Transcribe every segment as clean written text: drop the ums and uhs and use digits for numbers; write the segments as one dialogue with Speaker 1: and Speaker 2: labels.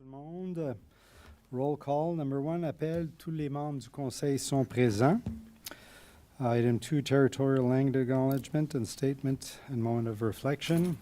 Speaker 1: le monde. Roll call. Number 1, appel. Tous les membres du conseil sont présents. Item 2, territorial land acknowledgement and statement and moment of reflection.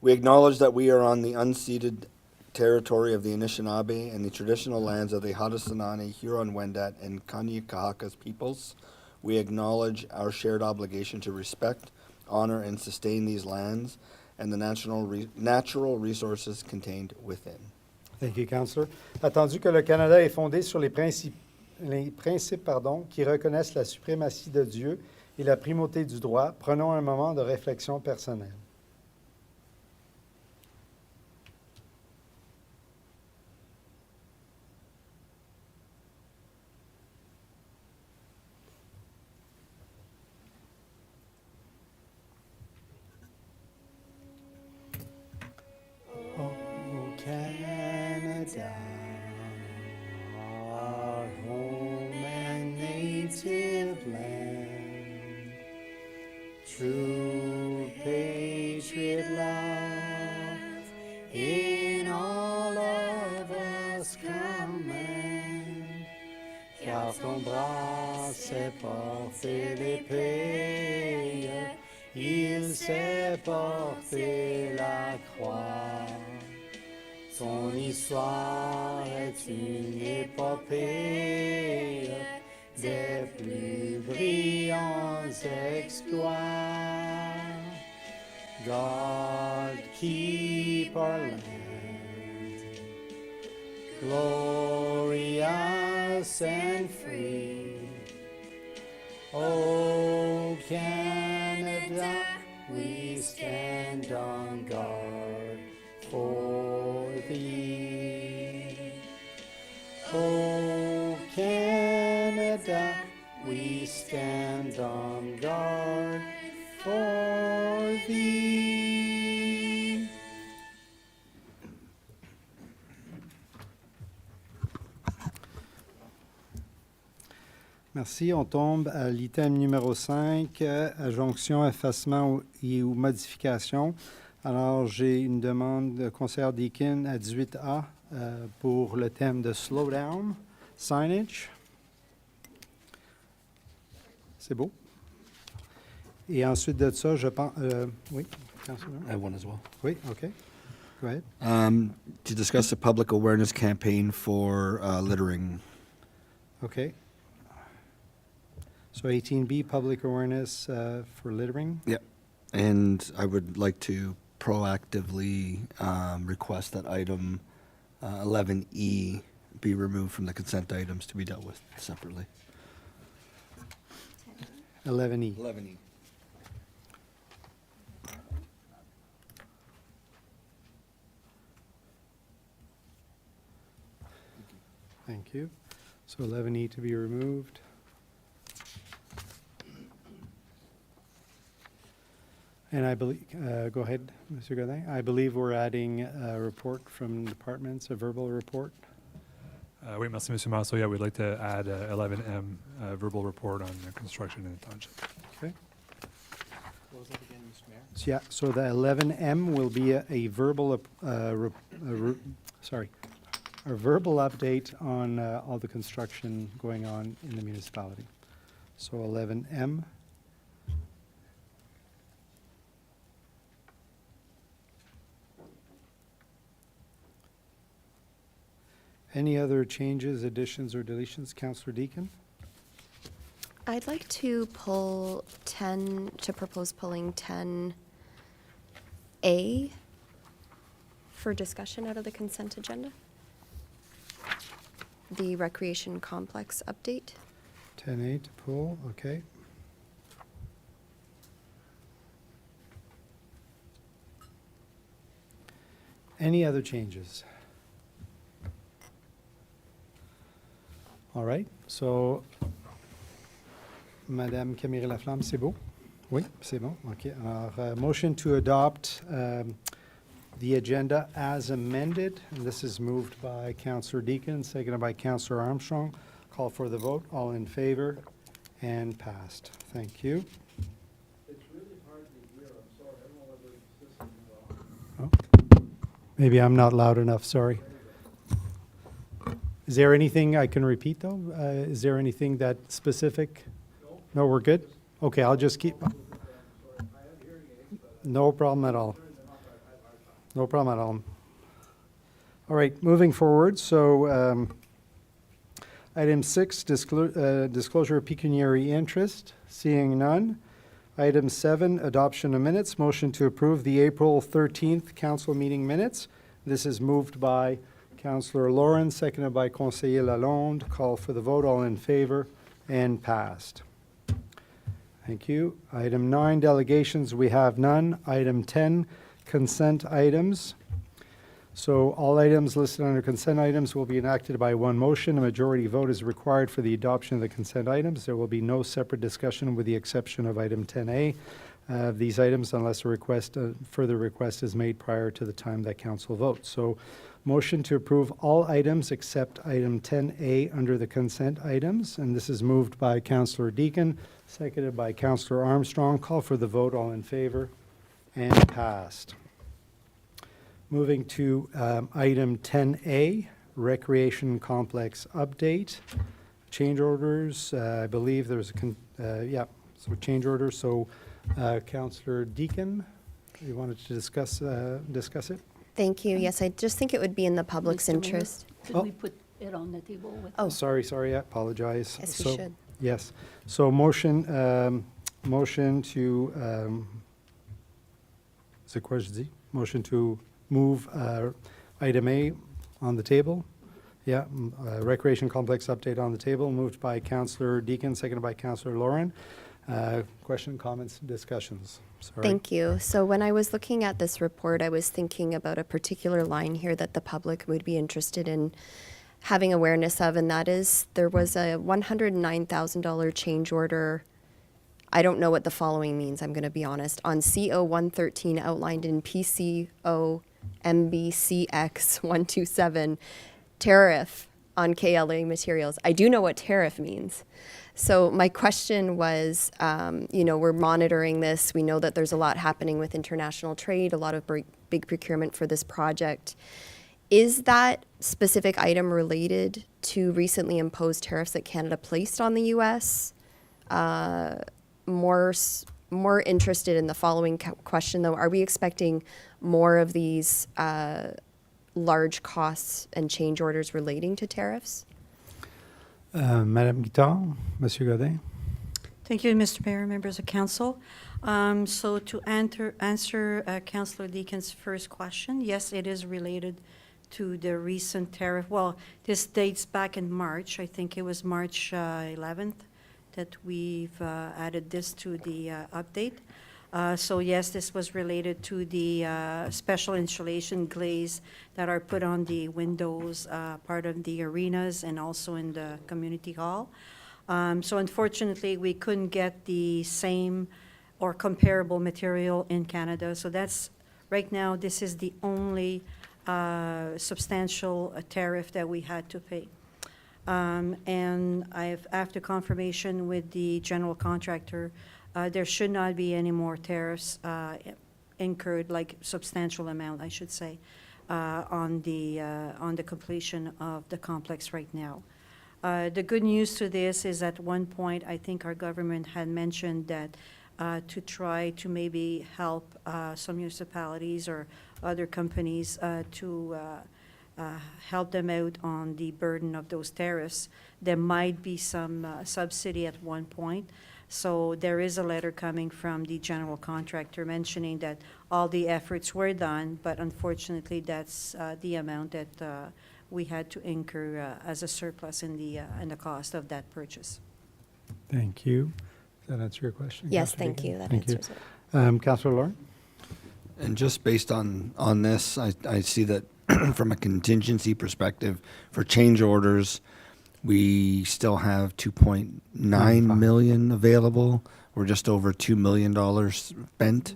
Speaker 2: We acknowledge that we are on the unceded territory of the Anishinaabe and the traditional lands of the Haudenosaunee, Huron-Wendat, and Kanien'kehá:ka peoples. We acknowledge our shared obligation to respect, honor, and sustain these lands and the natural resources contained within.
Speaker 1: Thank you, Councillor. Attendu que le Canada est fondé sur les principes qui reconnaissent la suprématie de Dieu et la primauté du droit, prenons un moment de réflexion personnelle. Canada, our home and native land, true patriot love in all of us command, car ton bras sait porter l'épée, il sait porter la croix. Son histoire est une épopée des plus brillants exploits. God keep our land glorious and free. Oh, Canada, we stand on guard for thee. Oh, Canada, we stand on guard for thee. Merci. On tombe à l'item numéro 5, adjonction, effacement ou modification. Alors, j'ai une demande de conseillère Deakin à 18A pour le thème de slowdown, signage. C'est beau. Et ensuite de ça, je pense... oui, Councillor?
Speaker 2: I have one as well.
Speaker 1: Oui, OK. Go ahead.
Speaker 2: To discuss a public awareness campaign for littering.
Speaker 1: OK. So 18B, public awareness for littering.
Speaker 2: Yep. And I would like to proactively request that item 11E be removed from the consent items to be dealt with separately.
Speaker 1: 11E.
Speaker 2: 11E.
Speaker 1: Thank you. So 11E to be removed. And I believe, go ahead, Mr. Godin. I believe we're adding a report from departments, a verbal report.
Speaker 3: Oui, merci, Mr. Masso. Yeah, we'd like to add 11M, verbal report on construction in the township.
Speaker 1: Okay.
Speaker 2: What was that again, Mr. Mayor?
Speaker 1: So, yeah, so the 11M will be a verbal, a verbal update on all the construction going on in the municipality. So 11M. Any other changes, additions, or deletions? Councillor Deakin?
Speaker 4: I'd like to pull 10, to propose pulling 10A for discussion out of the consent agenda. The recreation complex update.
Speaker 1: 10A to pull, okay. Any other changes? All right, so, Madame Camille Laflamme, c'est beau? Oui, c'est bon, OK. Alors, motion to adopt the agenda as amended, and this is moved by Councillor Deakin, seconded by Councillor Armstrong. Call for the vote. All in favor? and passed. Thank you.
Speaker 5: It's really hard to hear, I'm sorry, I don't know whether the system is on.
Speaker 1: Oh, maybe I'm not loud enough, sorry. Is there anything I can repeat, though? Is there anything that specific? No, we're good? Okay, I'll just keep. No problem at all. No problem at all. All right, moving forward. So item 6, disclosure of pecuniary interest. Seeing none. Item 7, adoption of minutes. Motion to approve the April 13th council meeting minutes. This is moved by Councillor Lauren, seconded by Conseiller Lalonde. Call for the vote. All in favor and passed. Thank you. Item 9, delegations. We have none. Item 10, consent items. So all items listed under consent items will be enacted by one motion. A majority vote is required for the adoption of the consent items. There will be no separate discussion with the exception of item 10A of these items unless a further request is made prior to the time that council votes. So motion to approve all items except item 10A under the consent items. And this is moved by Councillor Deakin, seconded by Councillor Armstrong. Call for the vote. All in favor and passed. Moving to item 10A, Recreation Complex Update. Change orders, I believe there's so change orders. So Councillor Deakin, you wanted to discuss it?
Speaker 4: Thank you. Yes, I just think it would be in the public's
Speaker 6: Mr. Mayor,
Speaker 4: interest.
Speaker 6: Could we put it on the table with?
Speaker 4: Oh.
Speaker 1: Sorry, I apologize.
Speaker 4: Yes, we should.
Speaker 1: Yes. So motion to, c'est quoi je dis? Motion to move item A on the table. Yeah, Recreation Complex Update on the table, moved by Councillor Deakin, seconded by Councillor Lauren. Question, comments, discussions? Sorry.
Speaker 4: Thank you. So when I was looking at this report, I was thinking about a particular line here that the public would be interested in having awareness of, and that is there was a $109,000 change order. I don't know what the following means, I'm going to be honest. On CO 113 outlined in PCO MBCX 127, tariff on KLA materials. I do know what tariff means. So my question was, we're monitoring this. We know that there's a lot happening with international trade, a lot of big procurement for this project. Is that specific item related to recently imposed tariffs that Canada placed on the U.S.? More interested in the following question, though. Are we expecting more of these large costs and change orders relating to tariffs?
Speaker 1: Madame Guittard, Monsieur Godin.
Speaker 6: Thank you, Mr. Mayor, members of council. So to answer Councillor Deakin's first question, yes, it is related to the recent tariff. Well, this dates back in March. I think it was March 11th that we've added this to the update. So yes, this was related to the special insulation glaze that are put on the windows, part of the arenas and also in the community hall. So unfortunately, we couldn't get the same or comparable material in Canada. So that's, right now, this is the only substantial tariff that we had to pay. And after confirmation with the general contractor, there should not be any more tariffs incurred, like substantial amount, I should say, on the completion of the complex right now. The good news to this is at one point, I think our government had mentioned that to try to maybe help some municipalities or other companies to help them out on the burden of those tariffs. There might be some subsidy at one point. So there is a letter coming from the general contractor mentioning that all the efforts were done, but unfortunately that's the amount that we had to incur as a surplus in the cost of that purchase.
Speaker 1: Thank you. Does that answer your question?
Speaker 4: Yes,
Speaker 1: Councillor
Speaker 4: thank you.
Speaker 1: Deakin?
Speaker 4: That
Speaker 1: Thank you.
Speaker 4: answers it.
Speaker 1: Councillor Lauren?
Speaker 2: And just based on this, I see that from a contingency perspective, for change orders, we still have 2.9 million available. We're just over $2 million spent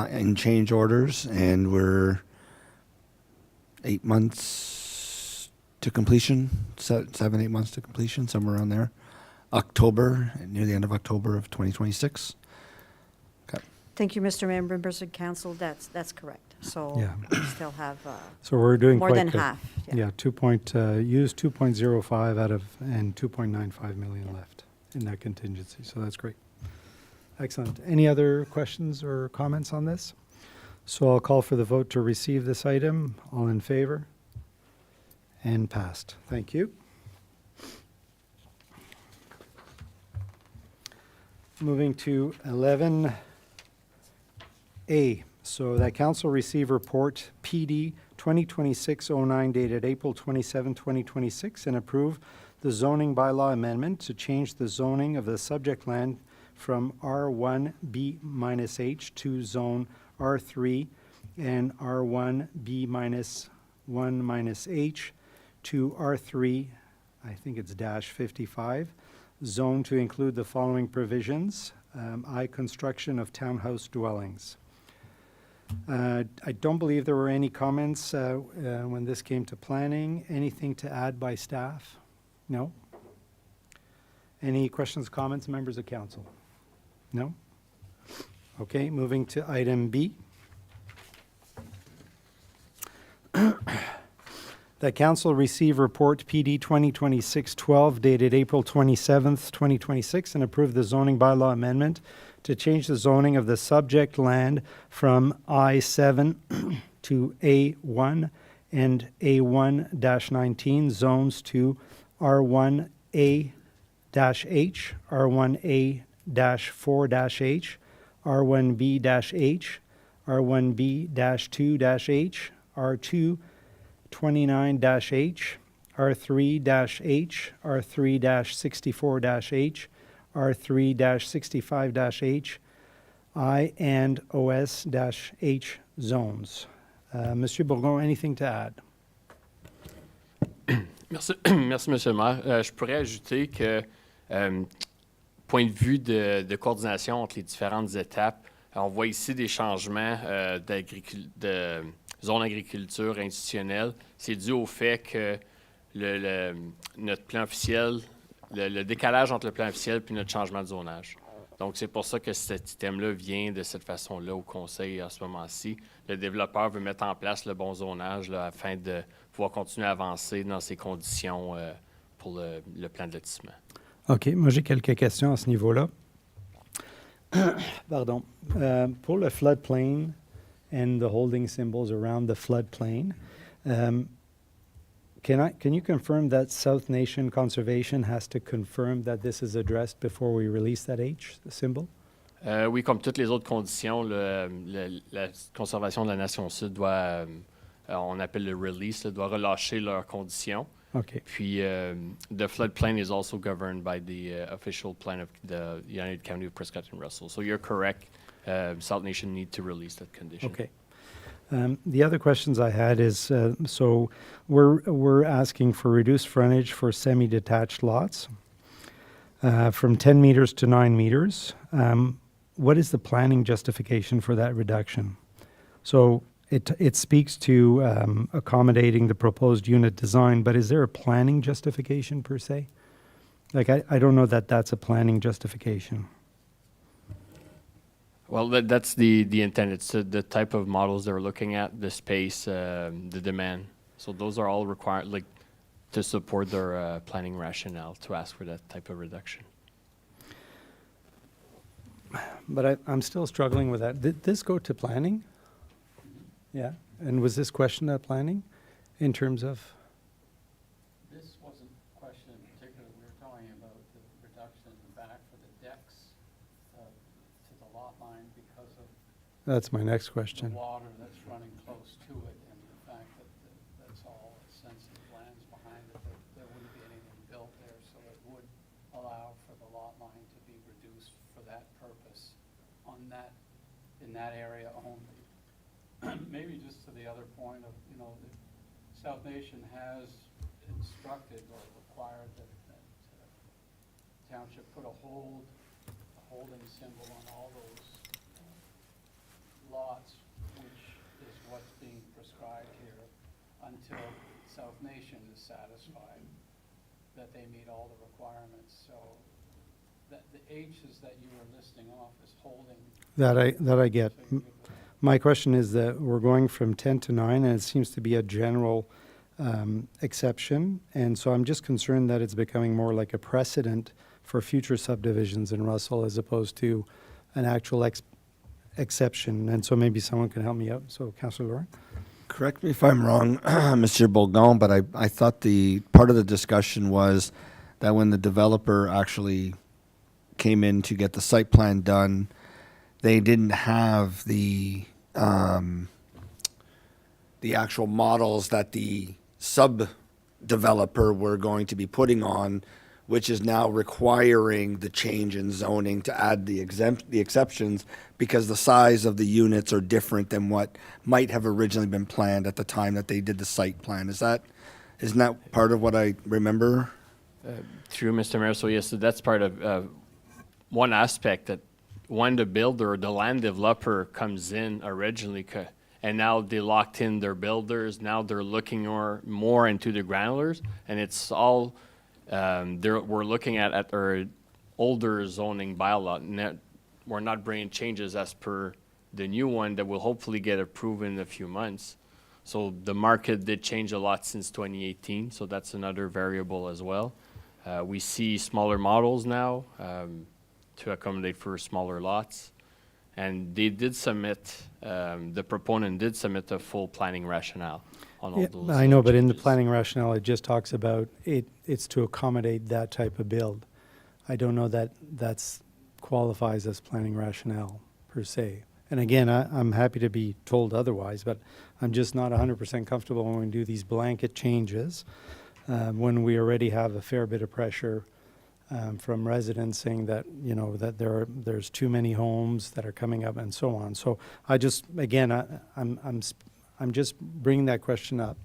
Speaker 2: in change orders, and we're 8 months to completion, 7, 8 months to completion, somewhere around there. October, near the end of October of 2026. Okay.
Speaker 6: Thank you, Mr. Mayor, members of council. That's correct. So
Speaker 1: Yeah.
Speaker 6: we still have
Speaker 1: So we're doing
Speaker 6: more
Speaker 1: quite
Speaker 6: than
Speaker 1: good.
Speaker 6: half.
Speaker 1: Yeah, use 2.05 out of, and 2.95 million left in that contingency, so that's great. Excellent. Any other questions or comments on this? So I'll call for the vote to receive this item. All in favor? And passed. Thank you. Moving to 11A. So that council receive report PD 2026-09 dated April 27, 2026 and approve the zoning bylaw amendment to change the zoning of the subject land from R1B-H to zone R3 and R1B-1-H to R3, I think it's -55, zone to include the following provisions. I, construction of townhouse dwellings. I don't believe there were any comments when this came to planning. Anything to add by staff? No? Any questions, comments, members of council? No? Okay, moving to item B. That council receive report PD 2026-12 dated April 27th, 2026 and approve the zoning bylaw amendment to change the zoning of the subject land from I-7 to A1 and A1-19 zones to R1A-H, R1A-4-H, R1B-H, R1B-2-H, R2 29-H, R3-H, R3-64-H, R3-65-H, I and OS-H zones. Monsieur Bourgon, anything to add?
Speaker 7: Merci, merci, Monsieur le maire. Je pourrais ajouter que, point de vue de coordination entre les différentes étapes, on voit ici des changements de zone agriculture institutionnelle. C'est dû au fait que notre plan officiel, le décalage entre le plan officiel et notre changement de zonage. Donc, c'est pour ça que cet item-là vient de cette façon-là au conseil à ce moment-ci. Le développeur veut mettre en place le bon zonage là, afin de pouvoir continuer à avancer dans ces conditions pour le plan de lotissement.
Speaker 1: OK. Moi, j'ai quelques questions à ce niveau-là. Pardon. Pour le floodplain and the holding symbols around the floodplain, can you confirm that South Nation Conservation has to confirm that this is addressed before we release that H, the symbol?
Speaker 7: Oui, comme toutes les autres conditions, la conservation de la Nation Sud doit, on appelle le release, doit relâcher leurs conditions.
Speaker 1: OK.
Speaker 7: Puis, the floodplain is also governed by the official plan of the United County of Prescott and Russell. So you're correct. South Nation need to release that condition.
Speaker 1: Okay. The other questions I had is, so we're asking for reduced frontage for semi-detached lots from 10 meters to 9 meters. What is the planning justification for that reduction? So it speaks to accommodating the proposed unit design, but is there a planning justification per se? Like, I don't know that that's a planning justification.
Speaker 7: Well, that's the intent. It's the type of models they're looking at, the space, the demand. So those are all required, like, to support their planning rationale to ask for that type of reduction.
Speaker 1: But I'm still struggling with that. Did this go to planning? Yeah. And was this question at planning in terms of?
Speaker 5: This wasn't a question in particular. We were talking about the reduction in the back for the decks to the lot line because of
Speaker 1: That's my next
Speaker 5: the
Speaker 1: question.
Speaker 5: water that's running close to it and the fact that that's all sensitive lands behind it, that there wouldn't be anything built there, so it would allow for the lot line to be reduced for that purpose in that area only. Maybe just to the other point of, the South Nation has instructed or required that township put a holding symbol on all those lots, which is what's being prescribed here, until South Nation is satisfied that they meet all the requirements. So the H's that you were listing off is holding.
Speaker 1: That I get.
Speaker 5: So you're good with that.
Speaker 1: My question is that we're going from 10 to 9, and it seems to be a general exception. And so I'm just concerned that it's becoming more like a precedent for future subdivisions in Russell as opposed to an actual exception. And so maybe someone can help me out. So, Councillor Lauren?
Speaker 2: Correct me if I'm wrong, Mr. Bourgon, but I thought the part of the discussion was that when the developer actually came in to get the site plan done, they didn't have the actual models that the sub-developer were going to be putting on, which is now requiring the change in zoning to add the exceptions because the size of the units are different than what might have originally been planned at the time that they did the site plan. Isn't that part of what I remember?
Speaker 7: True, Mr. Mayor. So yes, so that's part of one aspect that when the builder or the land developer comes in originally, and now they locked in their builders, now they're looking more into the granulars, and it's all, we're looking at our older zoning bylaw. We're not bringing changes as per the new one that will hopefully get approved in a few months. So the market did change a lot since 2018, so that's another variable as well. We see smaller models now to accommodate for smaller lots. And they did submit, the proponent did submit a full planning rationale on all those.
Speaker 1: I know, but in the
Speaker 7: changes.
Speaker 1: planning rationale, it just talks about it's to accommodate that type of build. I don't know that that's qualifies as planning rationale per se. And again, I'm happy to be told otherwise, but I'm just not 100% comfortable when we do these blanket changes when we already have a fair bit of pressure from residents saying that, you know, that there's too many homes that are coming up and so on. So I just, again, I'm just bringing that question up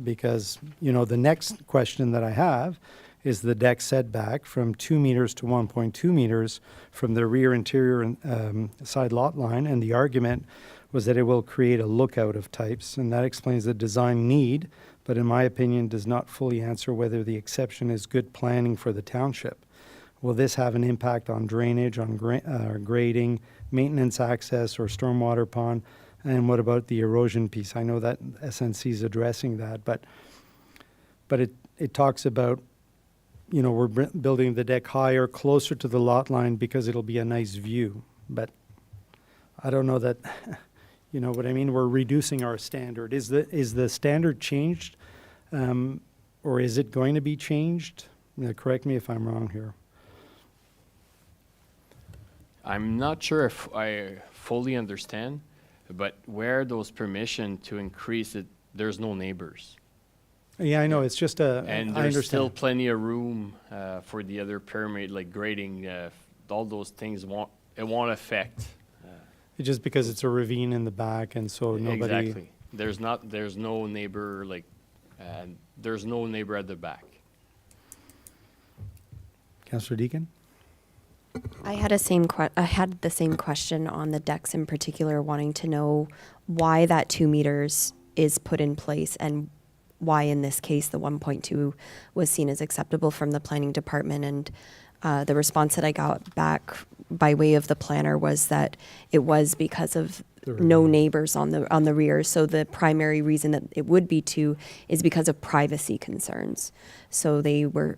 Speaker 1: because, you know, the next question that I have is the deck setback from 2 meters to 1.2 meters from the rear interior and side lot line. And the argument was that it will create a lookout of types, and that explains the design need, but in my opinion does not fully answer whether the exception is good planning for the township. Will this have an impact on drainage, on grading, maintenance access, or stormwater pond? And what about the erosion piece? I know that SNC is addressing that, but it talks about, you know, we're building the deck higher, closer to the lot line because it'll be a nice view. But I don't know that, you know what I mean? We're reducing our standard. Is the standard changed, or is it going to be changed? Correct me if I'm wrong here.
Speaker 7: I'm not sure if I fully understand, but where those permission to increase it, there's no neighbors.
Speaker 1: Yeah, I know. It's just a.
Speaker 7: And
Speaker 1: I
Speaker 7: there's
Speaker 1: understand.
Speaker 7: still plenty of room for the other pyramid, like grading, all those things won't affect.
Speaker 1: It's just because it's a ravine in the back, and so nobody.
Speaker 7: Exactly. There's no neighbor, like, there's no neighbor at the back.
Speaker 1: Councillor Deakin?
Speaker 4: I had the same question on the decks in particular, wanting to know why that 2 meters is put in place and why in this case the 1.2 was seen as acceptable from the planning department. And the response that I got back by way of the planner was that it was because of no neighbors on the rear. So the primary reason that it would be 2 is because of privacy concerns. So they were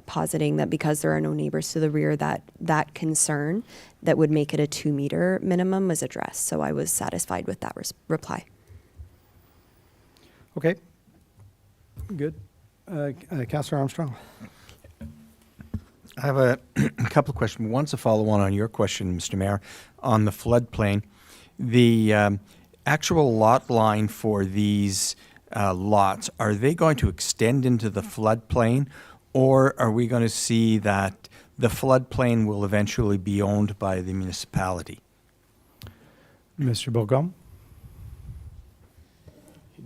Speaker 4: positing that because there are no neighbors to the rear, that concern that would make it a 2 meter minimum was addressed. So I was satisfied with that reply.
Speaker 1: Okay. Good. Councillor Armstrong?
Speaker 8: I have a couple of questions. One's a follow-on on your question, Mr. Mayor, on the floodplain. The actual lot line for these lots, are they going to extend into the floodplain, or are we going to see that the floodplain will eventually be owned by the municipality?
Speaker 1: Mr. Bourgon?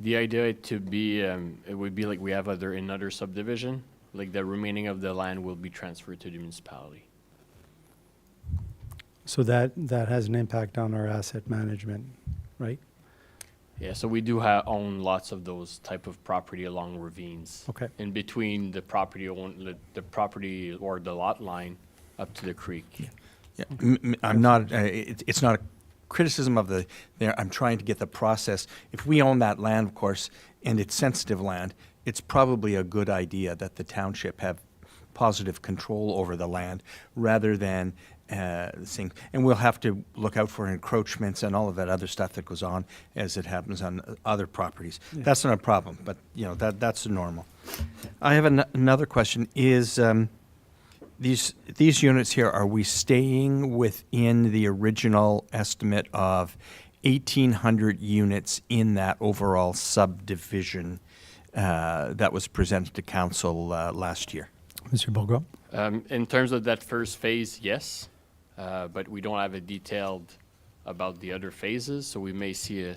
Speaker 7: The idea to be, it would be like we have another subdivision, like the remaining of the land will be transferred to the municipality.
Speaker 1: So that has an impact on our asset management, right?
Speaker 7: Yeah, so we do own lots of those type of property along ravines.
Speaker 1: Okay.
Speaker 7: In between the property or the lot line up to the creek.
Speaker 8: Yeah, I'm not, it's not a criticism of I'm trying to get the process. If we own that land, of course, and it's sensitive land, it's probably a good idea that the township have positive control over the land rather than saying, and we'll have to look out for encroachments and all of that other stuff that goes on as it happens on other properties.
Speaker 1: Yeah.
Speaker 8: That's not a problem, but that's normal. I have another question. Is these units here, are we staying within the original estimate of 1,800 units in that overall subdivision that was presented to council last year?
Speaker 1: Monsieur Bourgault?
Speaker 7: In terms of that first phase, yes, but we don't have a detailed about the other phases, so we may see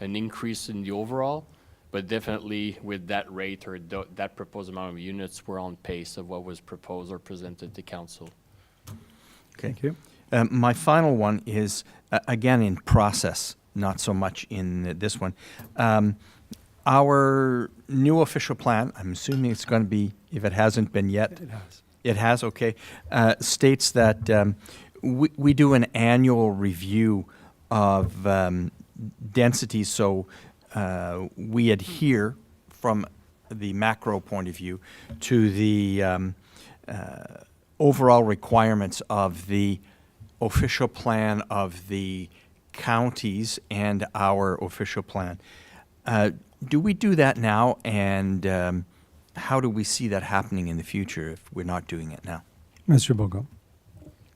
Speaker 7: an increase in the overall, but definitely with that rate or that proposed amount of units, we're on pace of what was proposed or presented to council.
Speaker 8: Okay.
Speaker 1: Thank you.
Speaker 8: My final one is, again, in process, not so much in this one. Our new official plan, I'm assuming it's going to be, if it hasn't been yet.
Speaker 1: It has.
Speaker 8: It has, okay. States that we do an annual review of density, so we adhere from the macro point of view to the overall requirements of the official plan of the counties and our official plan. Do we do that now, and how do we see that happening in the future if we're not doing it now?
Speaker 1: Monsieur Bourgault?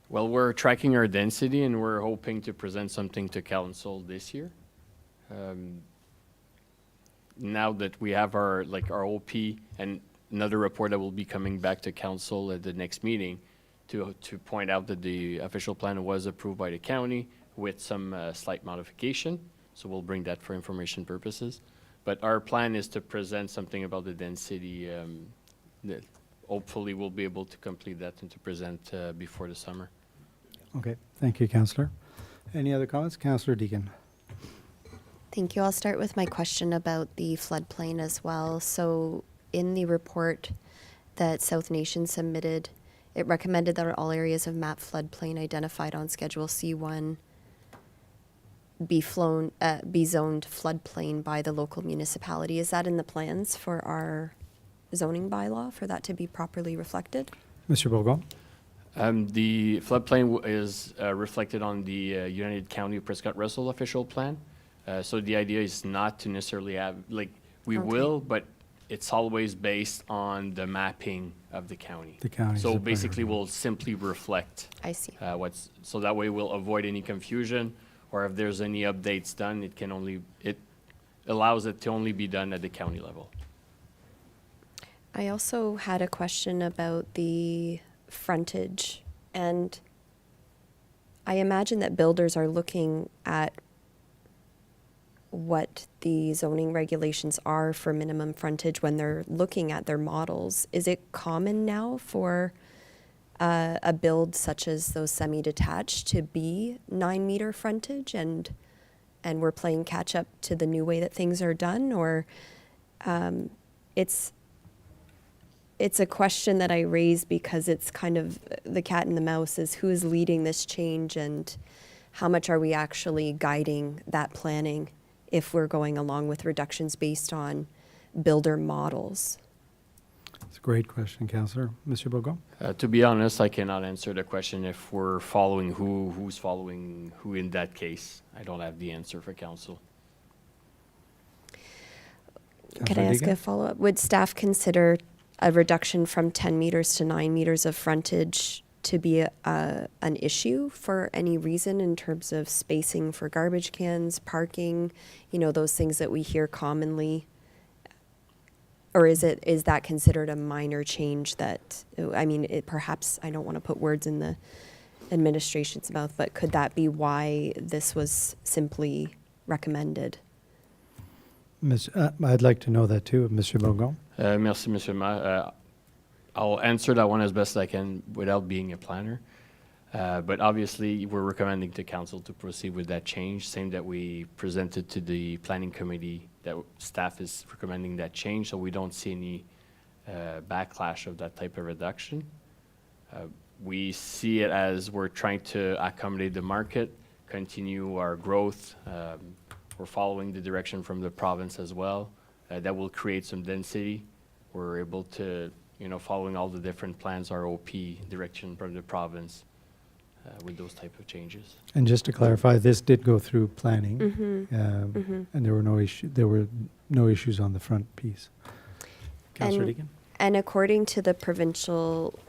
Speaker 7: Well, we're tracking our density and we're hoping to present something to council this year. Now that we have our OP and another report that will be coming back to council at the next meeting to point out that the official plan was approved by the county with some slight modification. So we'll bring that for information purposes. But our plan is to present something about the density. That hopefully we'll be able to complete that and to present before the summer.
Speaker 1: Okay, thank you, Councillor. Any other comments? Councillor Deacon.
Speaker 4: Thank you. I'll start with my question about the floodplain as well. So in the report that South Nation submitted, it recommended that all areas of map floodplain identified on Schedule C1 be zoned floodplain by the local municipality. Is that in the plans for our zoning bylaw for that to be properly reflected?
Speaker 1: Monsieur Bourgault?
Speaker 7: The floodplain is reflected on the United County Prescott Russell official plan. So the idea is not to necessarily have, we
Speaker 4: Okay.
Speaker 7: will, but it's always based on the mapping of the county.
Speaker 1: The county.
Speaker 7: So basically, we'll simply reflect
Speaker 4: I see.
Speaker 7: so that way we'll avoid any confusion, or if there's any updates done, it allows it to only be done at the county level.
Speaker 4: I also had a question about the frontage, and I imagine that builders are looking at what the zoning regulations are for minimum frontage when they're looking at their models. Is it common now for a build such as those semi-detached to be 9-meter frontage, and we're playing catch up to the new way that things are done, or it's a question that I raise because it's kind of the cat and the mouse is who is leading this change and how much are we actually guiding that planning if we're going along with reductions based on builder models.
Speaker 1: It's a great question, Councillor. Monsieur Bourgault?
Speaker 7: To be honest, I cannot answer the question if we're following who's following who in that case. I don't have the answer for council.
Speaker 4: Could I
Speaker 1: Councillor
Speaker 4: ask
Speaker 1: Deegan?
Speaker 4: a follow-up? Would staff consider a reduction from 10 meters to 9 meters of frontage to be an issue for any reason in terms of spacing for garbage cans, parking, those things that we hear commonly? Or is that considered a minor change that, perhaps, I don't want to put words in the administration's mouth, but could that be why this was simply recommended?
Speaker 1: I'd like to know that too, Monsieur Bourgault.
Speaker 7: Merci, Monsieur le Maire. I'll answer that one as best I can without being a planner. But obviously, we're recommending to council to proceed with that change, same that we presented to the planning committee, that staff is recommending that change, so we don't see any backlash of that type of reduction. We see it as we're trying to accommodate the market, continue our growth. We're following the direction from the province as well. That will create some density. We're able to, following all the different plans, our OP direction from the province with those type of changes.
Speaker 1: And just to clarify, this did go through planning, and there were no issues on the front piece. Councillor Deacon?
Speaker 4: And according to the provincial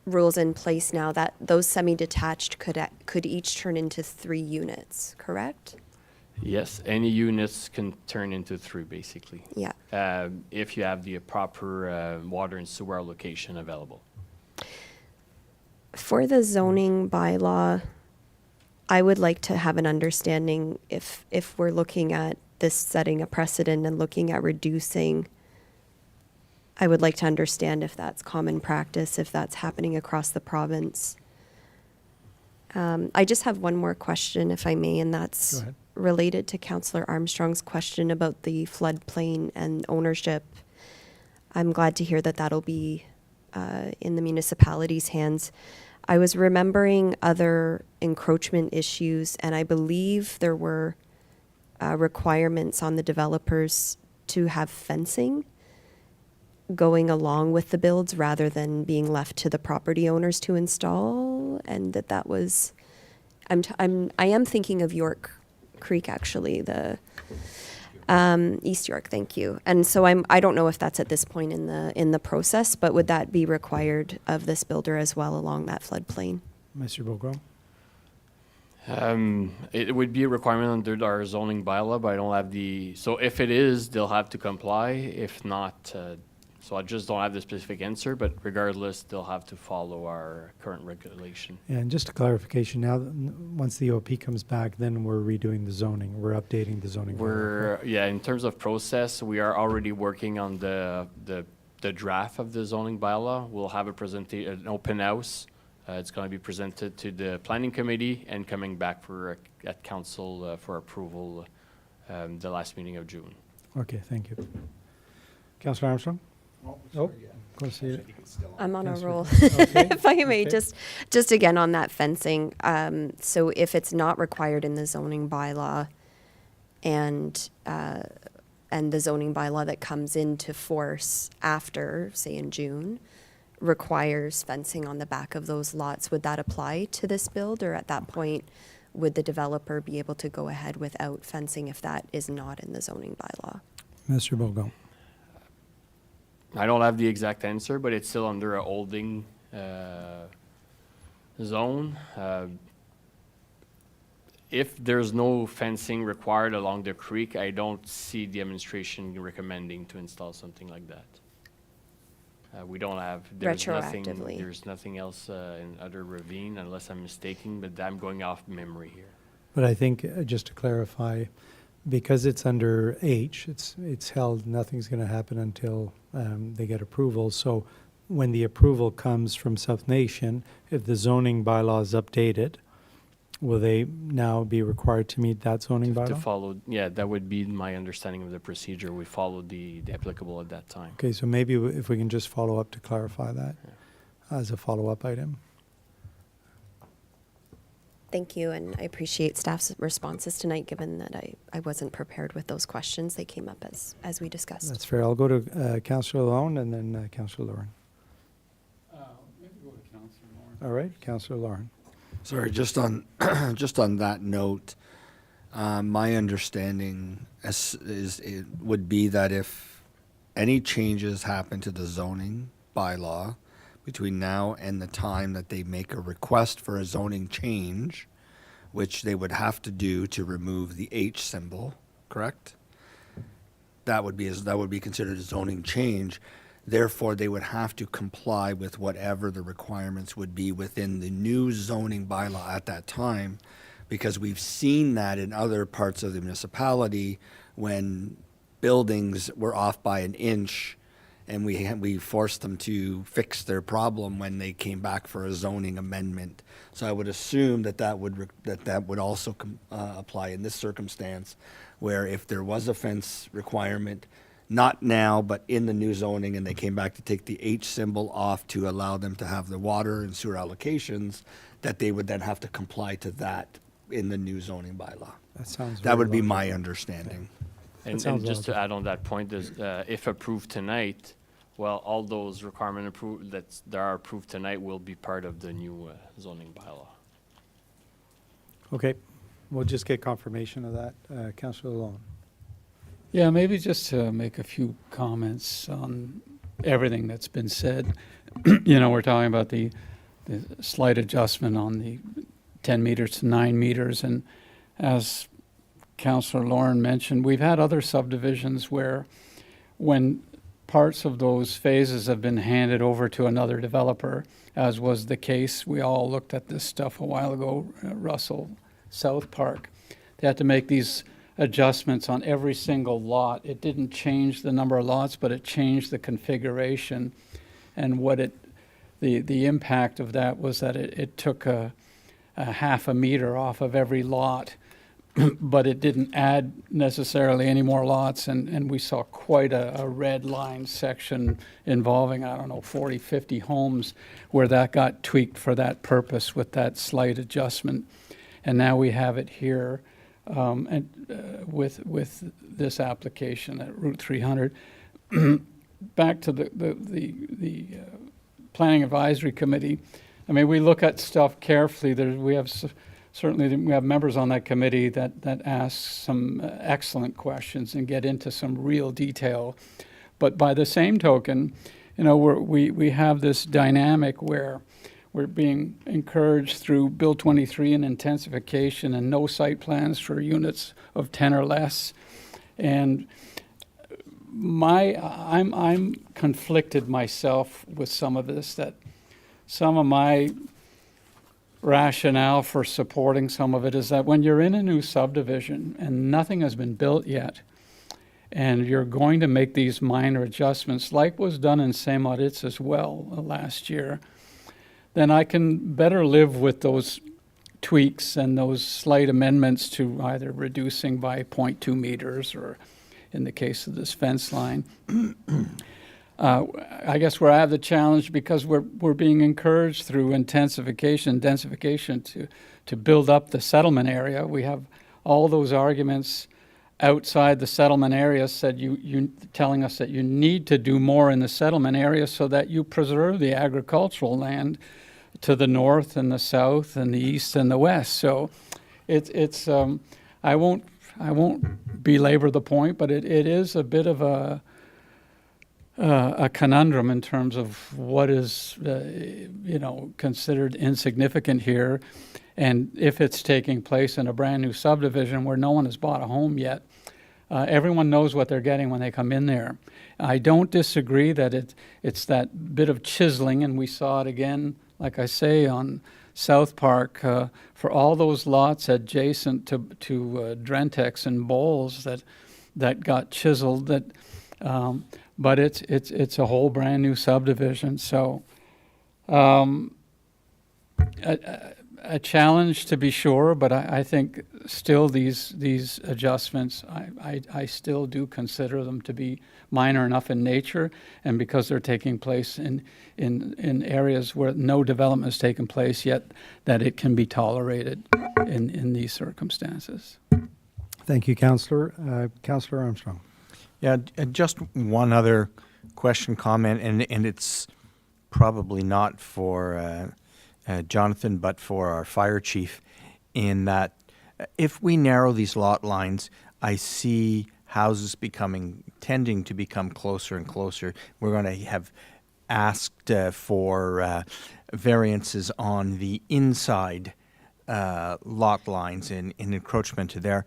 Speaker 4: rules in place now, that those semi-detached could each turn into 3 units, correct?
Speaker 7: Yes, any units can turn into 3, basically.
Speaker 4: Yeah.
Speaker 7: If you have the proper water and sewer allocation available.
Speaker 4: For the zoning bylaw, I would like to have an understanding if we're looking at this setting a precedent and looking at reducing, I would like to understand if that's common practice, if that's happening across the province. I just have one more question, if I may, and
Speaker 1: Go
Speaker 4: that's
Speaker 1: ahead.
Speaker 4: related to Councillor Armstrong's question about the floodplain and ownership. I'm glad to hear that that'll be in the municipality's hands. I was remembering other encroachment issues, and I believe there were requirements on the developers to have fencing going along with the builds rather than being left to the property owners to install, and that was, I am thinking of York Creek, actually, the East York, thank you. And so I don't know if that's at this point in the process, but would that be required of this builder as well along that floodplain?
Speaker 1: Mr. Beaugrand?
Speaker 7: It would be a requirement under our zoning bylaw, but I don't have so if it is, they'll have to comply. If not, so I just don't have the specific answer, but regardless, they'll have to follow our current regulation.
Speaker 1: And just a clarification, now, once the OP comes back, then we're redoing the zoning, we're updating the zoning. bylaw.
Speaker 7: In terms of process, we are already working on the draft of the zoning bylaw. We'll have an open house. It's going to be presented to the planning committee and coming back at council for approval the last meeting of June.
Speaker 1: Okay, thank you. Councillor Armstrong? Oh, go see it.
Speaker 4: I'm on a
Speaker 1: Councillor-
Speaker 4: roll.
Speaker 1: Okay,
Speaker 4: If I may,
Speaker 1: okay.
Speaker 4: just again on that fencing, so if it's not required in the zoning bylaw and the zoning bylaw that comes into force after, say in June, requires fencing on the back of those lots, would that apply to this build, or at that point, would the developer be able to go ahead without fencing if that is not in the zoning bylaw?
Speaker 1: Mr. Beaugrand?
Speaker 7: I don't have the exact answer, but it's still under a holding zone. If there's no fencing required along the creek, I don't see the administration recommending to install something like that. We don't have,
Speaker 4: Retroactively.
Speaker 7: there's nothing else in other ravine, unless I'm mistaken, but I'm going off memory here.
Speaker 1: But I think, just to clarify, because it's under H, it's held, nothing's going to happen until they get approval. So when the approval comes from South Nation, if the zoning bylaw is updated, will they now be required to meet that zoning
Speaker 7: To
Speaker 1: bylaw?
Speaker 7: follow, yeah, that would be my understanding of the procedure. We followed the applicable at that time.
Speaker 1: Okay, so maybe if we can just follow up to clarify that as a follow-up item.
Speaker 4: Thank you, and I appreciate staff's responses tonight, given that I wasn't prepared with those questions. They came up as we discussed.
Speaker 1: That's fair. I'll go to Councillor Lorne and then Councillor Lauren.
Speaker 5: Maybe go to Councillor Lawrence.
Speaker 1: All right, Councillor Lauren.
Speaker 2: Sorry, just on just on that note, my understanding would be that if any changes happen to the zoning bylaw between now and the time that they make a request for a zoning change, which they would have to do to remove the H symbol, correct? That would be considered a zoning change. Therefore, they would have to comply with whatever the requirements would be within the new zoning bylaw at that time, because we've seen that in other parts of the municipality when buildings were off by an inch, and we forced them to fix their problem when they came back for a zoning amendment. So I would assume that would also apply in this circumstance, where if there was a fence requirement, not now, but in the new zoning, and they came back to take the H symbol off to allow them to have the water and sewer allocations, that they would then have to comply to that in the new zoning bylaw.
Speaker 1: That sounds
Speaker 2: That
Speaker 1: very
Speaker 2: would be my
Speaker 1: logical.
Speaker 2: understanding.
Speaker 7: And
Speaker 1: sounds
Speaker 7: just to
Speaker 1: logical.
Speaker 7: add on that point, is, if approved tonight, well, all those requirement that are approved tonight will be part of the new zoning bylaw.
Speaker 1: Okay, we'll just get confirmation of that. Councillor Long.
Speaker 5: Yeah, maybe just to make a few comments on everything that's been said. You know, we're talking about the slight adjustment on the 10 meters to 9 meters. And as Councillor Lauren mentioned, we've had other subdivisions where when parts of those phases have been handed over to another developer, as was the case, we all looked at this stuff a while ago, Russell South Park. They had to make these adjustments on every single lot. It didn't change the number of lots, but it changed the configuration. And what the impact of that was that it took a half a meter off of every lot, but it didn't add necessarily any more lots. And we saw quite a red line section involving, I don't know, 40, 50 homes where that got tweaked for that purpose with that slight adjustment. And now we have it here. With this application at Route 300. Back to the Planning Advisory Committee. I mean, we look at stuff carefully. We have certainly we have members on that committee that ask some excellent questions and get into some real detail. But by the same token, you know, we have this dynamic where we're being encouraged through Bill 23 and intensification and no site plans for units of 10 or less. And I'm conflicted myself with some of this, that some of my rationale for supporting some of it is that when you're in a new subdivision and nothing has been built yet, and you're going to make these minor adjustments, like was done in Saint Moritz as well last year, then I can better live with those tweaks and those slight amendments to either reducing by 0.2 meters or in the case of this fence line. I guess where I have the challenge, because we're being encouraged through intensification, densification to build up the settlement area. We have all those arguments outside the settlement area said you telling us that you need to do more in the settlement area so that you preserve the agricultural land to the north and the south and the east and the west. So it's I won't belabor the point, but it is a bit of a conundrum in terms of what is considered insignificant here, and if it's taking place in a brand new subdivision where no one has bought a home yet. Everyone knows what they're getting when they come in there. I don't disagree that it's that bit of chiseling, and we saw it again, like I say, on South Park for all those lots adjacent to Drentex and Bowles that got chiseled. But it's a whole brand new subdivision. So a challenge to be sure, but I think still these adjustments, I still do consider them to be minor enough in nature, and because they're taking place in areas where no development has taken place yet, that it can be tolerated in these circumstances.
Speaker 1: Thank you, Councillor. Councillor Armstrong.
Speaker 8: Yeah, just one other question, comment, and it's probably not for Jonathan, but for our fire chief, in that if we narrow these lot lines, I see houses tending to become closer and closer. We're going to have asked for variances on the inside lot lines in encroachment to there.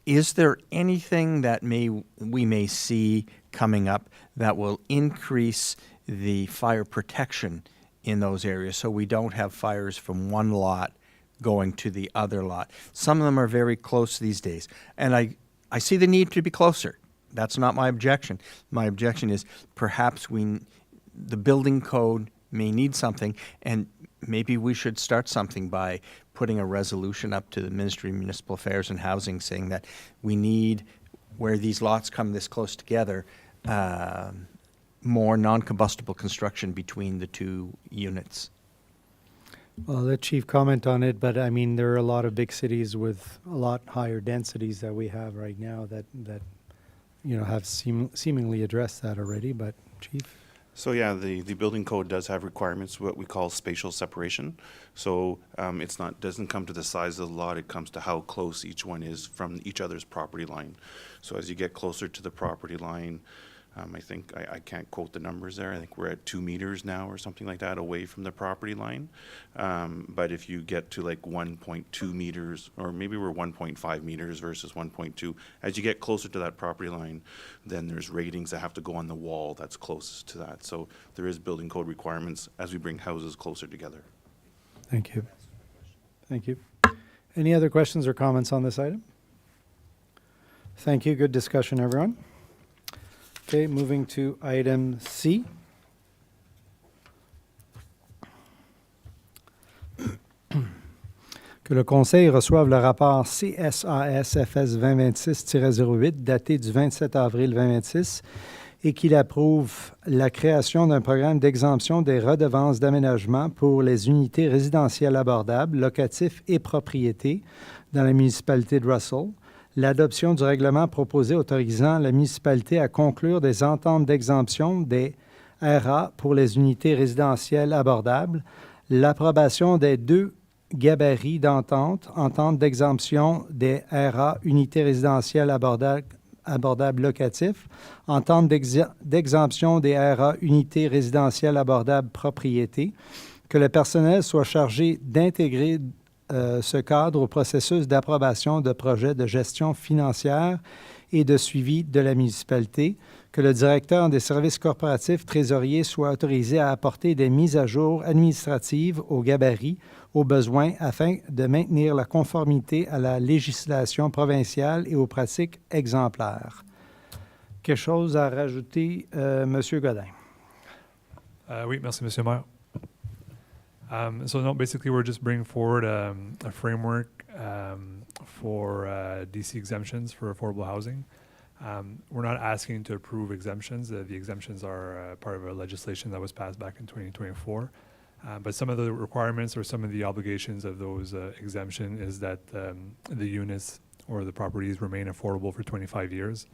Speaker 8: Is there anything that we may see coming up that will increase the fire protection in those areas so we don't have fires from one lot going to the other lot? Some of them are very close these days, and I see the need to be closer. That's not my objection. My objection is perhaps the building code may need something, and maybe we should start something by putting a resolution up to the Ministry of Municipal Affairs and Housing saying that we need where these lots come this close together, more non-combustible construction between the two units?
Speaker 1: Well, I'll let Chief comment on it, but I mean, there are a lot of big cities with a lot higher densities that we have right now that have seemingly addressed that already, but Chief?
Speaker 9: So yeah, the building code does have requirements, what we call spatial separation. So doesn't come to the size of the lot, it comes to how close each one is from each other's property line. So as you get closer to the property line, I think, I can't quote the numbers there, I think we're at 2 meters now or something like that away from the property line. But if you get to like 1.2 meters, or maybe we're 1.5 meters versus 1.2, as you get closer to that property line, then there's ratings that have to go on the wall that's closest to that. So there is building code requirements as we bring houses closer together.
Speaker 1: Thank you. Thank you. Any other questions or comments on this item? Thank you. Good discussion, everyone. Okay, moving to item C. Que le Conseil reçoive le rapport CSAS-FS 2026-08 daté du 27 avril 2026 et qu'il approuve la création d'un programme d'exemption des redevances d'aménagement pour les unités résidentielles abordables, locatifs et propriétés dans la municipalité de Russell, l'adoption du règlement proposé autorisant la municipalité à conclure des ententes d'exemption des RA pour les unités résidentielles abordables, l'approbation des 2 gabarits d'entente, entente d'exemption des RA unités résidentielles abordables locatifs, entente d'exemption des RA unités résidentielles abordables propriétés, que le personnel soit chargé d'intégrer ce cadre au processus d'approbation de projets de gestion financière et de suivi de la municipalité, que le directeur des services corporatifs trésoriers soit autorisé à apporter des mises à jour administratives au gabarit au besoin afin de maintenir la conformité à la législation provinciale et aux pratiques exemplaires. Quelque chose à rajouter, M. Godin?
Speaker 3: Oui, merci, Monsieur le Maire. So no, basically we're just bringing forward a framework for DC exemptions for affordable housing. We're not asking to approve exemptions. The exemptions are part of a legislation that was passed back in 2024. But some of the requirements or some of the obligations of those exemption is that the units or the properties remain affordable for 25 years.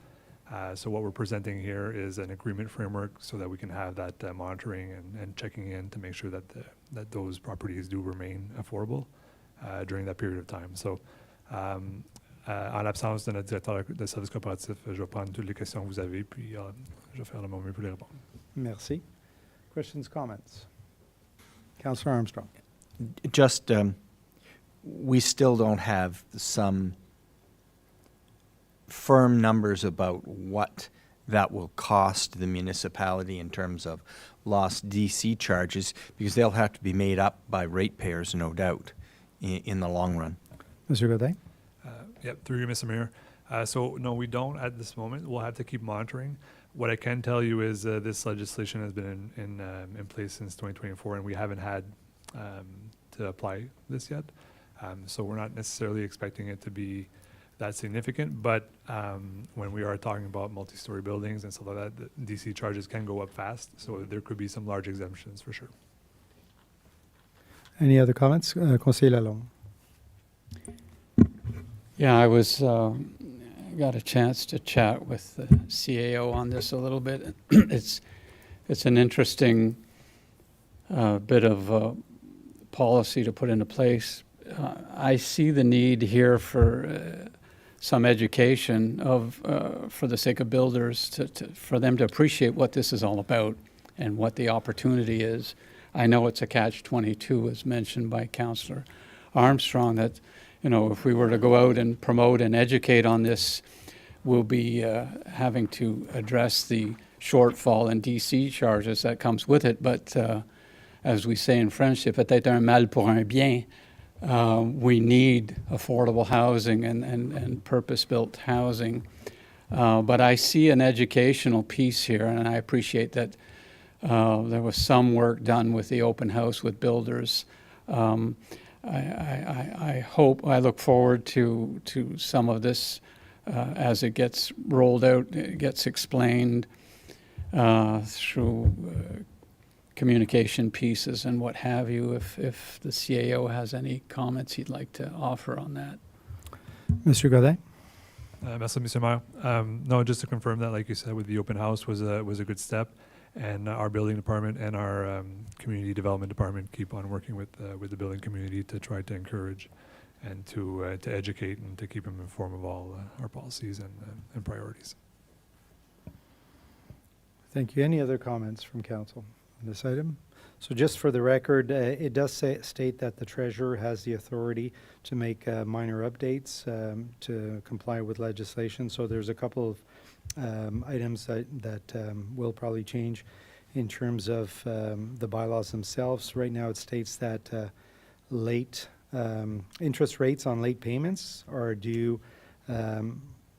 Speaker 3: So what we're presenting here is an agreement framework so that we can have that monitoring and checking in to make sure that that those properties do remain affordable during that period of time. So en l'absence de notre directeur de service coopératif, je vais prendre toutes les questions que vous avez, puis je vais faire de mon mieux pour les répondre.
Speaker 1: Merci. Questions, comments? Councillor Armstrong.
Speaker 8: Just, we still don't have some firm numbers about what that will cost the municipality in terms of lost DC charges, because they'll have to be made up by ratepayers, no doubt, in the long run.
Speaker 1: Mr. Godin?
Speaker 3: Yep, through you, Mr. Mayor. So no, we don't at this moment. We'll have to keep monitoring. What I can tell you is this legislation has been in place since 2024, and we haven't had to apply this yet. So we're not necessarily expecting it to be that significant, but when we are talking about multi-story buildings and stuff like that, the DC charges can go up fast, so there could be some large exemptions for sure.
Speaker 1: Any other comments? Conseiller Lalonde.
Speaker 5: Yeah, I got a chance to chat with the CAO on this a little bit. It's an interesting bit of policy to put into place. I see the need here for some education for the sake of builders for them to appreciate what this is all about and what the opportunity is. I know it's a catch-22, as mentioned by Councillor Armstrong, that if we were to go out and promote and educate on this, we'll be having to address the shortfall in DC charges that comes with it. But as we say in French, c'est peut-être un mal pour un bien. We need affordable housing and purpose-built housing. But I see an educational piece here, and I appreciate that there was some work done with the open house with builders. I look forward to some of this as it gets rolled out, it gets explained through communication pieces and what have you, if the CAO has any comments he'd like to offer on that.
Speaker 1: Monsieur Godin?
Speaker 3: Merci, Monsieur Maire. No, just to confirm that, like you said, with the open house was a good step, and our building department and our community development department keep on working with the building community to try to encourage and to educate and to keep them informed of all our policies and priorities.
Speaker 1: Thank you. Any other comments from council on this item? So just for the record, it does state that the treasurer has the authority to make minor updates to comply with legislation. So there's a couple of items that will probably change in terms of the bylaws themselves. Right now it states that late interest rates on late payments are due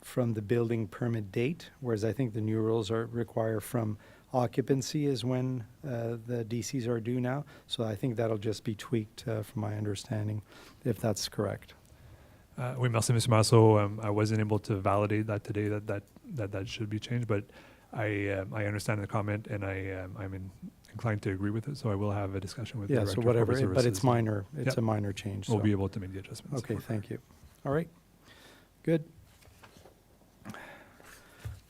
Speaker 1: from the building permit date, whereas I think the new rules require from occupancy is when the DCs are due now. So I think that'll just be tweaked from my understanding, if that's correct.
Speaker 3: Oui, merci, Monsieur Maire. So I wasn't able to validate that today, that should be changed, but I understand the comment, and I'm inclined to agree with it, so I will have a discussion with the
Speaker 1: Yeah,
Speaker 3: Director
Speaker 1: so whatever,
Speaker 3: of Corporate
Speaker 1: but it's
Speaker 3: Services.
Speaker 1: minor. It's
Speaker 3: Yep.
Speaker 1: a minor change.
Speaker 3: We'll
Speaker 1: so.
Speaker 3: be able to make the adjustments.
Speaker 1: Okay, thank you. All right, good.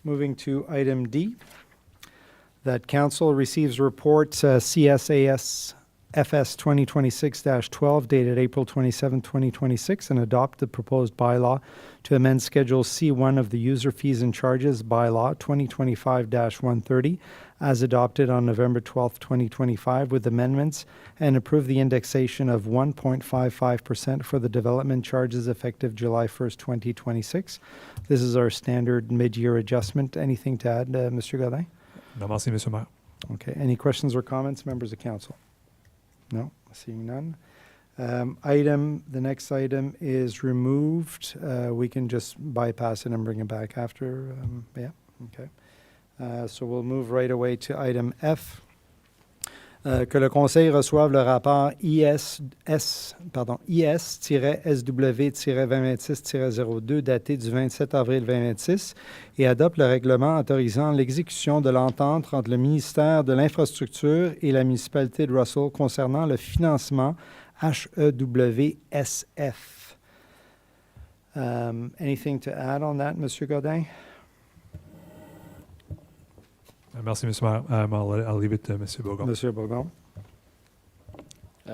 Speaker 1: Moving to item D, that council receives report CSAS FS 2026-12 dated April 27, 2026, and adopt the proposed bylaw to amend Schedule C1 of the User Fees and Charges Bylaw 2025-130 as adopted on November 12, 2025, with amendments, and approve the indexation of 1.55% for the development charges effective July 1st, 2026. This is our standard mid-year adjustment. Anything to add, Mr. Godin?
Speaker 3: No, merci, Monsieur Maire.
Speaker 1: Okay, any questions or comments, members of council? No, seeing none. The next item is removed. We can just bypass it and bring it back after. Yeah, okay. So we'll move right away to item F. Que le Conseil reçoive le rapport IS-SW-2026-02 daté du 27 avril 2026 et adopte le règlement autorisant l'exécution de l'entente entre le ministère de l'Infrastructure et la municipalité de Russell concernant le financement HEWSF. Anything to add on that, Monsieur Godin?
Speaker 3: Merci, Monsieur Maire. I'll leave it to Monsieur Bourgon.
Speaker 1: Monsieur Bourgon.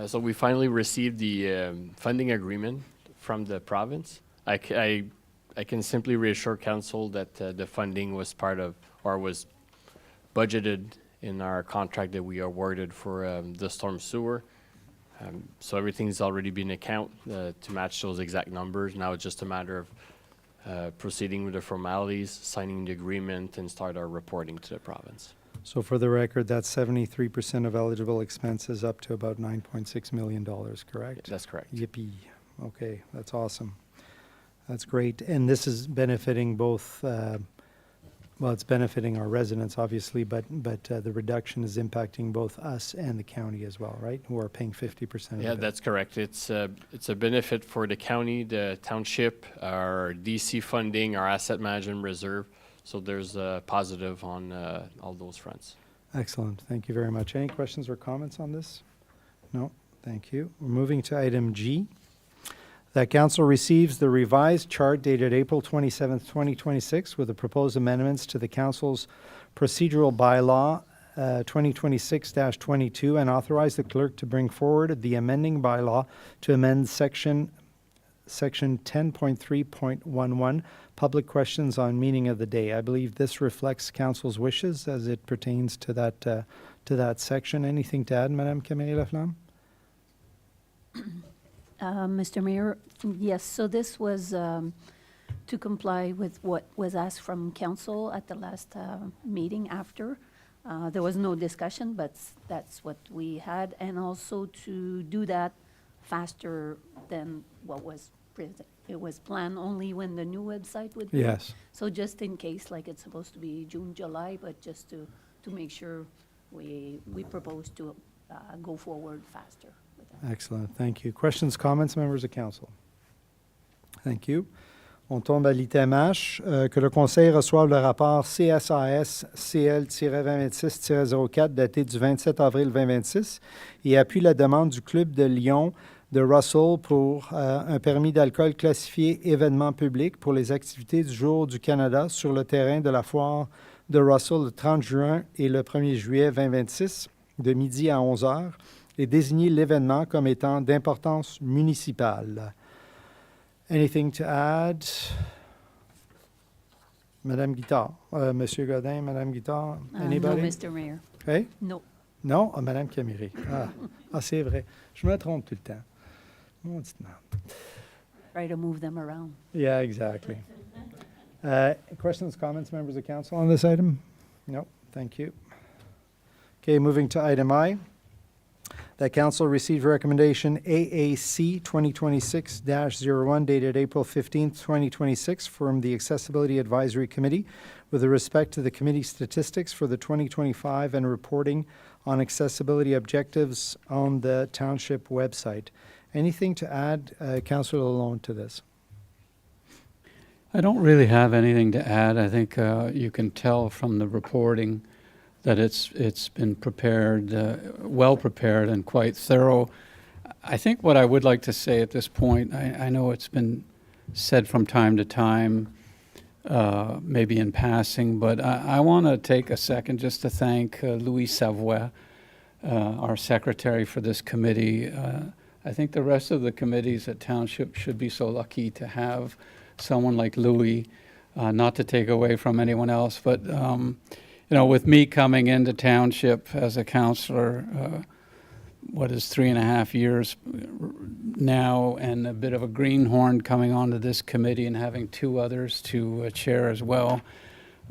Speaker 7: So we finally received the funding agreement from the province. I can simply reassure council that the funding was part of, or was budgeted in our contract that we awarded for the storm sewer. So everything's already been account to match those exact numbers. Now it's just a matter of proceeding with the formalities, signing the agreement, and start our reporting to the province.
Speaker 1: So for the record, that's 73% of eligible expenses up to about $9.6 million, correct?
Speaker 7: That's correct.
Speaker 1: Yippee. Okay, that's awesome. That's great. And this is benefiting both, well, it's benefiting our residents, obviously, but the reduction is impacting both us and the county as well, right? Who are paying 50% of
Speaker 7: Yeah,
Speaker 1: it.
Speaker 7: that's correct. It's a benefit for the county, the township, our DC funding, our asset management reserve. So there's a positive on all those fronts.
Speaker 1: Excellent. Thank you very much. Any questions or comments on this? No? Thank you. We're moving to item G. That council receives the revised chart dated April 27th, 2026 with the proposed amendments to the council's procedural bylaw 2026-22 and authorize the clerk to bring forward the amending bylaw to amend section 10.3.11, public questions on meaning of the day. I believe this reflects council's wishes as it pertains to that section. Anything to add, Madame Camille Laflamme?
Speaker 10: Mr. Mayor, yes, so this was to comply with what was asked from council at the last meeting after. There was no discussion, but that's what we had, and also to do that faster than what was present. It was planned only when the new website would be.
Speaker 1: Yes.
Speaker 10: So just in case, like it's supposed to be June, July, but just to make sure we propose to go forward faster with that.
Speaker 1: Excellent. Thank you. Questions, comments, members of council? Thank you. On tombe à l'item H, que le Conseil reçoive le rapport CSAS CL-2026-04 daté du 27 avril 2026 et appuie la demande du Club de Lyon de Russell pour un permis d'alcool classifié événement public pour les activités du Jour du Canada sur le terrain de la foire de Russell le 30 juin et le 1er juillet 2026 de midi à 11 heures et désigner l'événement comme étant d'importance municipale. Anything to add? Madame Guittard, Monsieur Godin, Madame Guittard,
Speaker 10: No,
Speaker 1: anybody?
Speaker 10: Mr. Mayor.
Speaker 1: Hey?
Speaker 10: No.
Speaker 1: Non? Ah, Madame Camiri. Ah, c'est vrai. Je me trompe tout le temps. Maudite merde.
Speaker 10: Try to move them around.
Speaker 1: Yeah, exactly. Questions, comments, members of council on this item? No, thank you. Okay, moving to item I. That council received recommendation AAC 2026-01 dated April 15th, 2026 from the Accessibility Advisory Committee with respect to the committee statistics for the 2025 and reporting on accessibility objectives on the township website. Anything to add, Councillor Lalonde, to this?
Speaker 5: I don't really have anything to add. I think you can tell from the reporting that it's been prepared, well prepared and quite thorough. I think what I would like to say at this point, I know it's been said from time to time, maybe in passing, but I want to take a second just to thank Louis Savoie, our secretary for this committee. I think the rest of the committees at Township should be so lucky to have someone like Louis, not to take away from anyone else, but you know, with me coming into Township as a councillor, what is 3.5 years now, and a bit of a greenhorn coming onto this committee and having 2 others to chair as well.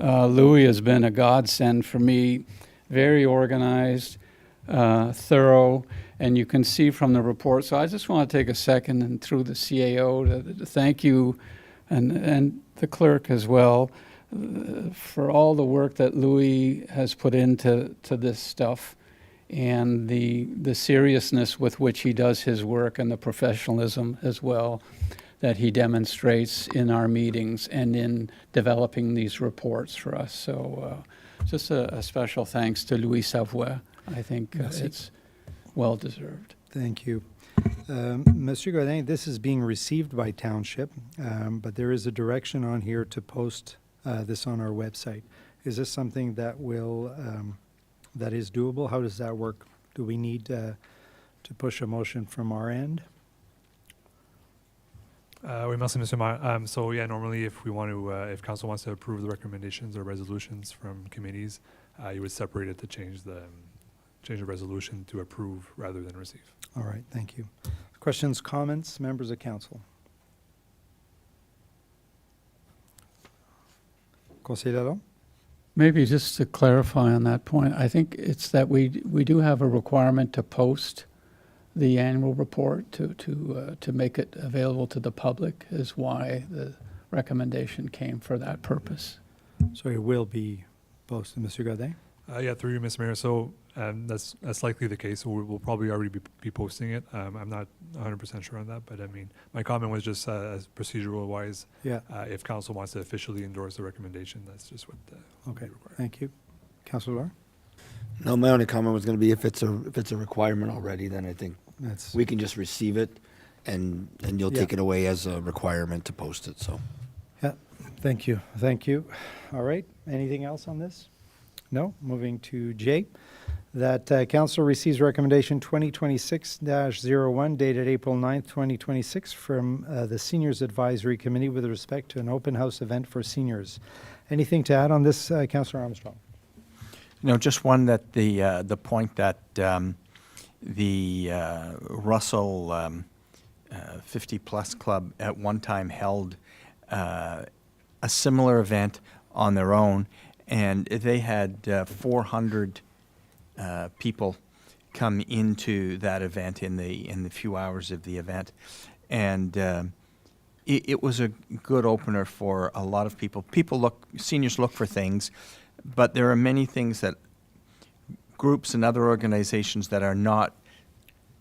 Speaker 5: Louis has been a godsend for me, very organized, thorough, and you can see from the report. So I just want to take a second and through the CAO to thank you and the clerk as well for all the work that Louis has put into this stuff and the seriousness with which he does his work and the professionalism as well that he demonstrates in our meetings and in developing these reports for us. So just a special thanks to Louis Savoie. I think it's well deserved.
Speaker 1: Thank you. Monsieur Godin, this is being received by Township, but there is a direction on here to post this on our website. Is this something that will, that is doable? How does that work? Do we need to push a motion from our end?
Speaker 3: Oui, merci, Monsieur Maire. So yeah, normally if we want to, if council wants to approve the recommendations or resolutions from committees, you would separate it to change the resolution to approve rather than receive.
Speaker 1: All right, thank you. Questions, comments, members of council? Conseiller Lalonde?
Speaker 5: Maybe just to clarify on that point, I think it's that we do have a requirement to post the annual report to make it available to the public is why the recommendation came for that purpose.
Speaker 1: So it will be posted, Monsieur Godin?
Speaker 3: Yeah, through you, Mr. Mayor. So that's likely the case. So we'll probably already be posting it. I'm not 100% sure on that, but I mean, my comment was just as procedural-wise.
Speaker 1: Yeah.
Speaker 3: If council wants to officially endorse the recommendation, that's just what
Speaker 1: Okay,
Speaker 3: we require.
Speaker 1: thank you. Councillor Loire?
Speaker 2: No, my only comment was going to be if it's a requirement already, then I think
Speaker 1: That's,
Speaker 2: we can just receive it and you'll
Speaker 1: Yeah.
Speaker 2: take it away as a requirement to post it, so.
Speaker 1: yeah, thank you, thank you. All right, anything else on this? No, moving to J. That council receives recommendation 2026-01 dated April 9th, 2026 from the Seniors Advisory Committee with respect to an open house event for seniors. Anything to add on this, Councillor Armstrong?
Speaker 8: You know, just one that the point that the Russell 50 Plus Club at one time held a similar event on their own, and they had 400 people come into that event in the few hours of the event, and it was a good opener for a lot of people. Seniors look for things, but there are many things that groups and other organizations that are not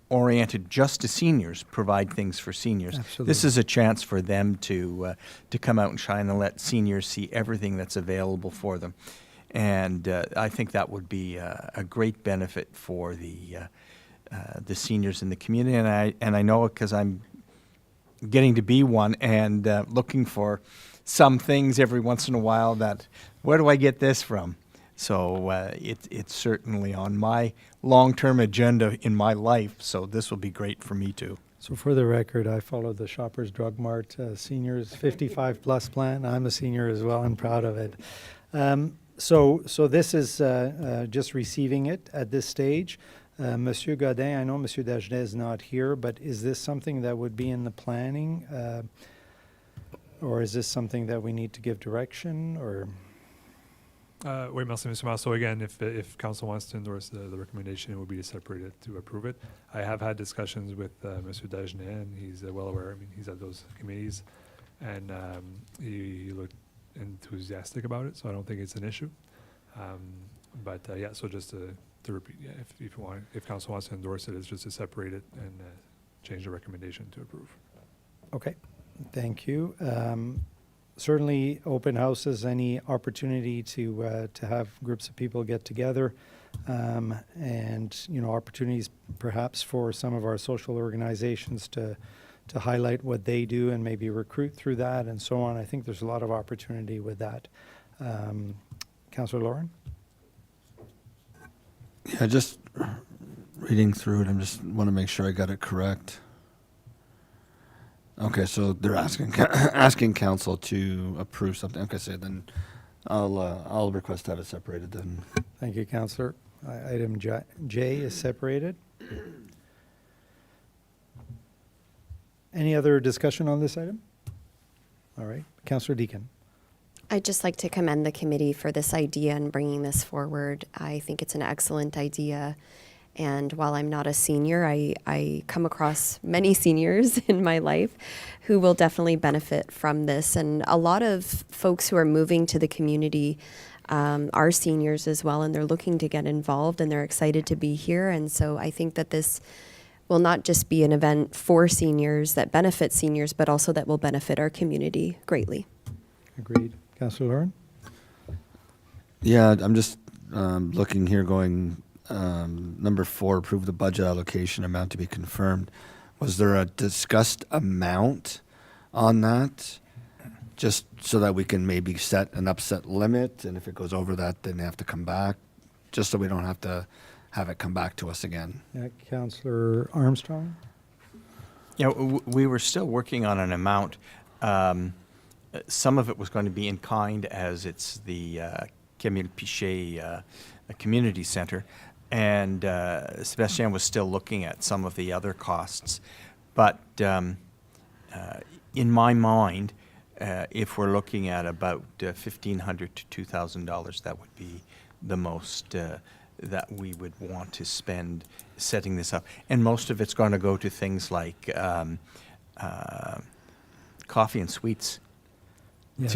Speaker 8: oriented just to seniors, provide things for seniors.
Speaker 1: Absolutely.
Speaker 8: This is a chance for them to come out and shine and let seniors see everything that's available for them. And I think that would be a great benefit for the seniors in the community. And I know it because I'm getting to be one and looking for some things every once in a while that, where do I get this from? So it's certainly on my long-term agenda in my life, so this will be great for me too.
Speaker 1: So for the record, I follow the Shoppers Drug Mart Seniors 55 Plus plan. I'm a senior as well. I'm proud of it. So this is just receiving it at this stage. Monsieur Godin, I know Monsieur Dagenet is not here, but is this something that would be in the planning? Or is this something that we need to give direction or?
Speaker 3: Oui, merci, Mr. Maire. So again, if council wants to endorse the recommendation, it would be to separate it to approve it. I have had discussions with Monsieur Dagenet, and he's well aware. I mean, he's at those committees, and he looked enthusiastic about it. So I don't think it's an issue. But yeah, so just to repeat, yeah, if council wants to endorse it, it's just to separate it and change the recommendation to approve.
Speaker 1: Okay, thank you. Certainly, open houses, any opportunity to have groups of people get together, and opportunities perhaps for some of our social organizations to highlight what they do and maybe recruit through that and so on. I think there's a lot of opportunity with that. Councillor Lauren?
Speaker 2: Yeah, just reading through it, I just want to make sure I got it correct. Okay, so they're asking council to approve something. Okay, so then I'll request to have it separated then.
Speaker 1: Thank you, Councillor. Item J is separated. Any other discussion on this item? All right, Councillor Deakin.
Speaker 4: I'd just like to commend the committee for this idea and bringing this forward. I think it's an excellent idea. And while I'm not a senior, I come across many seniors in my life who will definitely benefit from this. And a lot of folks who are moving to the community are seniors as well, and they're looking to get involved and they're excited to be here. And so I think that this will not just be an event for seniors that benefits seniors, but also that will benefit our community greatly.
Speaker 1: Agreed. Councillor Lauren?
Speaker 2: Yeah, I'm just looking here going, number 4, approve the budget allocation amount to be confirmed. Was there a discussed amount on that? Just so that we can maybe set an upset limit, and if it goes over that, then they have to come back, just so we don't have to have it come back to us again.
Speaker 1: Yeah, Councillor Armstrong?
Speaker 8: Yeah, we were still working on an amount. Some of it was going to be in kind, as it's the Camille Pichet Community Center, and Sebastien was still looking at some of the other costs. But in my mind, if we're looking at about $1,500 to $2,000, that would be the most that we would want to spend setting this up. And most of it's going to go to things like coffee and sweets.
Speaker 1: Yes.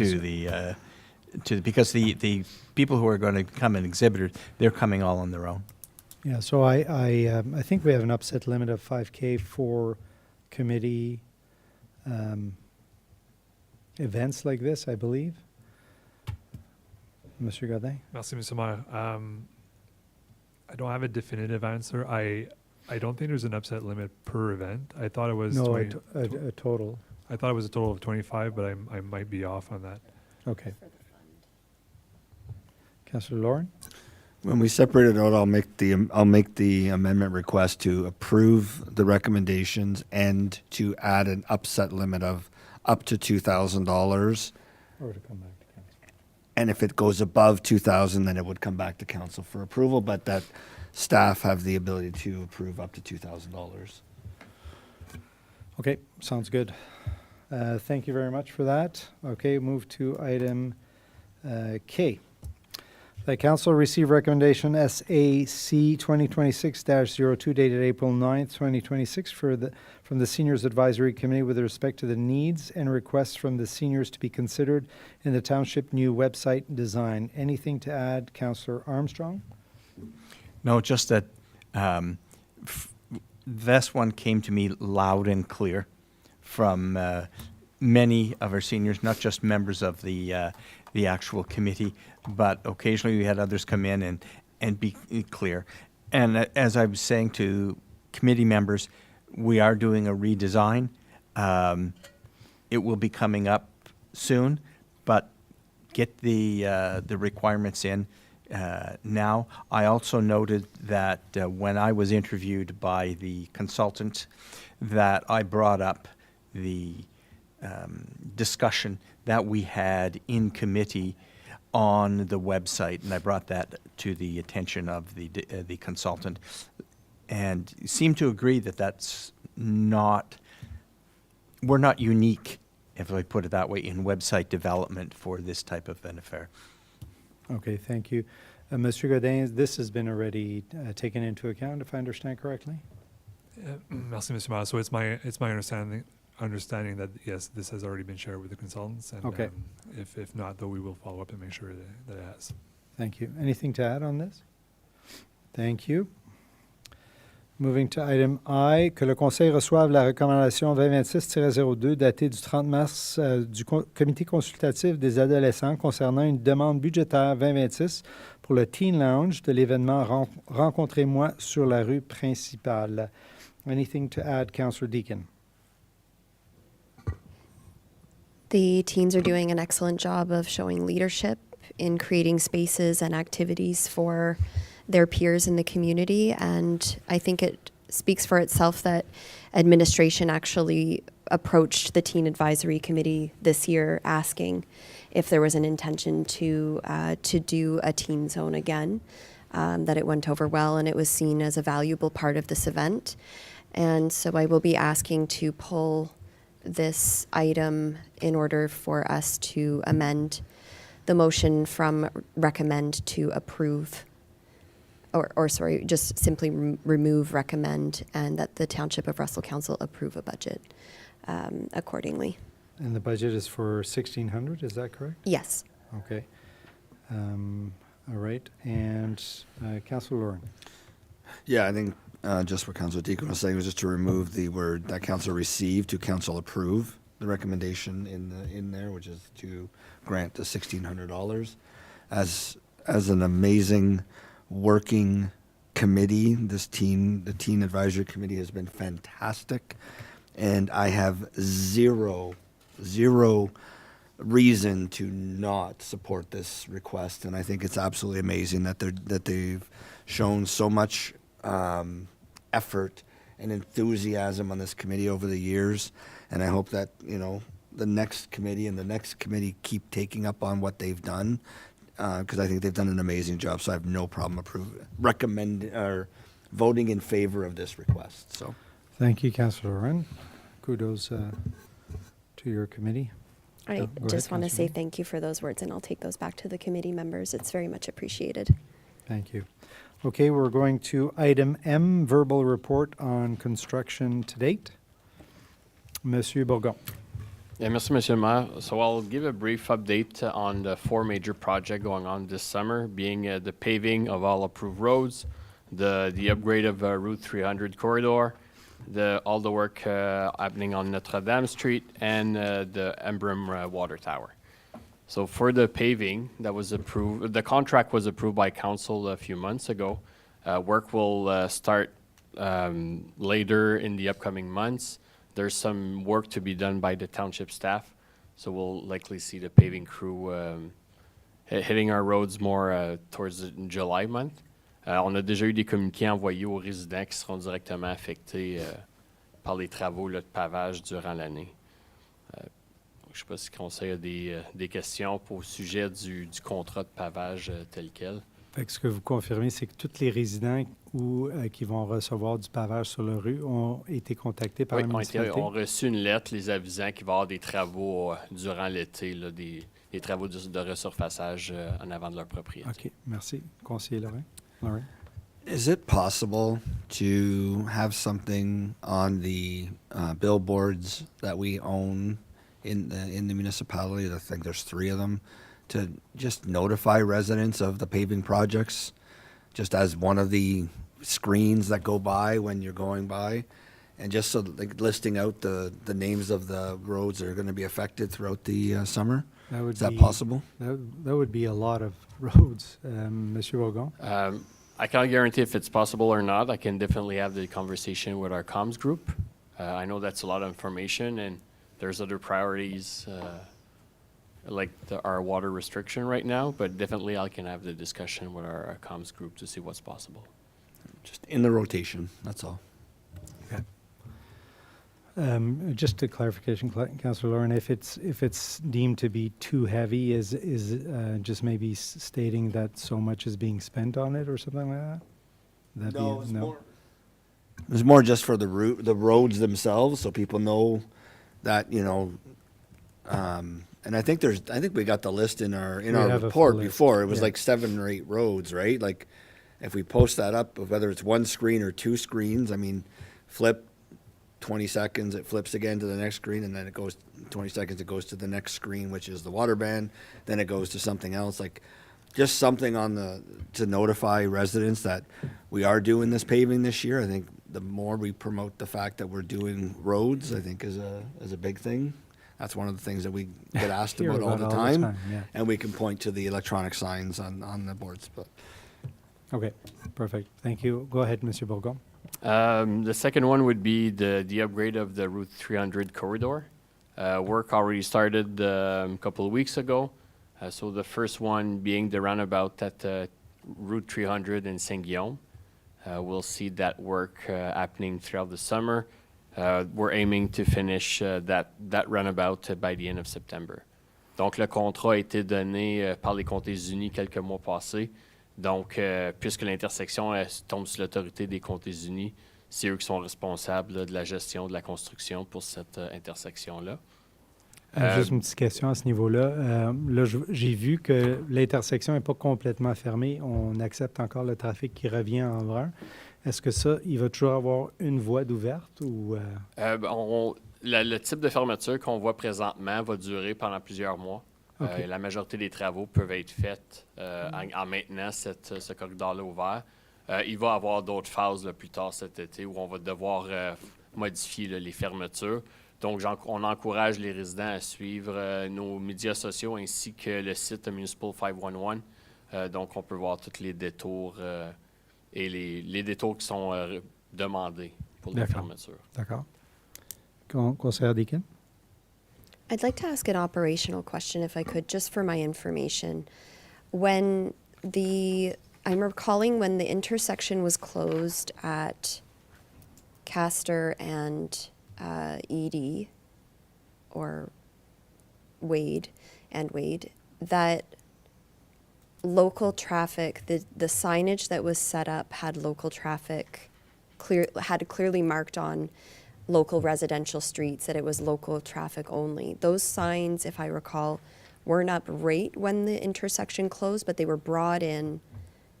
Speaker 8: Because the people who are going to come and exhibit, they're coming all on their own.
Speaker 1: Yeah, so I think we have an upset limit of $5,000 for committee events like this, I believe. Monsieur Godin?
Speaker 3: Merci, Mr. Maire. I don't have a definitive answer. I don't think there's an upset limit per event. I thought it was
Speaker 1: No,
Speaker 3: 20,
Speaker 1: a total.
Speaker 3: I thought it was a total of 25, but I might be off on that.
Speaker 1: Okay. Councillor Lauren?
Speaker 2: When we separate it out, I'll make the amendment request to approve the recommendations and to add an upset limit of up to $2,000.
Speaker 1: Or to come back to council.
Speaker 2: And if it goes above 2,000, then it would come back to council for approval, but that staff have the ability to approve up to $2,000.
Speaker 1: Okay, sounds good. Thank you very much for that. Okay, move to item K. The council received recommendation SAC 2026-02 dated April 9th, 2026 from the Seniors Advisory Committee with respect to the needs and requests from the seniors to be considered in the township new website design. Anything to add, Councillor Armstrong?
Speaker 8: No, just that this one came to me loud and clear from many of our seniors, not just members of the actual committee, but occasionally we had others come in and be clear. And as I was saying to committee members, we are doing a redesign. It will be coming up soon, but get the requirements in now. I also noted that when I was interviewed by the consultant, that I brought up the discussion that we had in committee on the website, and I brought that to the attention of the consultant, and seemed to agree that that's not, we're not unique, if I put it that way, in website development for this type of an affair.
Speaker 1: Okay, thank you. Mr. Godin, this has been already taken into account, if I understand correctly?
Speaker 3: Merci, Monsieur Mayor. So it's my understanding that, yes, this has already been shared with the consultants. And
Speaker 1: Okay.
Speaker 3: If not, though, we will follow up and make sure that it has.
Speaker 1: Thank you. Anything to add on this? Thank you. Moving to item I, que le Conseil reçoive la recommandation 2026-02 datée du 30 mars du Comité consultatif des adolescents concernant une demande budgétaire 2026 pour le Teen Lounge de l'événement Rencontrez-moi sur la rue principale. Anything to add, Councillor Deakin?
Speaker 4: The teens are doing an excellent job of showing leadership in creating spaces and activities for their peers in the community, and I think it speaks for itself that administration actually approached the Teen Advisory Committee this year asking if there was an intention to do a teen zone again, that it went over well and it was seen as a valuable part of this event. And so I will be asking to pull this item in order for us to amend the motion from recommend to approve, or sorry, just simply remove recommend, and that the Township of Russell Council approve a budget accordingly.
Speaker 1: And the budget is for 1,600, is that correct?
Speaker 4: Yes.
Speaker 1: Okay. All right. And Councillor Lauren?
Speaker 2: Yeah, I think just what Councillor Deakin was saying was just to remove the word that council received to council approve the recommendation in there, which is to grant the $1,600. As an amazing working committee, the Teen Advisory Committee has been fantastic, and I have zero reason to not support this request. And I think it's absolutely amazing that they've shown so much effort and enthusiasm on this committee over the years. And I hope that, the next committee and the next committee keep taking up on what they've done, because I think they've done an amazing job. So I have no problem voting in favor of this request. So
Speaker 1: Thank you, Councillor Lauren. Kudos to your committee.
Speaker 4: I
Speaker 1: Go ahead,
Speaker 4: just want to
Speaker 1: Councillor
Speaker 4: say thank you for those words, and I'll take those back to the committee members. It's very much appreciated.
Speaker 1: Thank you. Okay, we're going to item M, verbal report on construction to date. Monsieur Bourgon.
Speaker 7: Yeah, merci, Monsieur le Maire. So I'll give a brief update on the 4 major projects going on this summer, being the paving of all approved roads, the upgrade of Route 300 corridor, all the work happening on Notre Dame Street, and the Emblem Water Tower. So for the paving that was approved, the contract was approved by council a few months ago. Work will start later in the upcoming months. There's some work to be done by the township staff, so we'll likely see the paving crew hitting our roads more towards the July month. On a déjà eu des communiqués envoyés aux résidents qui seront directement affectés par les travaux de pavage durant l'année. Je ne sais pas si le Conseil a des questions au sujet du contrat de pavage tel quel.
Speaker 1: Fait que ce que vous confirmez, c'est que tous les résidents qui vont recevoir du pavage sur la rue ont été contactés par la municipalité?
Speaker 7: Ont reçu une lettre les avisant qu'il va y avoir des travaux durant l'été, des travaux de resurfaçage en avant de leur propriété.
Speaker 1: OK, merci. Conseiller Lorrain? Lauren?
Speaker 2: is it possible to have something on the billboards that we own in the municipality? I think there's 3 of them, to just notify residents of the paving projects, just as one of the screens that go by when you're going by. And just so, like, listing out the names of the roads that are going to be affected throughout the summer.
Speaker 1: That would
Speaker 2: Is that
Speaker 1: be-
Speaker 2: possible?
Speaker 1: That would be a lot of roads, Monsieur Vaughan.
Speaker 7: I can't guarantee if it's possible or not. I can definitely have the conversation with our comms group. I know that's a lot of information, and there's other priorities, like our water restriction right now, but definitely I can have the discussion with our comms group to see what's possible.
Speaker 2: Just in the rotation, that's all.
Speaker 1: Just a clarification, Councillor Lauren, if it's deemed to be too heavy, is just maybe stating that so much is being spent on it or something like that?
Speaker 2: It's more just for the roads themselves, so people know that, you know, and I think we got the list in our
Speaker 1: have a
Speaker 2: report
Speaker 1: full list,
Speaker 2: before. It was
Speaker 1: yeah.
Speaker 2: like 7 or 8 roads, right? Like, if we post that up, whether it's 1 screen or 2 screens, I mean, flip 20 seconds, it flips again to the next screen, and then it goes 20 seconds, it goes to the next screen, which is the water ban. Then it goes to something else, like just something to notify residents that we are doing this paving this year. I think the more we promote the fact that we're doing roads, I think is a big thing. That's one of the things that we get asked
Speaker 1: Hear
Speaker 2: about all the
Speaker 1: about
Speaker 2: time.
Speaker 1: yeah.
Speaker 2: And we can point to the electronic signs on the boards. But
Speaker 1: Okay, perfect. Thank you. Go ahead, Monsieur Bourgon.
Speaker 7: The second one would be the upgrade of the Route 300 corridor. Work already started a couple of weeks ago. So the first one being the roundabout at Route 300 in Saint-Guillaume. We'll see that work happening throughout the summer. We're aiming to finish that roundabout by the end of September. Donc, le contrat a été donné par les Comtés unis quelques mois passés. Donc, puisque l'intersection tombe sous l'autorité des Comtés unis, c'est eux qui sont responsables là, de la gestion de la construction pour cette intersection-là.
Speaker 1: Juste une petite question à ce niveau-là. Là, j'ai vu que l'intersection n'est pas complètement fermée. On accepte encore le trafic qui revient en brun. Est-ce que ça, il va toujours avoir une voie d'ouverte ou...
Speaker 7: Le type de fermeture qu'on voit présentement va durer pendant plusieurs mois.
Speaker 1: OK.
Speaker 7: La majorité des travaux peuvent être faits en maintenant ce corridor-là ouvert. Il va y avoir d'autres phases là, plus tard cet été où on va devoir modifier là, les fermetures. Donc, on encourage les résidents à suivre nos médias sociaux ainsi que le site Municipal 511. Donc, on peut voir tous les détours et les détours qui sont demandés pour la
Speaker 1: D'accord.
Speaker 7: fermeture.
Speaker 1: D'accord. Conseiller Deakin?
Speaker 4: I'd like to ask an operational question, if I could, just for my information. I'm recalling when the intersection was closed at Castor and Eadie, or Wade, that local traffic, the signage that was set up had local traffic, had clearly marked on local residential streets that it was local traffic only. Those signs, if I recall, weren't up right when the intersection closed, but they were brought in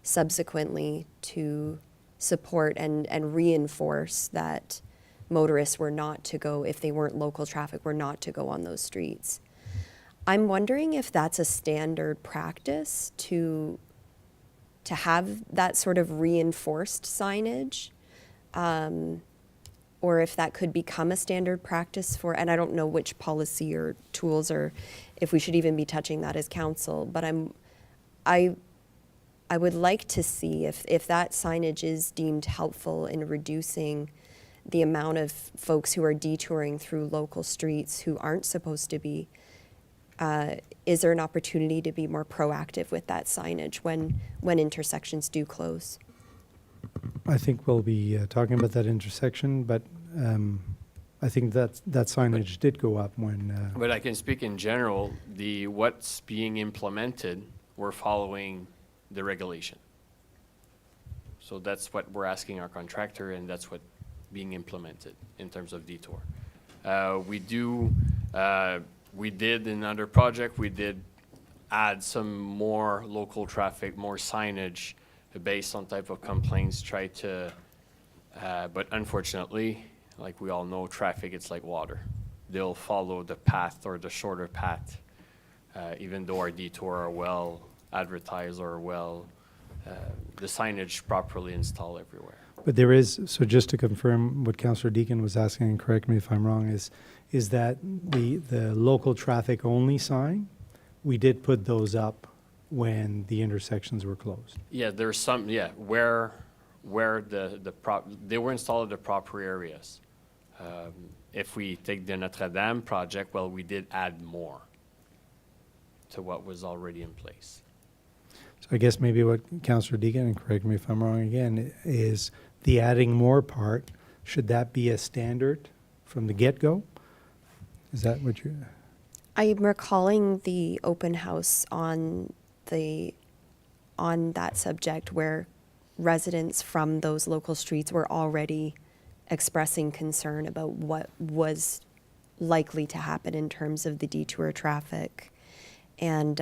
Speaker 4: subsequently to support and reinforce that motorists were not to go, if they weren't local traffic, were not to go on those streets. I'm wondering if that's a standard practice to have that sort of reinforced signage, or if that could become a standard practice for, and I don't know which policy or tools, or if we should even be touching that as council, but I would like to see if that signage is deemed helpful in reducing the amount of folks who are detouring through local streets who aren't supposed to be. Is there an opportunity to be more proactive with that signage when intersections do close?
Speaker 1: I think we'll be talking about that intersection, but I think that signage did go up when...
Speaker 7: But I can speak in general, what's being implemented, we're following the regulation. So that's what we're asking our contractor, and that's what being implemented in terms of detour. We did in another project, we did add some more local traffic, more signage based on type of complaints, but unfortunately, like we all know, traffic, it's like water. They'll follow the path or the shorter path, even though our detour are well advertised or well the signage properly installed everywhere.
Speaker 1: But there is, so just to confirm what Councillor Deacon was asking, and correct me if I'm wrong, is that the local traffic only sign, we did put those up when the intersections were closed.
Speaker 7: Yeah, there's some, where they were installed at the proper areas. If we take the Notre Dame project, well, we did add more to what was already in place.
Speaker 1: So I guess maybe what Councillor Deacon, and correct me if I'm wrong again, is the adding more part, should that be a standard from the get-go? Is that what you?
Speaker 4: I'm recalling the open house on that subject where residents from those local streets were already expressing concern about what was likely to happen in terms of the detour traffic. And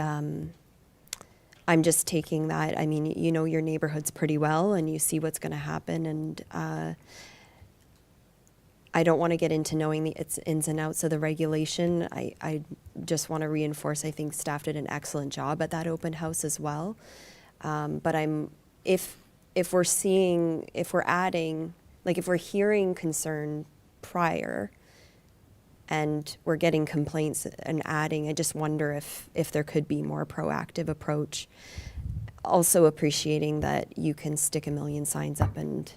Speaker 4: I'm just taking that, I mean, you know your neighborhoods pretty well and you see what's going to happen, and I don't want to get into knowing the ins and outs of the regulation. I just want to reinforce, I think staff did an excellent job at that open house as well. But if we're adding, like if we're hearing concern prior and we're getting complaints and adding, I just wonder if there could be more proactive approach. Also appreciating that you can stick a million signs up and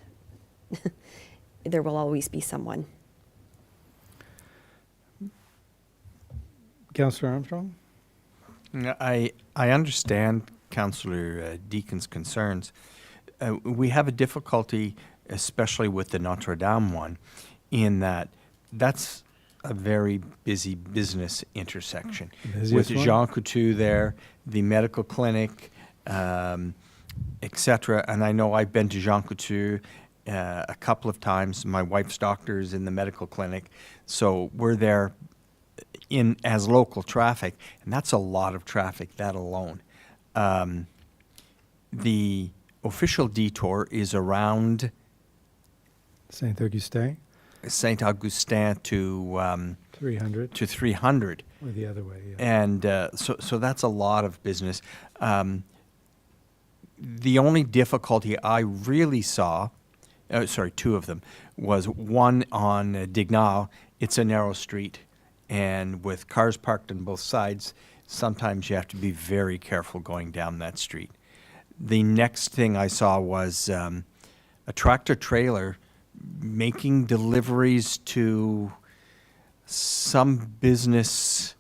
Speaker 4: there will always be someone.
Speaker 1: Councillor Armstrong?
Speaker 8: I understand Councillor Deacon's concerns. We have a difficulty, especially with the Notre Dame one, in that that's a very busy business intersection. With
Speaker 1: Busiest one?
Speaker 8: Jean Coutu there, the medical clinic, etc. And I know I've been to Jean Coutu a couple of times. My wife's doctor is in the medical clinic, so we're there as local traffic, and that's a lot of traffic, that alone. The official detour is around
Speaker 1: Saint Augustin,
Speaker 8: Saint Augustin to
Speaker 1: 300,
Speaker 8: to 300.
Speaker 1: or the other way, yeah.
Speaker 8: And so that's a lot of business. The only difficulty I really saw, two of them, was one on Dignal. It's a narrow street, and with cars parked on both sides, sometimes you have to be very careful going down that street. The next thing I saw was a tractor trailer making deliveries to some business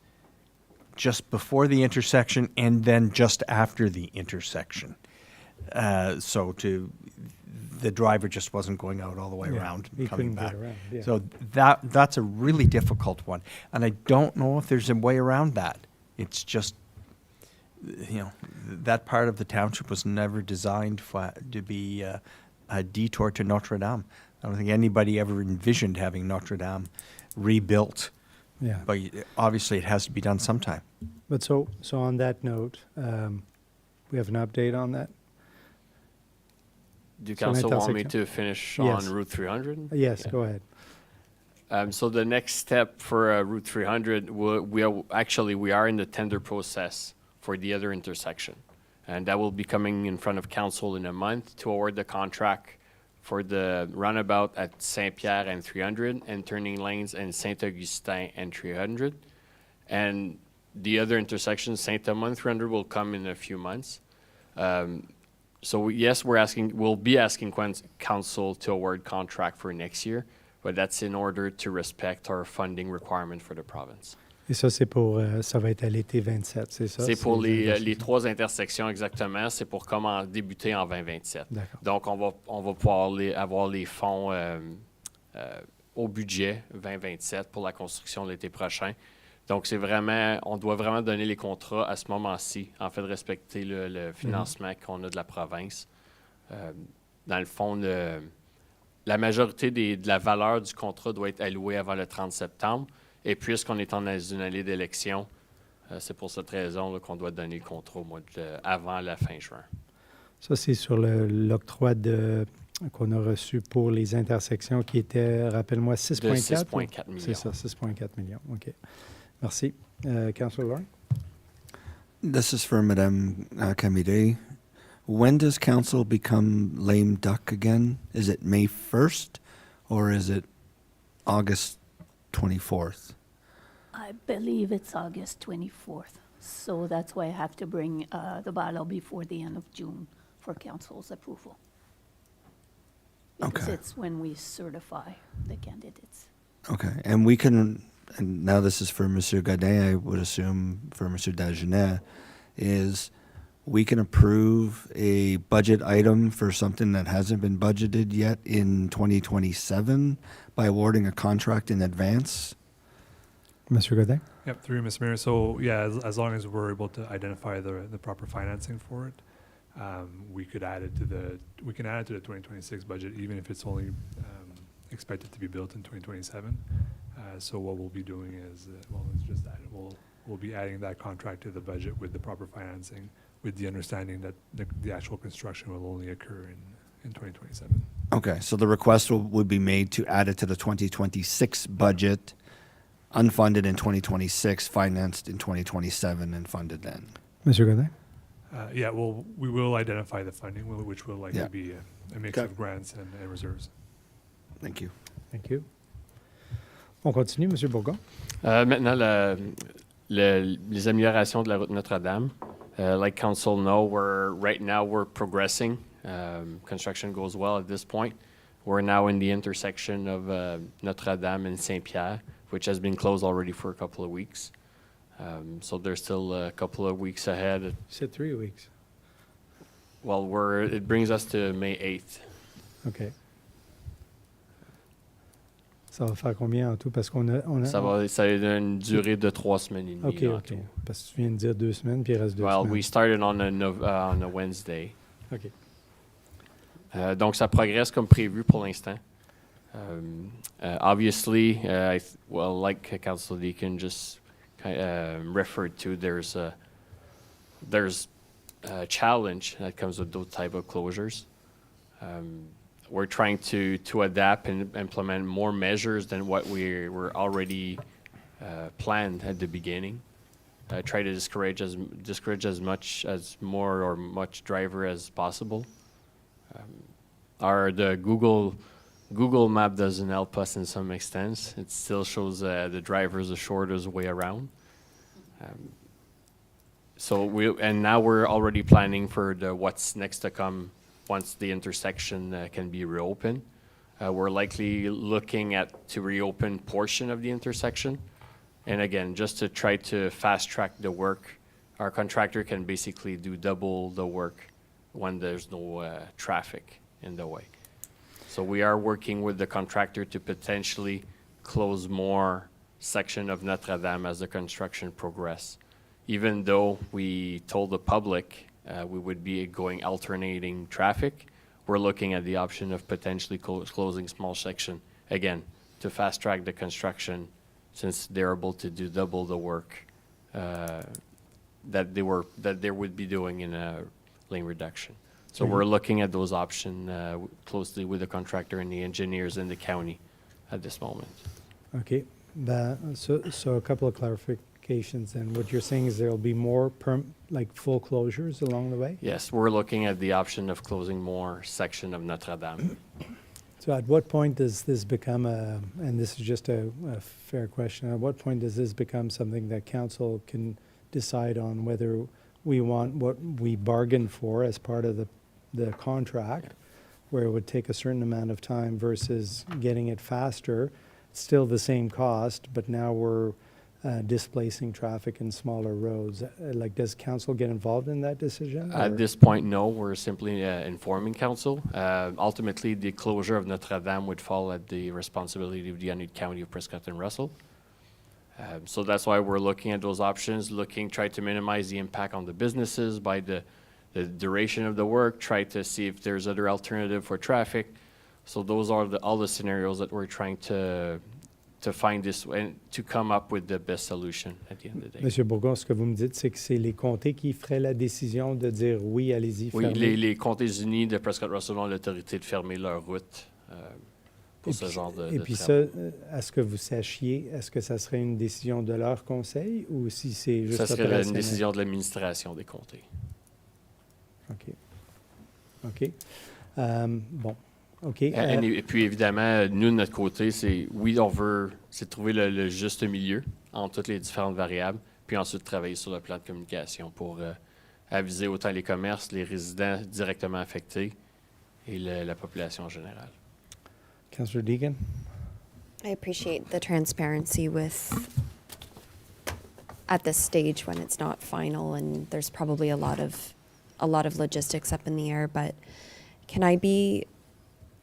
Speaker 8: just before the intersection and then just after the intersection. The driver just wasn't going out all the way
Speaker 1: Yeah,
Speaker 8: around
Speaker 1: he
Speaker 8: and coming
Speaker 1: couldn't
Speaker 8: back.
Speaker 1: get around, yeah.
Speaker 8: So that's a really difficult one. And I don't know if there's a way around that. It's just, that part of the township was never designed to be a detour to Notre Dame. I don't think anybody ever envisioned having Notre Dame rebuilt.
Speaker 1: Yeah.
Speaker 8: But obviously it has to be done sometime.
Speaker 1: But so on that note, we have an update on that?
Speaker 7: Do
Speaker 1: So
Speaker 7: council want me
Speaker 1: intersection.
Speaker 7: to finish
Speaker 1: Yes.
Speaker 7: on Route 300?
Speaker 1: Yes, go ahead.
Speaker 7: So the next step for Route 300, we are in the tender process for the other intersection. And that will be coming in front of council in a month to award the contract for the roundabout at Saint-Pierre and 300 and turning lanes in Saint-Augustin and 300. And the other intersection, Saint-Thomas and 300, will come in a few months. So yes, we'll be asking council to award contract for next year, but that's in order to respect our funding requirement for the province.
Speaker 1: Et ça, c'est pour, ça va être à l'été 27, c'est ça?
Speaker 7: C'est pour les
Speaker 1: intersections?
Speaker 7: trois intersections exactement. C'est pour débuter en 2027.
Speaker 1: D'accord.
Speaker 7: Donc, on va pouvoir avoir les fonds au budget 2027 pour la construction l'été prochain. Donc, c'est vraiment, on doit vraiment donner les contrats à ce moment-ci, en fait, de respecter le financement qu'on a de la province. Dans le fond, la majorité de la valeur du contrat doit être allouée avant le 30 septembre. Et puisqu'on est dans une année d'élection, c'est pour cette raison là, qu'on doit donner le contrat avant la fin juin.
Speaker 1: Ça, c'est sur l'octroi qu'on a reçu pour les intersections qui était, rappelle-moi, 6,4?
Speaker 7: 6,4 millions.
Speaker 1: C'est ça, 6,4 millions. OK. Merci. Councillor Lorne?
Speaker 2: This is for Madame Camide. When does council become lame duck again? Is it May 1st or is it August 24th?
Speaker 10: I believe it's August 24th. So that's why I have to bring the bylaw before the end of June for council's approval. Because
Speaker 2: Okay.
Speaker 10: it's when we certify the candidates.
Speaker 2: Okay, and we can, and now this is for Monsieur Godin, I would assume for Monsieur Dagenet, is we can approve a budget item for something that hasn't been budgeted yet in 2027 by awarding a contract in advance?
Speaker 1: Monsieur Godin?
Speaker 3: Yep, through you, Mr. Mayor. So yeah, as long as we're able to identify the proper financing for it, we could add it to the 2026 budget, even if it's only expected to be built in 2027. So what we'll be doing is, it's just that we'll be adding that contract to the budget with the proper financing, with the understanding that the actual construction will only occur in 2027.
Speaker 2: Okay, so the request would be made to add it to the 2026 budget, unfunded in 2026, financed in 2027, and funded then.
Speaker 1: Monsieur Godin?
Speaker 3: Yeah, well, we will identify the funding, which will likely
Speaker 2: Yeah.
Speaker 3: be a mix
Speaker 2: Okay.
Speaker 3: of grants and reserves.
Speaker 2: Thank you.
Speaker 1: Thank you. On continue, Monsieur Bourgon?
Speaker 7: Maintenant, les améliorations de la route Notre-Dame. Like council know, right now we're progressing. Construction goes well at this point. We're now in the intersection of Notre-Dame and Saint-Pierre, which has been closed already for a couple of weeks. So there's still a couple of weeks ahead.
Speaker 1: You said 3 weeks.
Speaker 7: Well, it brings us to May 8th.
Speaker 1: OK. Ça va faire combien en tout? Parce qu'on a...
Speaker 7: Ça a une durée de 3 semaines et demie.
Speaker 1: OK,
Speaker 7: en
Speaker 1: OK.
Speaker 7: tout.
Speaker 1: Parce que tu viens de dire 2 semaines, puis il reste 2
Speaker 7: Well,
Speaker 1: semaines.
Speaker 7: we started on a Wednesday.
Speaker 1: OK.
Speaker 7: Donc, ça progresse comme prévu pour l'instant. Obviously, like Council Deacon just referred to, there's a challenge that comes with those type of closures. We're trying to adapt and implement more measures than what we were already planned at the beginning. Try to discourage as much driver as possible. The Google Map doesn't help us in some extent. It still shows the drivers the shortest way around. Now we're already planning for what's next to come once the intersection can be reopened. We're likely looking to reopen portion of the intersection. And again, just to try to fast track the work, our contractor can basically do double the work when there's no traffic in the way. So we are working with the contractor to potentially close more section of Notre-Dame as the construction progress. Even though we told the public we would be alternating traffic, we're looking at the option of potentially closing small section, again, to fast track the construction, since they're able to do double the work that they would be doing in a lane reduction. So we're looking at those options closely with the contractor and the engineers in the county at this moment.
Speaker 1: OK. So a couple of clarifications then. What you're saying is there'll be more full closures along the way?
Speaker 7: Yes, we're looking at the option of closing more section of Notre-Dame.
Speaker 1: So at what point does this become and this is just a fair question, at what point does this become something that council can decide on whether we want what we bargained for as part of the contract, where it would take a certain amount of time versus getting it faster, still the same cost, but now we're displacing traffic in smaller roads. Does council get involved in that decision?
Speaker 7: At this point, no. We're simply informing council. Ultimately, the closure of Notre-Dame would fall at the responsibility of the Eadie County of Prescott and Russell. So that's why we're looking at those options, try to minimize the impact on the businesses by the duration of the work, try to see if there's other alternative for traffic. So those are all the scenarios that we're trying to find this and to come up with the best solution at the end of the day.
Speaker 1: Monsieur Bourgon, ce que vous me dites, c'est que c'est les comtés qui feraient la décision de dire oui, allez-y,
Speaker 7: Oui,
Speaker 1: fermez.
Speaker 7: les comtés unis de Prescott-Russell ont l'autorité de fermer leur route pour ce genre de
Speaker 1: Et puis
Speaker 7: travaux.
Speaker 1: ça, à ce que vous sachiez, est-ce que ça serait une décision de leur conseil ou si c'est juste
Speaker 7: Ça serait une
Speaker 1: opérationnel?
Speaker 7: décision de l'administration des comtés.
Speaker 1: OK. OK. Bon. OK.
Speaker 7: Et puis évidemment, nous, de notre côté, on veut trouver le juste milieu entre toutes les différentes variables, puis ensuite travailler sur le plan de communication pour aviser autant les commerces, les résidents directement affectés et la population en général.
Speaker 1: Councillor Deegan?
Speaker 4: I appreciate the transparency at this stage when it's not final and there's probably a lot of logistics up in the air, but can I be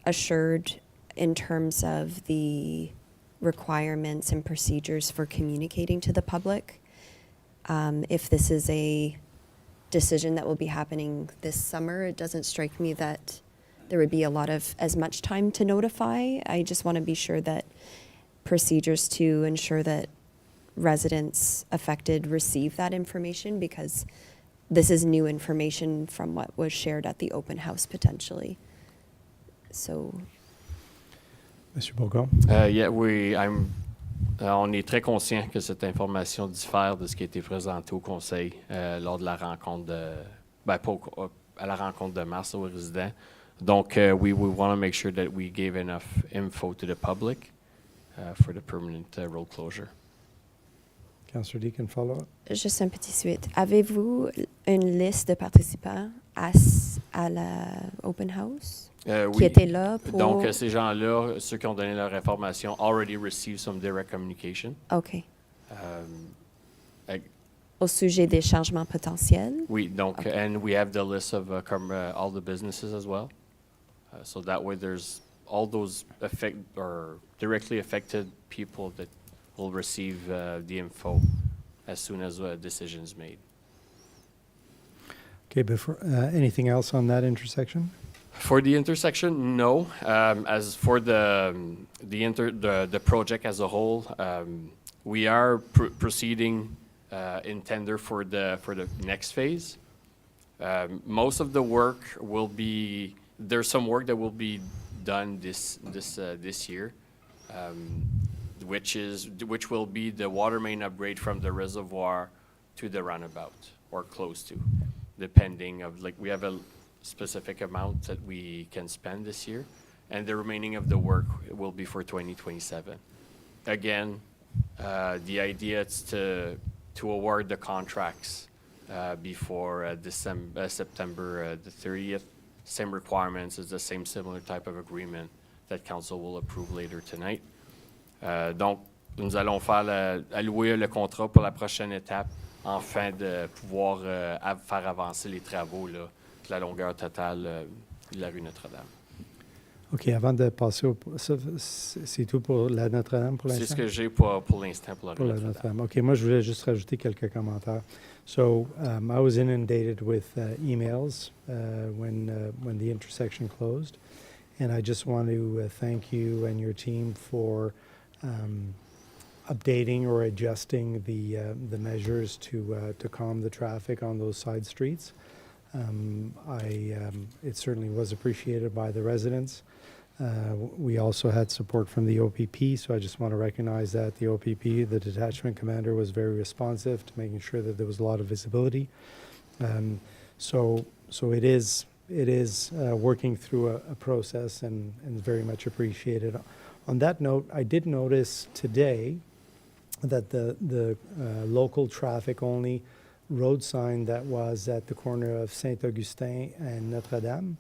Speaker 4: assured in terms of the requirements and procedures for communicating to the public? If this is a decision that will be happening this summer, it doesn't strike me that there would be as much time to notify. I just want to be sure that procedures to ensure that residents affected receive that information, because this is new information from what was shared at the open house potentially. So.
Speaker 1: Monsieur Bourgon?
Speaker 7: On est très conscient que cette information diffère de ce qui a été présenté au Conseil lors de la rencontre à la rencontre de mars aux résidents. Donc, we want to make sure that we gave enough info to the public for the permanent road closure.
Speaker 1: Councillor Deakin, follow-up?
Speaker 4: Juste un petit suite. Avez-vous une liste de participants à la open house qui
Speaker 7: Oui.
Speaker 4: étaient là pour...
Speaker 7: Donc, ces gens-là, ceux qui ont donné leur information, already received some direct communication.
Speaker 4: OK.
Speaker 7: Ag-
Speaker 4: Au sujet des changements potentiels?
Speaker 7: Oui, donc,
Speaker 4: Okay.
Speaker 7: and we have the list of all the businesses as well. So that way there's all those directly affected people that will receive the info as soon as a decision is made.
Speaker 1: Okay, before, anything else on that intersection?
Speaker 7: For the intersection, no. As for the project as a whole, we are proceeding in tender for the next phase. Most of the work will be there's some work that will be done this year, which will be the water main upgrade from the reservoir to the roundabout or close to, depending of we have a specific amount that we can spend this year, and the remaining of the work will be for 2027. Again, the idea is to award the contracts before September the 30th. Same requirements as the same similar type of agreement that council will approve later tonight. Donc, nous allons allouer le contrat pour la prochaine étape afin de pouvoir faire avancer les travaux de la longueur totale de la rue Notre-Dame.
Speaker 1: OK, avant de passer c'est tout pour la Notre-Dame pour l'instant?
Speaker 7: C'est ce que j'ai pour l'instant pour la
Speaker 1: Pour
Speaker 7: rue
Speaker 1: la
Speaker 7: Notre-Dame.
Speaker 1: Notre-Dame. OK, moi, je voulais juste rajouter quelques commentaires. So, I was inundated with emails when the intersection closed, and I just want to thank you and your team for updating or adjusting the measures to calm the traffic on those side streets. It certainly was appreciated by the residents. We also had support from the OPP, so I just want to recognize that the OPP, the detachment commander, was very responsive to making sure that there was a lot of visibility. So it is working through a process and very much appreciated. On that note, I did notice today that the local traffic only road sign that was at the corner of Saint-Augustin and Notre-Dame,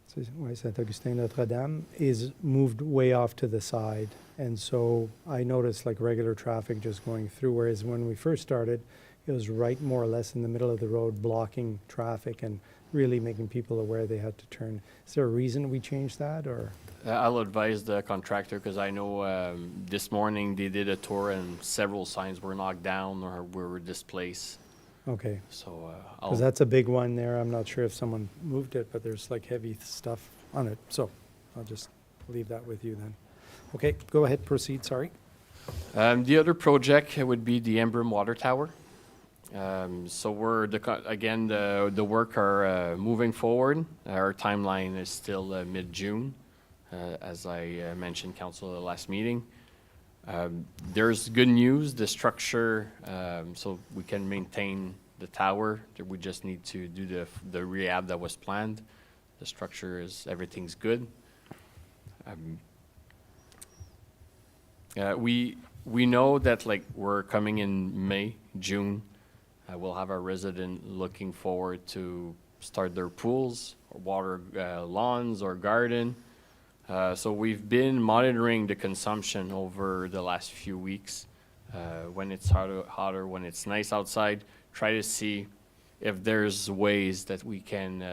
Speaker 1: Saint-Augustin Notre-Dame, is moved way off to the side. And so I noticed regular traffic just going through, whereas when we first started, it was right more or less in the middle of the road, blocking traffic and really making people aware they had to turn. Is there a reason we changed that, or?
Speaker 7: I'll advise the contractor because I know this morning they did a tour and several signs were knocked down or were displaced.
Speaker 1: Okay.
Speaker 7: So
Speaker 1: Because that's a big one there. I'm not sure if someone moved it, but there's heavy stuff on it. So I'll just leave that with you then. Okay, go ahead, proceed, sorry.
Speaker 7: The other project would be the Emblem Water Tower. So we're, again, the work are moving forward. Our timeline is still mid-June, as I mentioned council at the last meeting. There's good news, the structure, so we can maintain the tower. We just need to do the rehab that was planned. the structure everything's good. We know that like we're coming in May, June. We'll have our resident looking forward to start their pools, or water lawns or garden. So we've been monitoring the consumption over the last few weeks. When it's hotter, when it's nice outside, try to see if there's ways that we can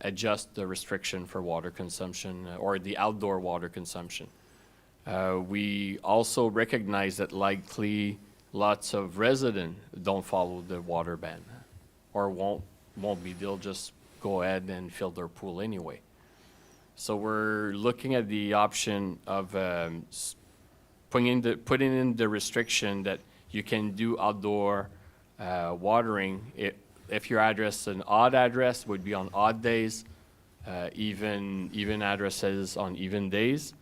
Speaker 7: adjust the restriction for water consumption or the outdoor water consumption. We also recognize that likely lots of residents don't follow the water ban or won't be, they'll just go ahead and fill their pool anyway. So we're looking at the option of putting in the restriction that you can do outdoor watering. If your address, an odd address, would be on odd days, even addresses on even days,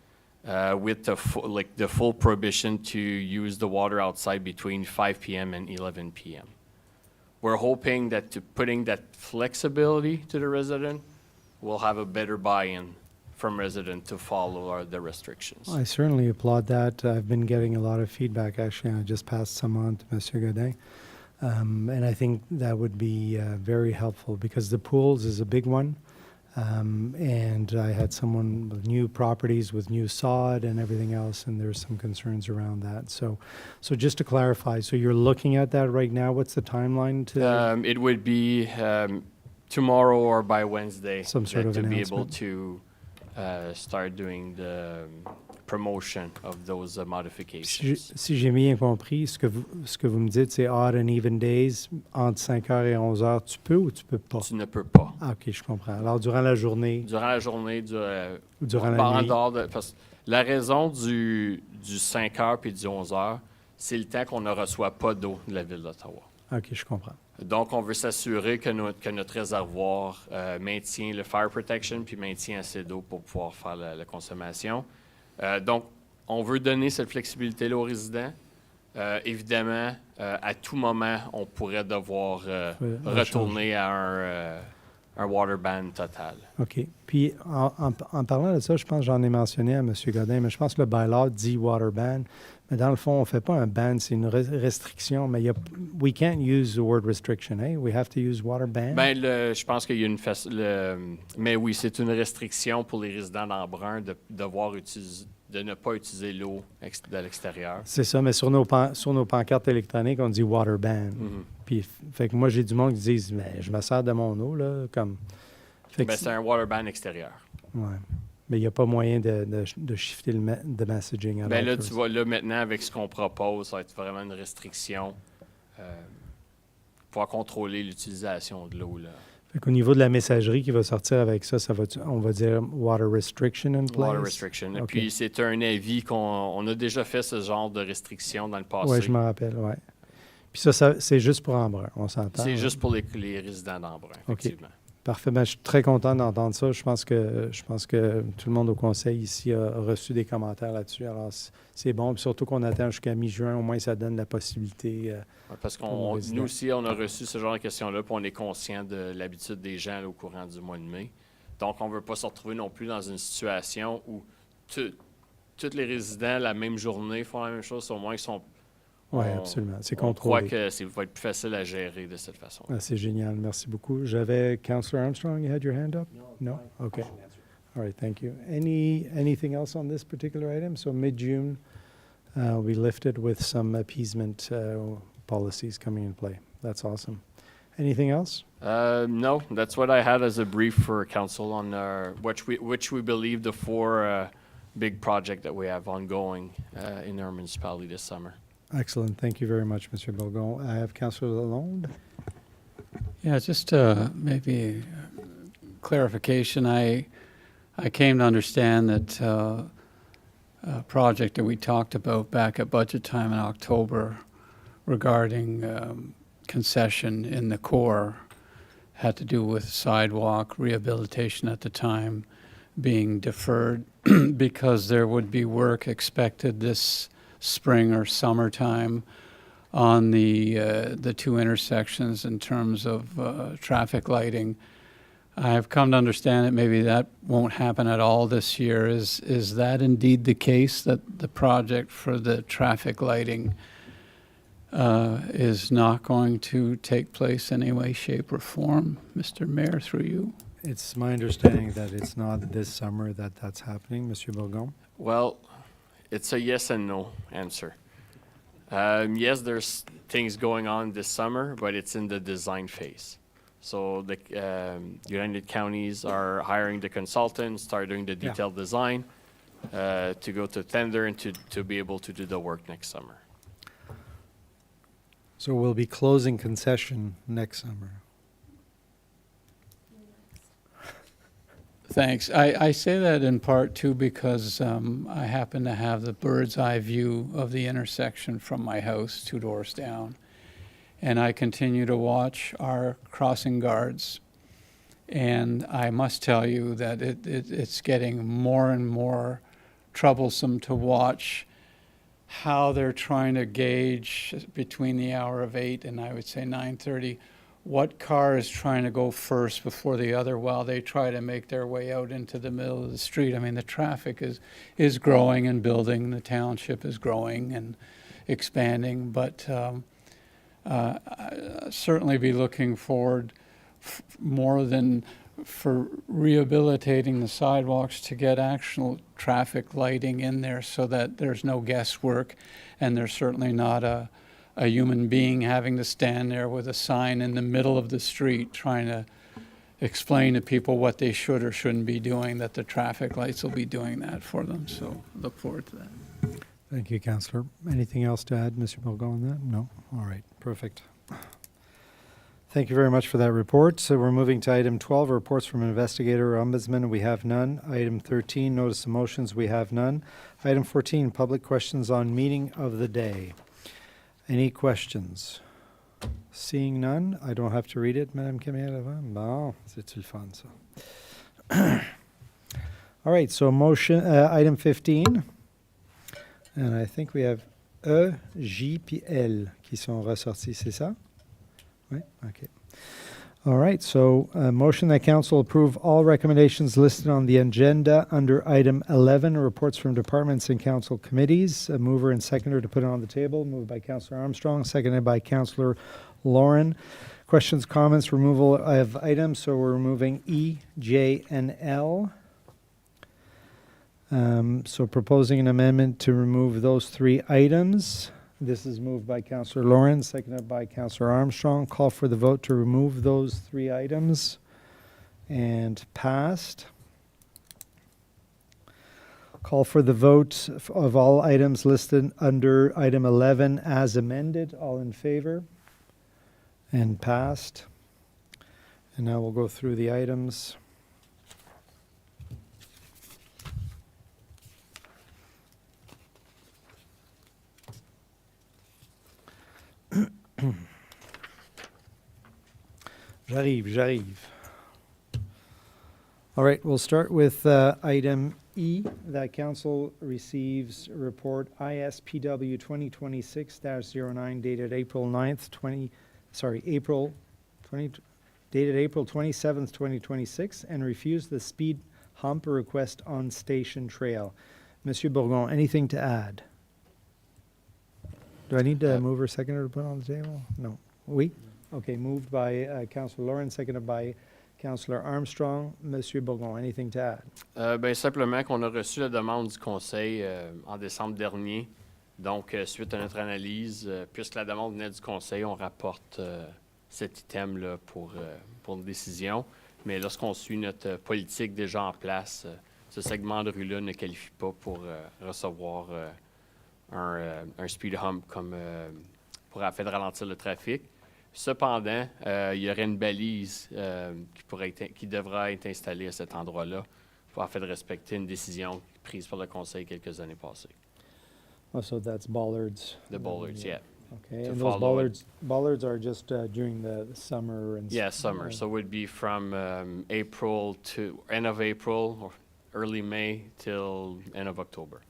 Speaker 7: with the full prohibition to use the water outside between 5 p.m. and 11 p.m. We're hoping that putting that flexibility to the resident will have a better buy-in from resident to follow the restrictions.
Speaker 1: I certainly applaud that. I've been getting a lot of feedback, actually, and I just passed some on to Monsieur Godin. And I think that would be very helpful because the pools is a big one. And I had someone with new properties with new sod and everything else, and there's some concerns around that. So just to clarify, so you're looking at that right now. What's the timeline to?
Speaker 7: It would be tomorrow or by Wednesday
Speaker 1: Some sort of
Speaker 7: to be able
Speaker 1: announcement.
Speaker 7: to start doing the promotion of those modifications.
Speaker 1: Si j'ai bien compris, ce que vous me dites, c'est odd and even days, entre 5h et 11h, tu peux ou tu peux pas?
Speaker 7: Tu ne peux pas.
Speaker 1: Ah, OK, je comprends. Alors, durant la journée
Speaker 7: Durant la journée,
Speaker 1: ou durant
Speaker 7: en
Speaker 1: la nuit?
Speaker 7: dehors parce que la raison du 5h puis du 11h, c'est le temps qu'on ne reçoit pas d'eau de la Ville d'Ottawa.
Speaker 1: OK, je comprends.
Speaker 7: Donc, on veut s'assurer que notre réservoir maintient le fire protection puis maintient assez d'eau pour pouvoir faire la consommation. Donc, on veut donner cette flexibilité-là aux résidents. Évidemment, à tout moment, on pourrait devoir retourner à un water ban total.
Speaker 1: OK. Puis, en parlant de ça, je pense que j'en ai mentionné à M. Godin, mais je pense que le bylaw dit water ban. Mais dans le fond, on ne fait pas un ban, c'est une restriction. Mais we can't use the word restriction, eh? We have to use water ban.
Speaker 7: Ben, je pense qu'il y a une mais oui, c'est une restriction pour les résidents d'Embrun de ne pas utiliser l'eau de l'extérieur.
Speaker 1: C'est ça, mais sur nos pancartes électroniques, on dit water ban. Puis, fait que moi, j'ai du monde qui disent, mais je me sers de mon eau, là, comme. Fait que
Speaker 7: Ben, c'est un water ban extérieur.
Speaker 1: Ouais. Mais il n'y a pas moyen de shifter le messaging.
Speaker 7: Ben là, tu vois, là, maintenant, avec ce qu'on propose, ça va être vraiment une restriction pour pouvoir contrôler l'utilisation de l'eau, là.
Speaker 1: Fait qu'au niveau de la messagerie qui va sortir avec ça, on va dire water restriction in place?
Speaker 7: Water restriction. Et
Speaker 1: OK.
Speaker 7: puis, c'est un avis on a déjà fait ce genre de restriction dans le passé.
Speaker 1: Oui, je me rappelle, oui. Puis ça c'est juste pour Embrun, on s'entend?
Speaker 7: C'est
Speaker 1: hein?
Speaker 7: juste pour les résidents d'Embrun, effectivement.
Speaker 1: Parfait. Ben, je suis très content d'entendre ça. Je pense que tout le monde au conseil ici a reçu des commentaires là-dessus. Alors, c'est bon. Puis surtout qu'on attend jusqu'à mi-juin. Au moins, ça donne la possibilité.
Speaker 7: Ouais, parce que
Speaker 1: nos résidents.
Speaker 7: nous aussi, on a reçu ce genre de questions-là, puis on est conscient de l'habitude des gens là, au courant du mois de mai. Donc, on ne veut pas se retrouver non plus dans une situation où tous les résidents, la même journée, font la même chose. Au moins, ils sont...
Speaker 1: Oui, absolument. C'est
Speaker 7: On croit
Speaker 1: contrôlé.
Speaker 7: que ça va être plus facile à gérer de cette façon.
Speaker 1: Ah, c'est génial. Merci beaucoup. J'avais Councillor Armstrong. You had your hand up? No? Okay. All right. Thank you. Anything else on this particular item? So mid-June, we lifted with some appeasement policies coming in play. That's awesome. Anything else?
Speaker 7: No, that's what I had as a brief for council on which we believe the four big project that we have ongoing in our municipality this summer.
Speaker 1: Excellent. Thank you very much, Mr. Bourgon. I have Councillor Lalonde.
Speaker 5: Yeah, just maybe clarification. I came to understand that a project that we talked about back at budget time in October regarding concession in the core had to do with sidewalk rehabilitation at the time being deferred because there would be work expected this spring or summertime on the two intersections in terms of traffic lighting. I've come to understand that maybe that won't happen at all this year. Is that indeed the case, that the project for the traffic lighting is not going to take place in any way, shape, or form? Mr. Mayor, through you.
Speaker 1: It's my understanding that it's not this summer that that's happening, Monsieur Bourgon.
Speaker 7: Well, it's a yes and no answer. Yes, there's things going on this summer, but it's in the design phase. So the United Counties are hiring the consultants, start doing the detailed design to go to tender and to be able to do the work next summer.
Speaker 1: So we'll be closing concession next summer.
Speaker 5: Thanks. I say that in part too because I happen to have the bird's eye view of the intersection from my house 2 doors down. And I continue to watch our crossing guards. And I must tell you that it's getting more and more troublesome to watch how they're trying to gauge between the hour of 8 and I would say 9:30 what car is trying to go first before the other while they try to make their way out into the middle of the street. I mean, the traffic is growing and building. The township is growing and expanding, but certainly be looking forward more than for rehabilitating the sidewalks to get actual traffic lighting in there so that there's no guesswork and there's certainly not a human being having to stand there with a sign in the middle of the street trying to explain to people what they should or shouldn't be doing, that the traffic lights will be doing that for them. So look forward to that.
Speaker 1: Thank you, Councillor. Anything else to add, Mr. Bourgon, on that? No? All right, perfect. Thank you very much for that report. So we're moving to item 12, reports from investigator or ombudsman. We have none. Item 13, notice of motions. We have none. Item 14, public questions on meeting of the day. Any questions? Seeing none, I don't have to read it, Madame Camille. Bon, c'est-tu le fun, ça. All right, so motion, item 15. And I think we have E, J, puis L qui sont ressortis, c'est ça? Oui, okay. All right, so motion that council approve all recommendations listed on the agenda under item 11, reports from departments and council committees. A mover and seconder to put it on the table. Moved by Councillor Armstrong, seconded by Councillor Lauren. Questions, comments, removal of items. So we're removing E, J, and L. So proposing an amendment to remove those 3 items. This is moved by Councillor Lawrence, seconded by Councillor Armstrong. Call for the vote to remove those 3 items. And passed. Call for the vote of all items listed under item 11 as amended. All in favor? And passed. And now we'll go through the items. J'arrive. All right, we'll start with item E, that council receives report ISPW 2026-09 dated April 9th, dated April 27th, 2026, and refused the speed hump request on Station Trail. Monsieur Bourgon, anything to add? Do I need to move or second to put on the table? No. Oui? Okay, moved by Councillor Lawrence, seconded by Councillor Armstrong. Monsieur Bourgon, anything to add?
Speaker 7: Ben, simplement qu'on a reçu la demande du Conseil en décembre dernier. Donc, suite à notre analyse, puisque la demande venait du Conseil, on rapporte cet item-là pour une décision. Mais lorsqu'on suit notre politique déjà en place, ce segment de rue-là ne qualifie pas pour recevoir un speed hump comme pour afin de ralentir le trafic. Cependant, il y aurait une balise qui devra être installée à cet endroit-là afin de respecter une décision prise par le Conseil quelques années passées.
Speaker 1: Oh, so that's bollards.
Speaker 7: The bollards, yeah.
Speaker 1: Okay,
Speaker 7: To
Speaker 1: and those
Speaker 7: follow it.
Speaker 1: bollards are just during the summer and
Speaker 7: Yeah, summer. So it would be from April to end of April or early May till end of October.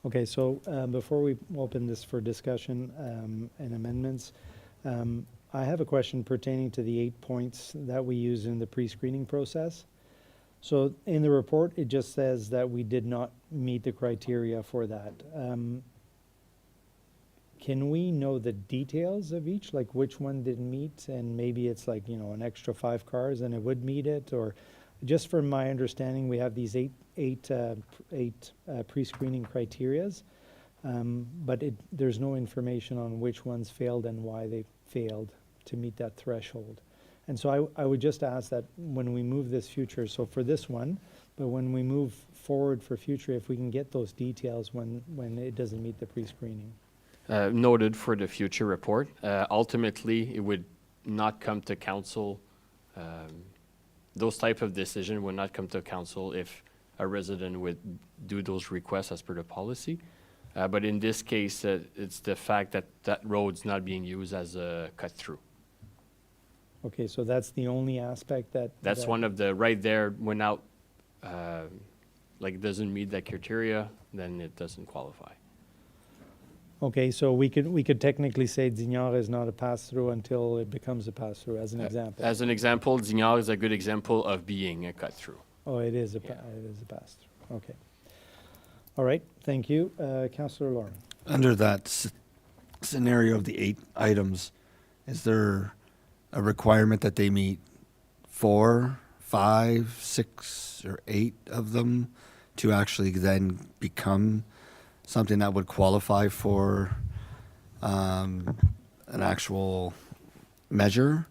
Speaker 1: Okay, so before we open this for discussion and amendments, I have a question pertaining to the 8 points that we use in the pre-screening process. So in the report, it just says that we did not meet the criteria for that. Can we know the details of each, like which one didn't meet, and maybe it's like, you know, an extra 5 cars and it would meet it, or just from my understanding, we have these eight pre-screening criterias, but there's no information on which ones failed and why they failed to meet that threshold. And so I would just ask that when we move this future, so for this one, but when we move forward for future, if we can get those details when it doesn't meet the pre-screening.
Speaker 7: Noted for the future report. Ultimately, it would not come to council. Those type of decision would not come to council if a resident would do those requests as per the policy. But in this case, it's the fact that that road's not being used as a cut through.
Speaker 1: Okay, so that's the only aspect that.
Speaker 7: That's one of the, right there, when out, like doesn't meet that criteria, then it doesn't qualify.
Speaker 1: Okay, so we could technically say Dignard is not a pass-through until it becomes a pass-through, as an example.
Speaker 7: As an example, Dignard is a good example of being a cut through.
Speaker 1: Oh, it is a pass-through. Okay. All right, thank you. Councillor Lauren.
Speaker 2: Under that scenario of the 8 items, is there a requirement that they meet 4, 5, 6, or 8 of them to actually then become something that would qualify for an actual measure?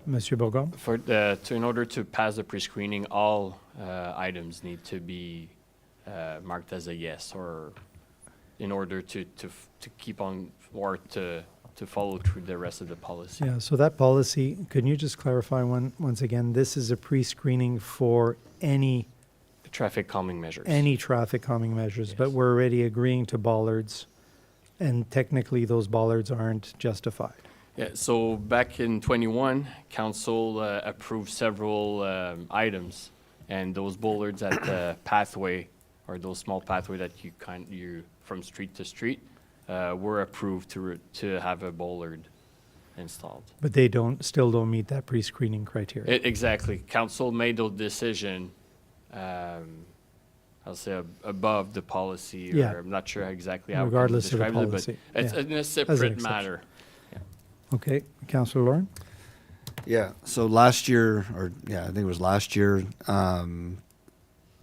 Speaker 1: Monsieur Bourgon?
Speaker 7: In order to pass the pre-screening, all items need to be marked as a yes, or in order to keep on, or to follow through the rest of the policy.
Speaker 1: Yeah, so that policy, can you just clarify once again, this is a pre-screening for any
Speaker 7: Traffic calming measures.
Speaker 1: traffic calming measures,
Speaker 7: Yes.
Speaker 1: but we're already agreeing to bollards, and technically those bollards aren't justified.
Speaker 7: Yeah, so back in 21, council approved several items, and those bollards at the pathway, or those small pathway that you from street to street, were approved to have a bollard installed.
Speaker 1: But they still don't meet that pre-screening criteria.
Speaker 7: Exactly. Council made those decision, I'll say above the policy, or
Speaker 1: Yeah.
Speaker 7: I'm not sure exactly how
Speaker 1: Regardless of the
Speaker 7: describe it,
Speaker 1: policy,
Speaker 7: but it's
Speaker 1: yeah.
Speaker 7: in a
Speaker 1: As an
Speaker 7: separate
Speaker 1: exception.
Speaker 7: matter.
Speaker 1: Okay, Councillor Lauren?
Speaker 2: Yeah, so last year, I think it was last year,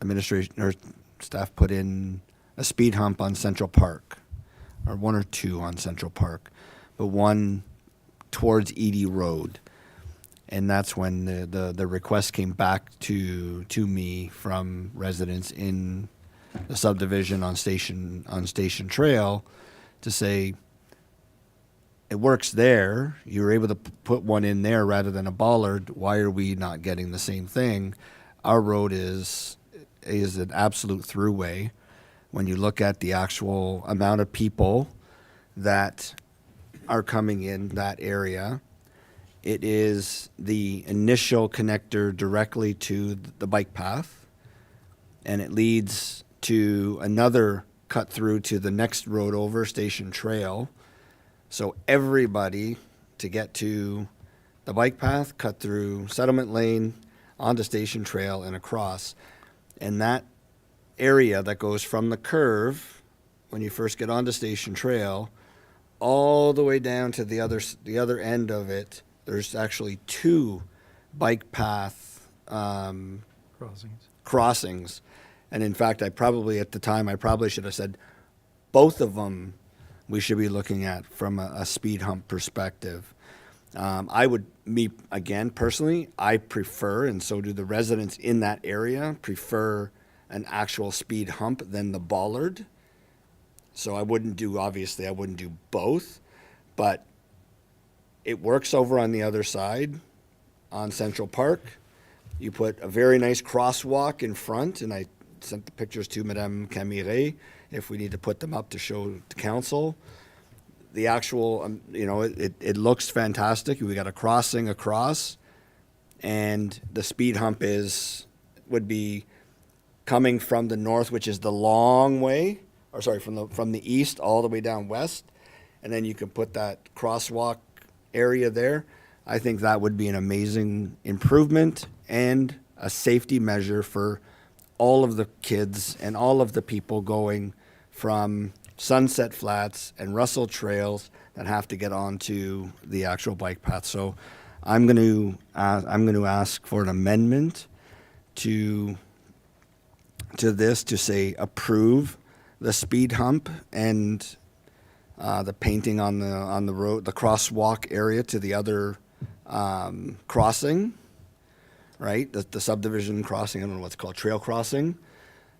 Speaker 2: administration or staff put in a speed hump on Central Park, or 1 or 2 on Central Park, but one towards Eadie Road. And that's when the request came back to me from residents in the subdivision on Station Trail to say, it works there. You were able to put one in there rather than a bollard. Why are we not getting the same thing? Our road is an absolute throughway. When you look at the actual amount of people that are coming in that area, it is the initial connector directly to the bike path, and it leads to another cut through to the next road over, Station Trail. So everybody to get to the bike path, cut through Settlement Lane, onto Station Trail and across. And that area that goes from the curve, when you first get onto Station Trail, all the way down to the other end of it, there's actually 2 bike path crossings. And in fact, at the time, I probably should have said both of them we should be looking at from a speed hump perspective. Personally, I prefer, and so do the residents in that area, prefer an actual speed hump than the bollard. So I wouldn't do both, but it works over on the other side on Central Park. You put a very nice crosswalk in front, and I sent the pictures to Madame Camire if we need to put them up to show to council. The actual, it looks fantastic. We got a crossing across, and the speed hump would be coming from the north, which is the long way, from the east all the way down west, and then you can put that crosswalk area there, I think that would be an amazing improvement and a safety measure for all of the kids and all of the people going from Sunset Flats and Russell Trails that have to get onto the actual bike path. So I'm going to ask for an amendment to this to say approve the speed hump and the painting on the road, the crosswalk area to the other crossing, right? The subdivision crossing, I don't know what's called, trail crossing.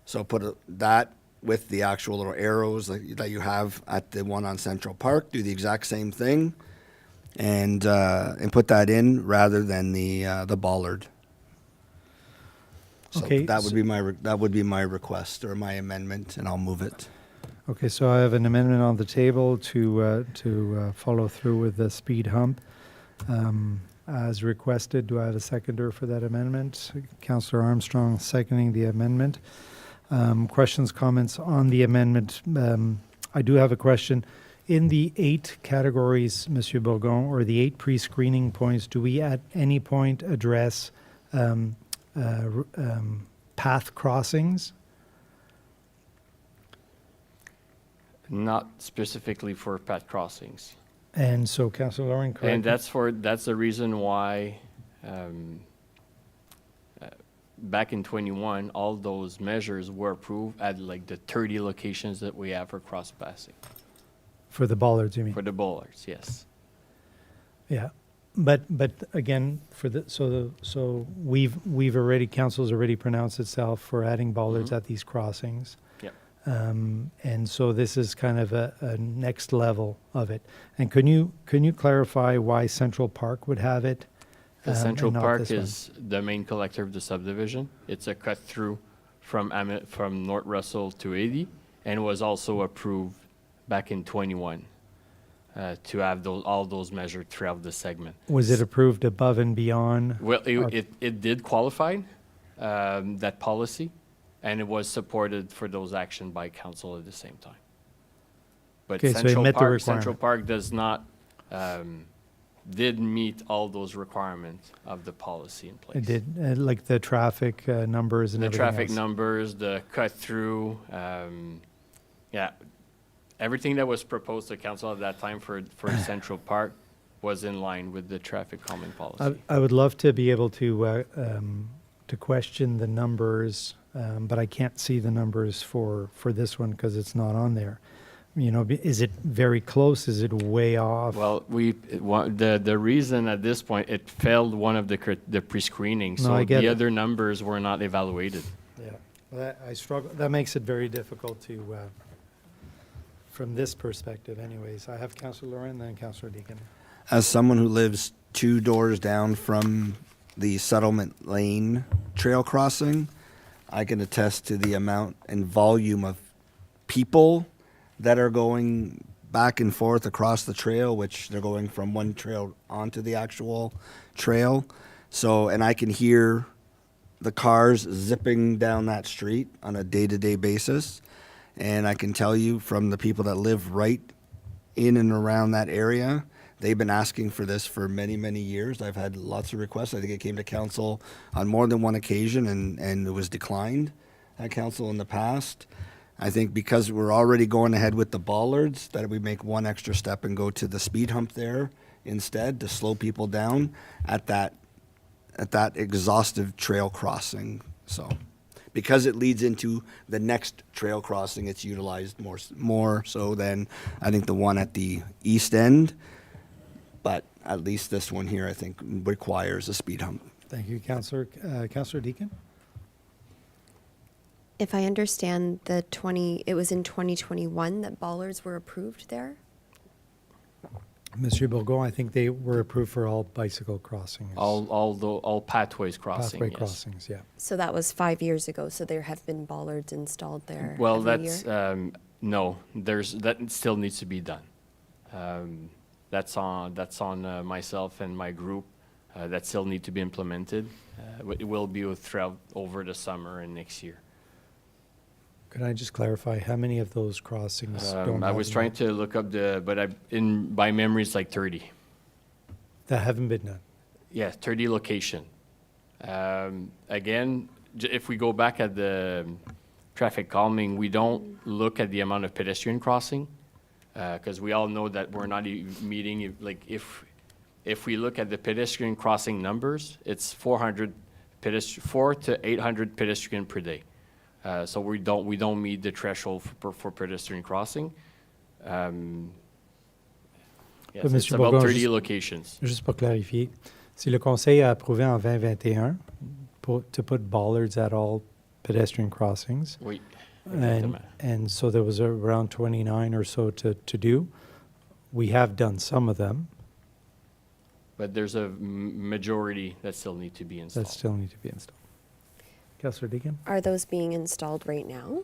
Speaker 2: So put that with the actual little arrows that you have at the one on Central Park. Do the exact same thing, and put that in rather than the bollard. So
Speaker 1: Okay,
Speaker 2: that would be my request or my amendment, and I'll move it.
Speaker 1: Okay, so I have an amendment on the table to follow through with the speed hump. As requested, do I have a seconder for that amendment? Councillor Armstrong seconding the amendment. Questions, comments on the amendment? I do have a question. In the 8 categories, Monsieur Bourgon, or the 8 pre-screening points, do we at any point address path crossings?
Speaker 7: Not specifically for path crossings.
Speaker 1: And so, Councillor Lauren, correct?
Speaker 7: And that's the reason why back in 21, all those measures were approved at like the 30 locations that we have for cross passing.
Speaker 1: For the bollards, you mean?
Speaker 7: For the bollards, yes.
Speaker 1: Yeah, but again, so we've already, council's already pronounced itself for adding bollards at these crossings.
Speaker 7: Yep.
Speaker 1: And so this is kind of a next level of it. And can you clarify why Central Park would have it?
Speaker 7: The Central
Speaker 1: and not
Speaker 7: Park
Speaker 1: this one?
Speaker 7: is the main collector of the subdivision. It's a cut through from North Russell to Eadie, and was also approved back in 21 to have all those measured throughout the segment.
Speaker 1: Was it approved above and beyond?
Speaker 7: Well, it did qualify that policy, and it was supported for those action by council at the same time. But
Speaker 1: Okay, so it met the
Speaker 7: Central
Speaker 1: requirement.
Speaker 7: Park does not did meet all those requirements of the policy in place.
Speaker 1: It did, like the traffic numbers and
Speaker 7: The
Speaker 1: everything
Speaker 7: traffic
Speaker 1: else.
Speaker 7: numbers, the cut through, yeah, everything that was proposed to council at that time for Central Park was in line with the traffic calming policy.
Speaker 1: I would love to be able to question the numbers, but I can't see the numbers for this one because it's not on there. You know, is it very close? Is it way off?
Speaker 7: Well, the reason at this point, it failed one of the pre-screening,
Speaker 1: No,
Speaker 7: so
Speaker 1: I get
Speaker 7: the
Speaker 1: it.
Speaker 7: other numbers were not evaluated.
Speaker 1: Yeah, that, I struggle. That makes it very difficult to, from this perspective, anyways. I have Councillor Lauren, then Councillor Deacon.
Speaker 2: As someone who lives 2 doors down from the Settlement Lane trail crossing, I can attest to the amount and volume of people that are going back and forth across the trail, which they're going from one trail onto the actual trail. So, and I can hear the cars zipping down that street on a day-to-day basis. And I can tell you from the people that live right in and around that area, they've been asking for this for many, many years. I've had lots of requests. I think it came to council on more than one occasion, and it was declined at council in the past. I think because we're already going ahead with the bollards, that we make one extra step and go to the speed hump there instead to slow people down at that exhaustive trail crossing. So, because it leads into the next trail crossing, it's utilized more so than I think the one at the east end. But at least this one here, I think, requires a speed hump.
Speaker 1: Thank you, Councillor. Councillor Deacon?
Speaker 4: If I understand it was in 2021 that bollards were approved there?
Speaker 1: Monsieur Bourgon, I think they were approved for all bicycle crossings.
Speaker 7: All pathways crossing,
Speaker 1: Pathway
Speaker 7: yes.
Speaker 1: crossings, yeah.
Speaker 4: So that was 5 years ago, so there have been bollards installed there
Speaker 7: Well,
Speaker 4: every
Speaker 7: that's,
Speaker 4: year?
Speaker 7: no, that still needs to be done. That's on myself and my group. That still need to be implemented. It will be throughout over the summer and next year.
Speaker 1: Could I just clarify how many of those crossings don't
Speaker 7: I
Speaker 1: have
Speaker 7: was
Speaker 1: them?
Speaker 7: trying to look up by memory, it's like 30.
Speaker 1: That haven't been done.
Speaker 7: Yeah, 30 location. Again, if we go back at the traffic calming, we don't look at the amount of pedestrian crossing, because we all know that we're not meeting, like, if we look at the pedestrian crossing numbers, it's 400 to 800 pedestrian per day. So we don't meet the threshold for pedestrian crossing. Yes,
Speaker 1: But,
Speaker 7: it's
Speaker 1: Monsieur
Speaker 7: about
Speaker 1: Bourgon,
Speaker 7: 30
Speaker 1: juste-
Speaker 7: locations.
Speaker 1: Juste pour clarifier, si le Conseil a approuvé en 2021 to put bollards at all pedestrian crossings,
Speaker 7: Oui,
Speaker 1: and,
Speaker 7: exactement.
Speaker 1: and so there was around 29 or so to do. We have done some of them
Speaker 7: But there's a majority that still need to be installed.
Speaker 1: that still need to be installed. Councillor Deacon?
Speaker 4: Are those being installed right now?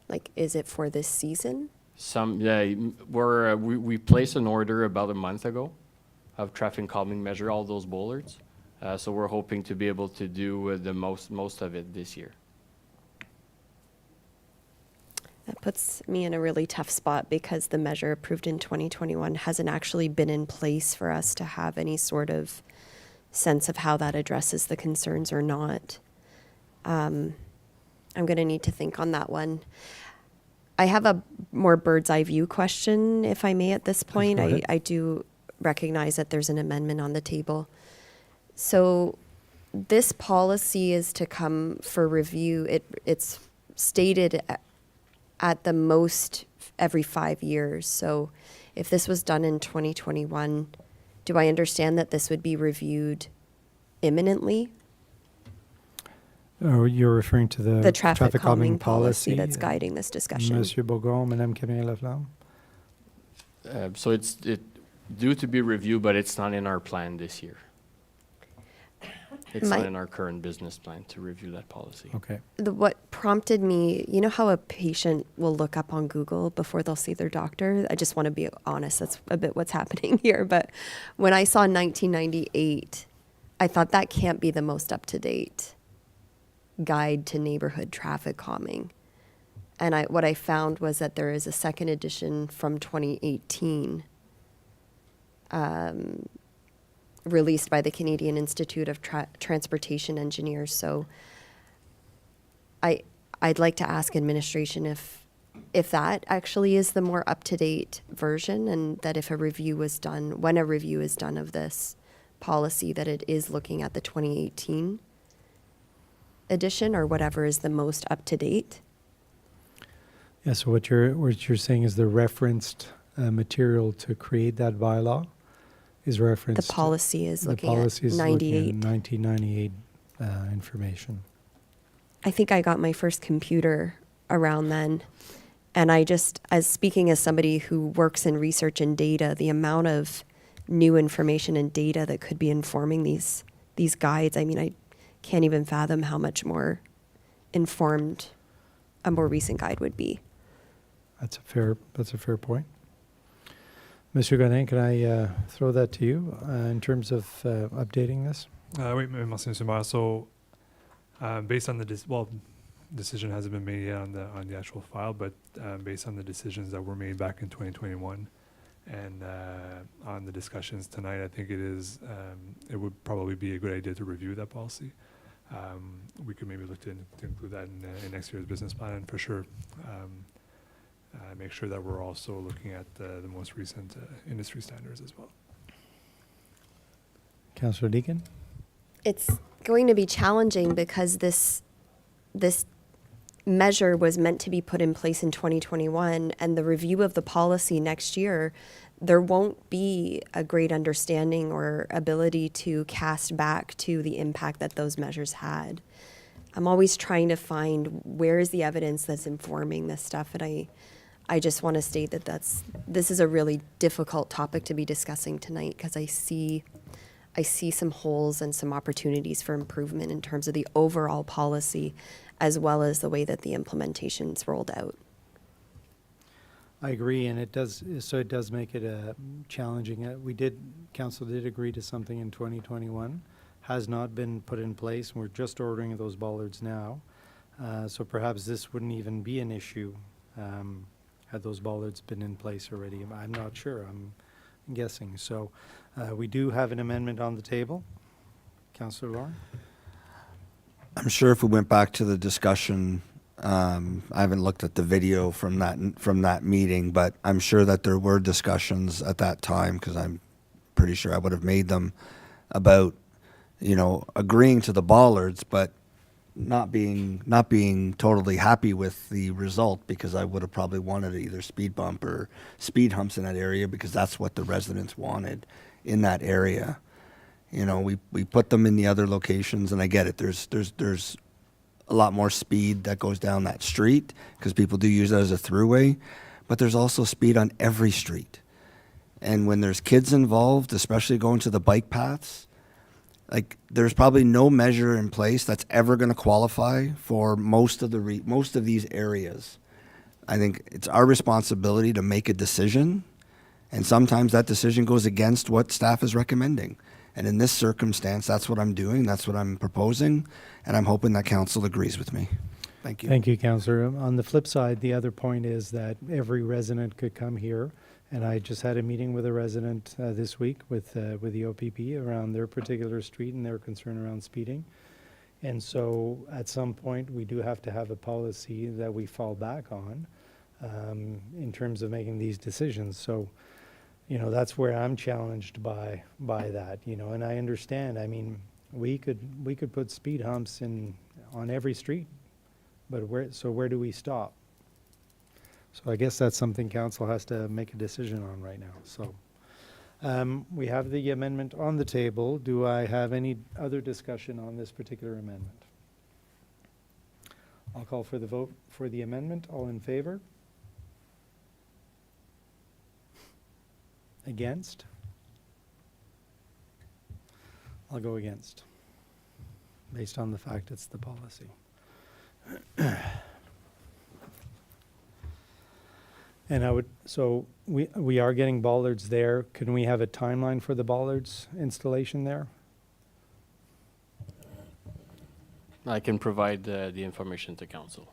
Speaker 4: Like, is it for this season?
Speaker 7: Some, yeah, we placed an order about a month ago of traffic calming measure, all those bollards. So we're hoping to be able to do the most of it this year.
Speaker 4: That puts me in a really tough spot because the measure approved in 2021 hasn't actually been in place for us to have any sort of sense of how that addresses the concerns or not. I'm going to need to think on that one. I have a more bird's eye view question, if I may, at this point.
Speaker 1: go ahead.
Speaker 4: I do recognize that there's an amendment on the table. So this policy is to come for review. It's stated at the most every 5 years. So if this was done in 2021, do I understand that this would be reviewed imminently?
Speaker 1: Oh, you're referring to
Speaker 4: The traffic calming policy that's guiding this discussion.
Speaker 1: Monsieur Bourgon, Madame Camille-Laflamme?
Speaker 7: So it's due to be reviewed, but it's not in our plan this year. It's
Speaker 4: My-
Speaker 7: not in our current business plan to review that policy.
Speaker 1: Okay.
Speaker 4: What prompted me, you know how a patient will look up on Google before they'll see their doctor? I just want to be honest, that's a bit what's happening here. But when I saw 1998, I thought that can't be the most up-to-date guide to neighborhood traffic calming. And what I found was that there is a second edition from 2018 released by the Canadian Institute of Transportation Engineers. So I'd like to ask administration if that actually is the more up-to-date version, and that if a review was done, when a review is done of this policy, that it is looking at the 2018 edition or whatever is the most up-to-date.
Speaker 1: Yeah, so what you're saying is the referenced material to create that bylaw is referenced.
Speaker 4: The policy is
Speaker 1: the
Speaker 4: looking
Speaker 1: policy
Speaker 4: at
Speaker 1: is looking
Speaker 4: 98.
Speaker 1: at 1998 information.
Speaker 4: I think I got my first computer around then. And I just, as speaking as somebody who works in research and data, the amount of new information and data that could be informing these guides, I mean, I can't even fathom how much more informed a more recent guide would be.
Speaker 1: That's a fair point. Monsieur Godin, can I throw that to you in terms of updating this?
Speaker 3: Oui, merci, Monsieur Maire. So, based on the decision hasn't been made yet on the actual file, but based on the decisions that were made back in 2021 and on the discussions tonight, I think it would probably be a good idea to review that policy. We could maybe look to include that in next year's business plan, and for sure make sure that we're also looking at the most recent industry standards as well.
Speaker 1: Councillor Deacon?
Speaker 4: It's going to be challenging because this measure was meant to be put in place in 2021, and the review of the policy next year, there won't be a great understanding or ability to cast back to the impact that those measures had. I'm always trying to find where is the evidence that's informing this stuff, and I just want to state that this is a really difficult topic to be discussing tonight, because I see some holes and some opportunities for improvement in terms of the overall policy, as well as the way that the implementation's rolled out.
Speaker 1: I agree, and it does make it challenging. Council did agree to something in 2021, has not been put in place, and we're just ordering those bollards now. So perhaps this wouldn't even be an issue had those bollards been in place already. I'm not sure. guessing. So we do have an amendment on the table. Councillor Lauren?
Speaker 2: I'm sure if we went back to the discussion, I haven't looked at the video from that meeting, but I'm sure that there were discussions at that time, because I'm pretty sure I would have made them, about, you know, agreeing to the bollards, but not being totally happy with the result, because I would have probably wanted either speed bump or speed humps in that area, because that's what the residents wanted in that area. You know, we put them in the other locations, and I get it. There's a lot more speed that goes down that street because people do use it as a throughway, but there's also speed on every street. And when there's kids involved, especially going to the bike paths, like, there's probably no measure in place that's ever going to qualify for most of these areas. I think it's our responsibility to make a decision, and sometimes that decision goes against what staff is recommending. And in this circumstance, that's what I'm doing, that's what I'm proposing, and I'm hoping that council agrees with me. Thank you.
Speaker 1: Thank you, Councillor. On the flip side, the other point is that every resident could come here, and I just had a meeting with a resident this week with the OPP around their particular street and their concern around speeding. And so at some point, we do have to have a policy that we fall back on in terms of making these decisions. So, you know, that's where I'm challenged by that, you know, and I understand. I mean, we could put speed humps on every street, but where do we stop? So I guess that's something council has to make a decision on right now. So we have the amendment on the table. Do I have any other discussion on this particular amendment? I'll call for the vote for the amendment. All in favor? Against? I'll go against, based on the fact it's the policy. And so we are getting bollards there. Can we have a timeline for the bollards installation there?
Speaker 7: I can provide the information to council.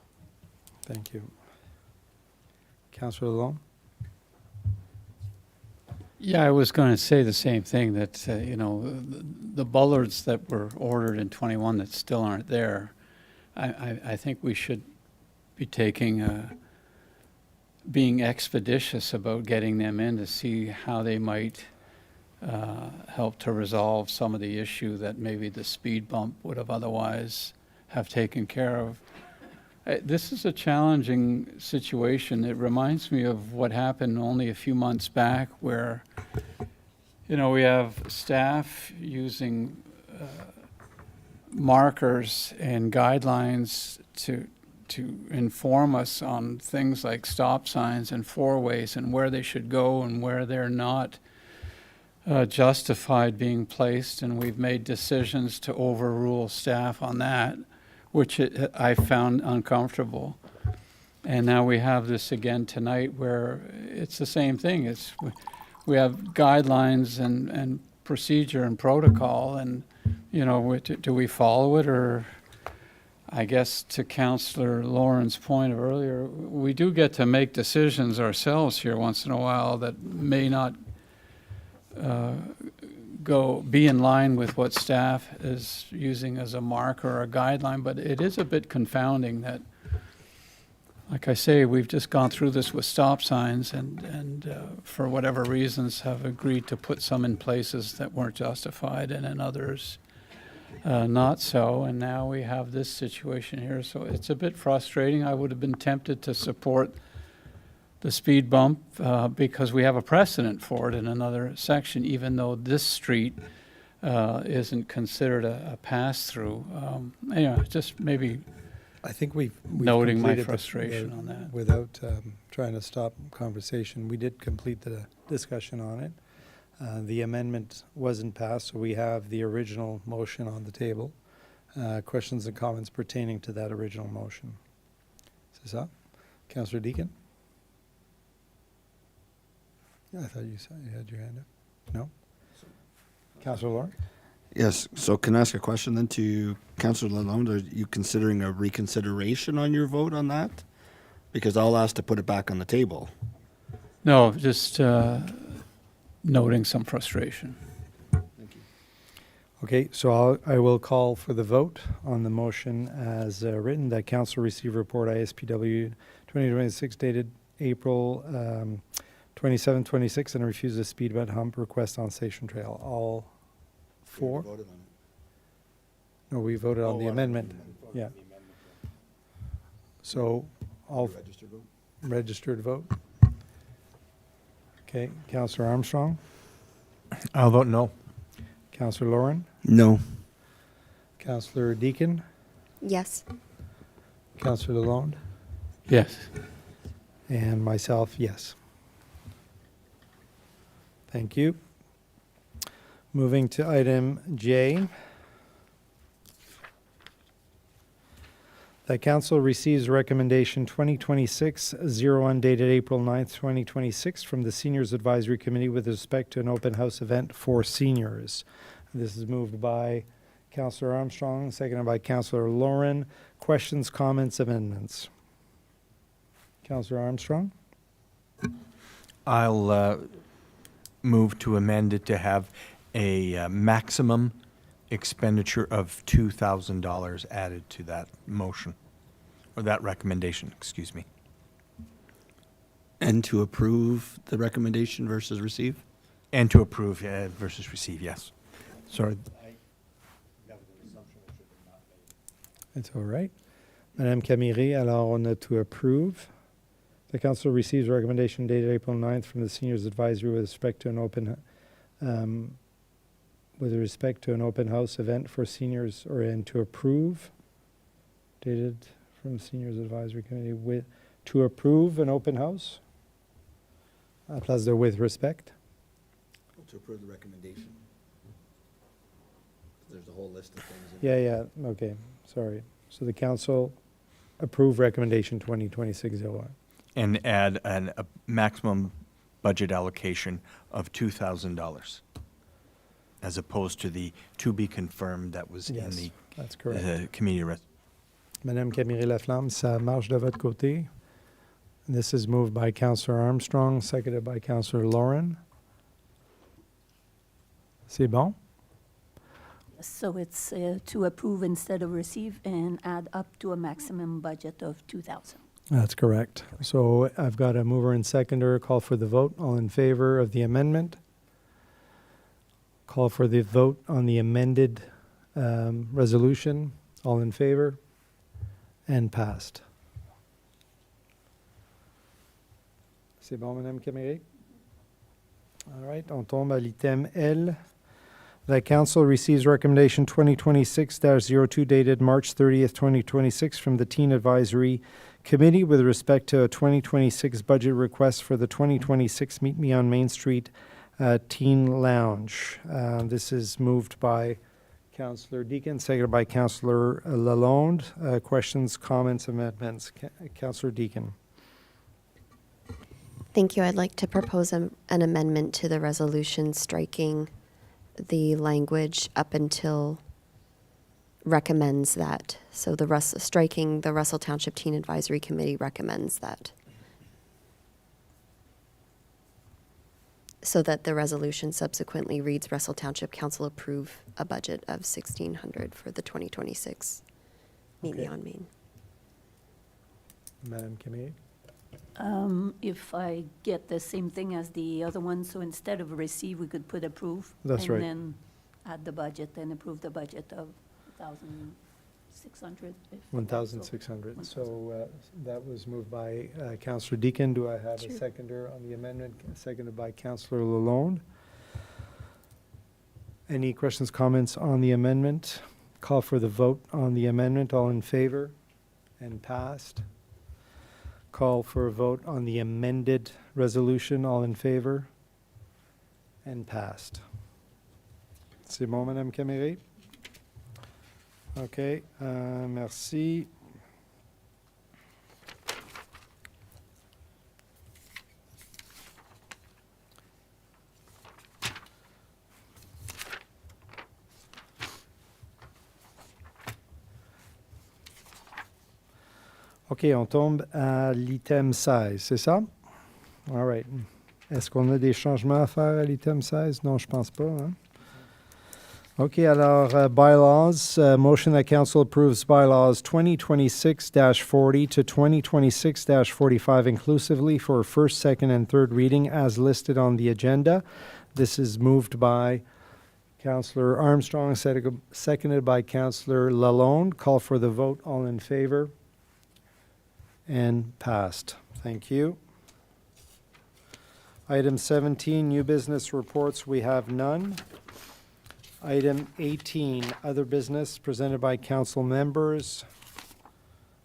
Speaker 1: Thank you. Councillor Lalonde?
Speaker 5: Yeah, I was going to say the same thing, that, you know, the bollards that were ordered in 21 that still aren't there, I think we should be being expeditious about getting them in to see how they might help to resolve some of the issue that maybe the speed bump would have otherwise have taken care of. This is a challenging situation. It reminds me of what happened only a few months back, where, you know, we have staff using markers and guidelines to inform us on things like stop signs and four-ways and where they should go and where they're not justified being placed. And we've made decisions to overrule staff on that, which I found uncomfortable. And now we have this again tonight, where it's the same thing. We have guidelines and procedure and protocol, and, you know, do we follow it? Or, I guess, to Councillor Lauren's point of earlier, we do get to make decisions ourselves here once in a while that may not be in line with what staff is using as a marker or a guideline, but it is a bit confounding that, like I say, we've just gone through this with stop signs and for whatever reasons have agreed to put some in places that weren't justified and in others not so, and now we have this situation here. So it's a bit frustrating. I would have been tempted to support the speed bump because we have a precedent for it in another section, even though this street isn't considered a pass-through. Anyway, just maybe
Speaker 1: I think we've
Speaker 5: noting my
Speaker 1: completed
Speaker 5: frustration on that.
Speaker 1: Without trying to stop conversation, we did complete the discussion on it. The amendment wasn't passed, so we have the original motion on the table. Questions and comments pertaining to that original motion? Is this up? Councillor Deakin? I thought you had your hand up. No? Councillor Lauren?
Speaker 2: Yes, so can I ask a question then to Councillor Lalonde? Are you considering a reconsideration on your vote on that? Because I'll ask to put it back on the table.
Speaker 5: No, just noting some frustration.
Speaker 1: Okay, so I will call for the vote on the motion as written, that council receive report ISPW 2026 dated April 27, 26, and refuse the speed bump hump request on Station Trail. All four?
Speaker 2: Voted on it.
Speaker 1: No, we voted on the amendment. Yeah. So all
Speaker 2: Registered vote?
Speaker 1: registered vote. Okay, Councillor Armstrong,
Speaker 8: I'll vote no.
Speaker 1: Councillor Lauren,
Speaker 2: No.
Speaker 1: Councillor Deacon,
Speaker 4: Yes.
Speaker 1: Councillor Lalonde,
Speaker 5: Yes.
Speaker 1: and myself, yes. Thank you. Moving to item J. That council receives recommendation 2026-01 dated April 9th, 2026 from the Seniors Advisory Committee with respect to an open house event for seniors. This is moved by Councillor Armstrong, seconded by Councillor Lauren. Questions, comments, amendments? Councillor Armstrong?
Speaker 8: I'll move to amend it to have a maximum expenditure of $2,000 added to that motion, or that recommendation, excuse me.
Speaker 11: And to approve the recommendation versus receive?
Speaker 8: And to approve versus receive, yes. Sorry.
Speaker 1: It's all right. Madame Camille, alors on a to approve. The council receives recommendation dated April 9th from the Seniors Advisory with respect to an open house event for seniors, or and to approve, dated from Seniors Advisory Committee with, to approve an open house, à place de with respect.
Speaker 2: To approve the recommendation. There's a whole list of things.
Speaker 1: Yeah, okay, sorry. So the council approve recommendation 2026-01.
Speaker 8: And add a maximum budget allocation of $2,000, as opposed to the to be confirmed that was in
Speaker 1: Yes,
Speaker 8: the
Speaker 1: that's correct.
Speaker 8: committee.
Speaker 1: Madame Camille Laflamme, ça marche de votre côté? This is moved by Councillor Armstrong, seconded by Councillor Lauren. C'est bon?
Speaker 10: So it's to approve instead of receive and add up to a maximum budget of 2,000.
Speaker 1: That's correct. So I've got a mover and seconder. Call for the vote. All in favor of the amendment? Call for the vote on the amended resolution. All in favor? And passed. C'est bon, Madame Camille? All right, on tombe à l'item L. The council receives recommendation 2026-02 dated March 30th, 2026 from the Teen Advisory Committee with respect to a 2026 budget request for the 2026 Meet Me on Main Street Teen Lounge. This is moved by Councillor Deacon, seconded by Councillor Lalonde. Questions, comments, amendments? Councillor Deacon.
Speaker 4: Thank you. I'd like to propose an amendment to the resolution striking the language up until recommends that. So striking the Russell Township Teen Advisory Committee recommends that. So that the resolution subsequently reads Russell Township Council approve a budget of $1,600 for the 2026 Meet Me
Speaker 1: Okay.
Speaker 4: on Main.
Speaker 1: Madame Camille?
Speaker 10: If I get the same thing as the other one, so instead of receive, we could put approve.
Speaker 1: That's right.
Speaker 10: And then add the budget and approve the budget of 1,600.
Speaker 1: 1,600. So that was moved by Councillor Deacon. Do I have a seconder on the amendment? Seconded by Councillor Lalonde. Any questions, comments on the amendment? Call for the vote on the amendment. All in favor? And passed. Call for a vote on the amended resolution. All in favor? And passed. C'est bon, Madame Camille? OK, merci. OK, on tombe à l'item 16, c'est ça? All right. Est-ce qu'on a des changements à faire à l'item 16? Non, je pense pas. Hein? OK, alors, bylaws. Motion that council approves bylaws 2026-40 to 2026-45 inclusively for first, second, and third reading as listed on the agenda. This is moved by Councillor Armstrong, seconded by Councillor Lalonde. Call for the vote. All in favor? And passed. Thank you. Item 17, new business reports. We have none. Item 18, other business presented by council members.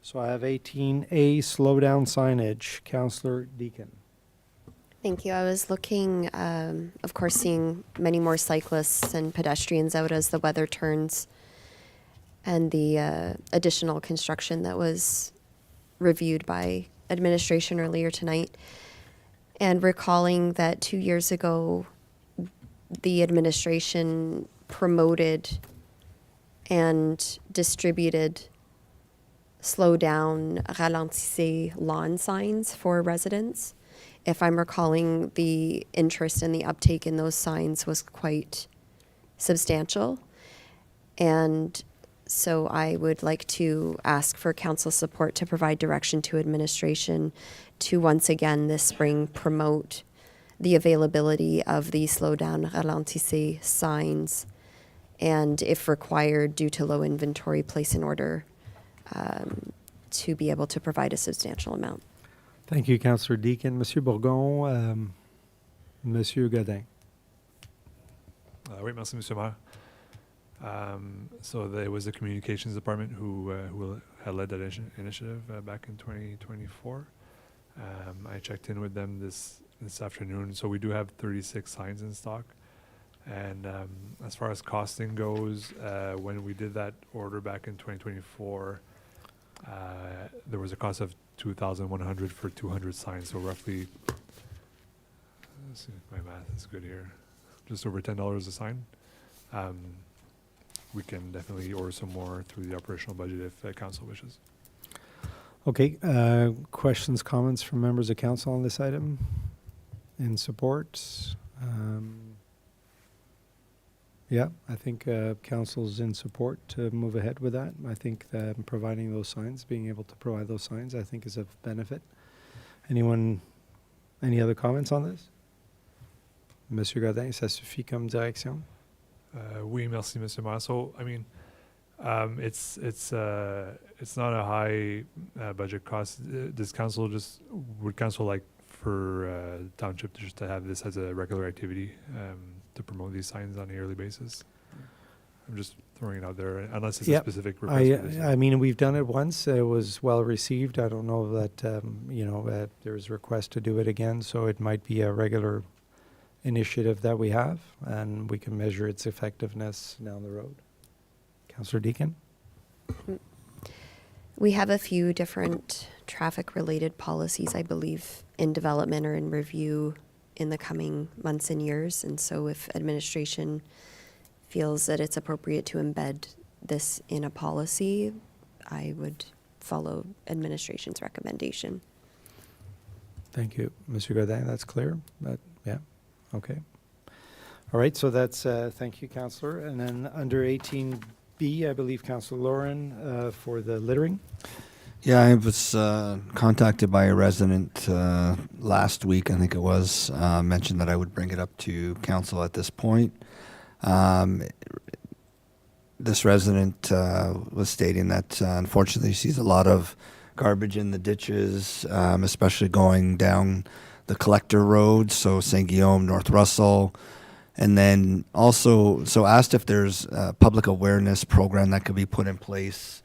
Speaker 1: So I have 18A, slowdown signage. Councillor Deakin.
Speaker 4: Thank you. I was looking, of course, seeing many more cyclists and pedestrians out as the weather turns, and the additional construction that was reviewed by administration earlier tonight, and recalling that 2 years ago, the administration promoted and distributed slow down, ralentissez lawn signs for residents. If I'm recalling, the interest and the uptake in those signs was quite substantial. And so I would like to ask for council support to provide direction to administration to once again this spring promote the availability of the slow down, ralentissez signs, and if required, due to low inventory, place an order to be able to provide a substantial amount.
Speaker 1: Thank you, Councillor Deakin. Monsieur Bourgon, Monsieur Godin.
Speaker 3: Oui, merci, Monsieur Maire. So there was the communications department who had led that initiative back in 2024. I checked in with them this afternoon. So we do have 36 signs in stock. And as far as costing goes, when we did that order back in 2024, there was a cost of $2,100 for 200 signs. So roughly, let's see, my math is good here, just over $10 a sign. We can definitely order some more through the operational budget if council wishes.
Speaker 1: Okay, questions, comments from members of council on this item? In support? Yeah, I think council's in support to move ahead with that. I think that providing those signs, being able to provide those signs, I think is of benefit. Anyone, any other comments on this? Monsieur Godin, ça suffit comme direction?
Speaker 3: Oui, merci, Monsieur Maire. So, I mean, it's not a high budget cost. Would council like for township just to have this as a regular activity to promote these signs on a yearly basis? I'm just throwing it out there, unless it's a specific request.
Speaker 1: I mean, we've done it once. It was well received. I don't know that there's a request to do it again, so it might be a regular initiative that we have, and we can measure its effectiveness down the road. Councillor Deakin?
Speaker 4: We have a few different traffic-related policies, I believe, in development or in review in the coming months and years. And so if administration feels that it's appropriate to embed this in a policy, I would follow administration's recommendation.
Speaker 1: Thank you. Monsieur Godin, that's clear? Yeah, okay. All right, so that's, thank you, Councillor. And then under 18B, I believe Councillor Lauren for the littering.
Speaker 2: Yeah, I was contacted by a resident last week, I think it was, mentioned that I would bring it up to council at this point. This resident was stating that unfortunately sees a lot of garbage in the ditches, especially going down the collector road, so St. Guillaume, North Russell. And then also, so asked if there's a public awareness program that could be put in place.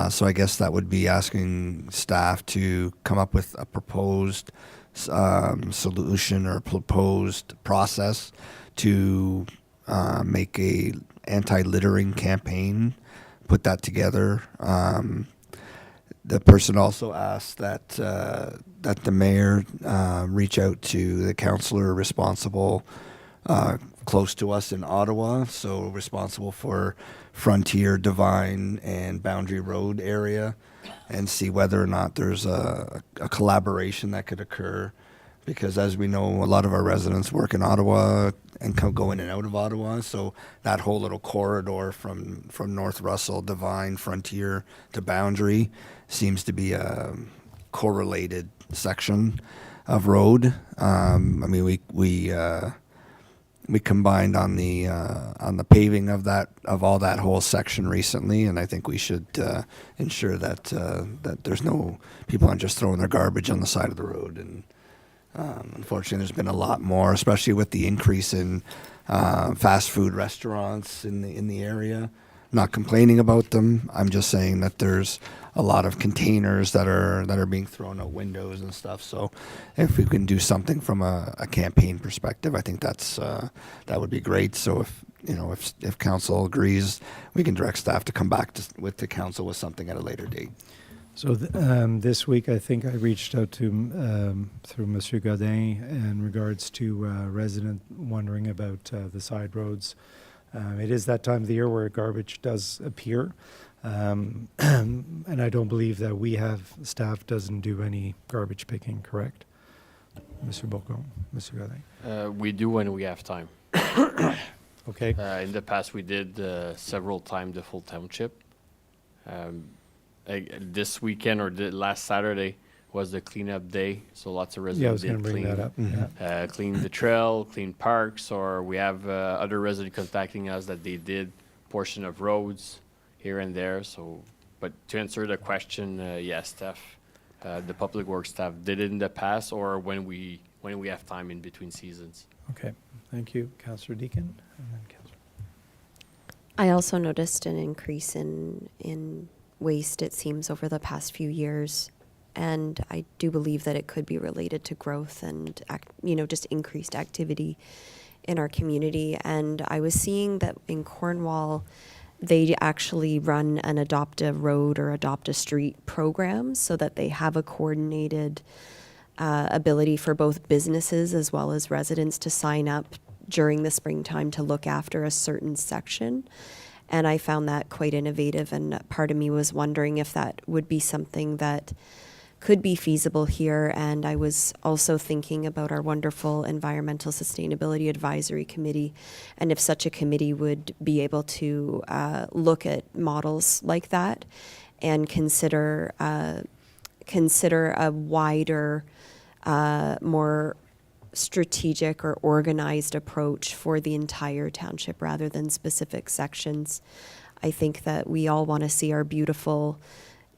Speaker 2: So I guess that would be asking staff to come up with a proposed solution or proposed process to make a anti-littering campaign, put that together. The person also asked that that the mayor reach out to the councillor responsible close to us in Ottawa, so responsible for Frontier, Divine, and Boundary Road area, and see whether or not there's a collaboration that could occur because as we know, a lot of our residents work in Ottawa and go in and out of Ottawa. So that whole little corridor from North Russell, Divine, Frontier to Boundary seems to be a correlated section of road. I mean, we combined on the paving of all that whole section recently, and I think we should ensure that that there's no people aren't just throwing their garbage on the side of the road. And unfortunately, there's been a lot more, especially with the increase in fast food restaurants in the area. Not complaining about them. I'm just saying that there's a lot of containers that are being thrown out windows and stuff. So if we can do something from a campaign perspective, I think that would be great. So if council agrees, we can direct staff to come back with the council with something at a later date.
Speaker 1: So this week, I think I reached out to through Monsieur Godin in regards to resident wondering about the side roads. It is that time of the year where garbage does appear, and I don't believe that staff doesn't do any garbage picking, correct? Monsieur Bourgon, Monsieur Godin?
Speaker 7: We do when we have time.
Speaker 1: Okay.
Speaker 7: In the past, we did several times the full township. This weekend or last Saturday was the cleanup day, so lots of
Speaker 1: Yeah, I
Speaker 7: residents
Speaker 1: was going to bring that up. Yeah.
Speaker 7: clean the trail, clean parks, or we have other residents contacting us that they did portion of roads here and there. So, but to answer the question, yes, staff, the public works staff did it in the past, or when we have time in between seasons.
Speaker 1: Okay. Thank you, Councillor Deacon. And then Councillor.
Speaker 4: I also noticed an increase in waste, it seems, over the past few years. And I do believe that it could be related to growth and, just increased activity in our community. And I was seeing that in Cornwall, they actually run an Adopt a Road or Adopt a Street program so that they have a coordinated ability for both businesses as well as residents to sign up during the springtime to look after a certain section. And I found that quite innovative, and part of me was wondering if that would be something that could be feasible here. And I was also thinking about our wonderful Environmental Sustainability Advisory Committee, and if such a committee would be able to look at models like that and consider a wider, more strategic or organized approach for the entire township rather than specific sections. I think that we all want to see our beautiful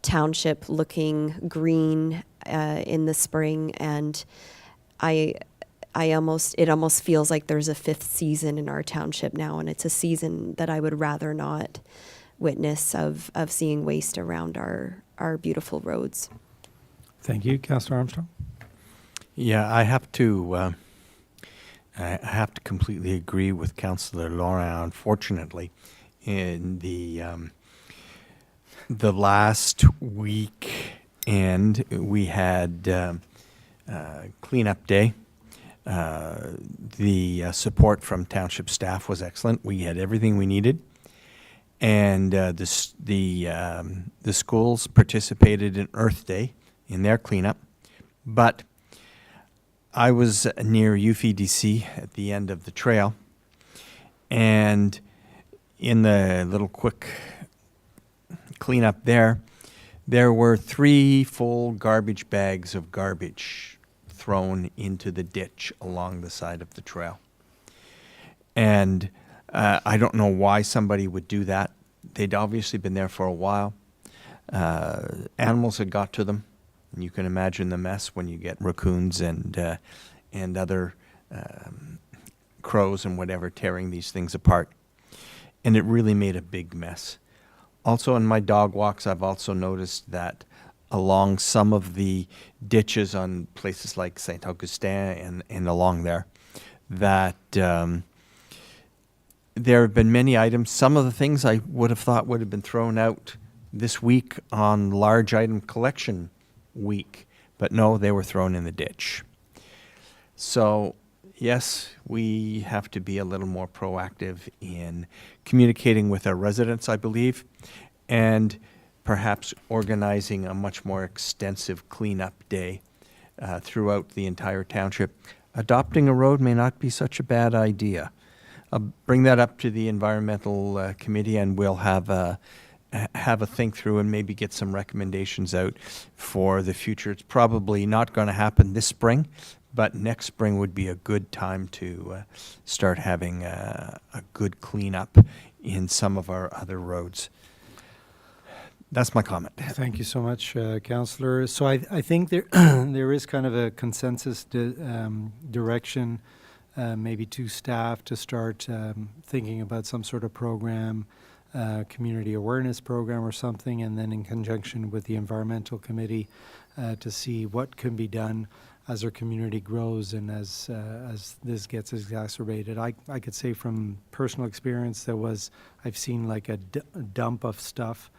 Speaker 4: township looking green in the spring, and it almost feels like there's a fifth season in our township now, and it's a season that I would rather not witness of seeing waste around our beautiful roads.
Speaker 1: Thank you, Councillor Armstrong.
Speaker 8: Yeah, I have to completely agree with Councillor Laurent. Unfortunately, in the last week, and we had cleanup day. The support from township staff was excellent. We had everything we needed, and the schools participated in Earth Day in their cleanup. But I was near UFEDC at the end of the trail, and in the little quick cleanup there were 3 full garbage bags of garbage thrown into the ditch along the side of the trail. And I don't know why somebody would do that. They'd obviously been there for a while. Animals had got to them. And you can imagine the mess when you get raccoons and other crows and whatever tearing these things apart. And it really made a big mess. Also, in my dog walks, I've also noticed that along some of the ditches on places like Saint Augustin and along there, that there have been many items. Some of the things I would have thought would have been thrown out this week on large item collection week, but no, they were thrown in the ditch. So yes, we have to be a little more proactive in communicating with our residents, I believe, and perhaps organizing a much more extensive cleanup day throughout the entire township, adopting a road may not be such a bad idea. I'll bring that up to the environmental committee, and we'll have a think through and maybe get some recommendations out for the future. It's probably not going to happen this spring, but next spring would be a good time to start having a good cleanup in some of our other roads. That's my comment.
Speaker 1: Thank you so much, Councillor. So I think there there is kind of a consensus direction, maybe to staff to start thinking about some sort of program, community awareness program or something, and then in conjunction with the environmental committee to see what can be done as our community grows and as this gets exacerbated. I could say from personal experience, I've seen like a dump of stuff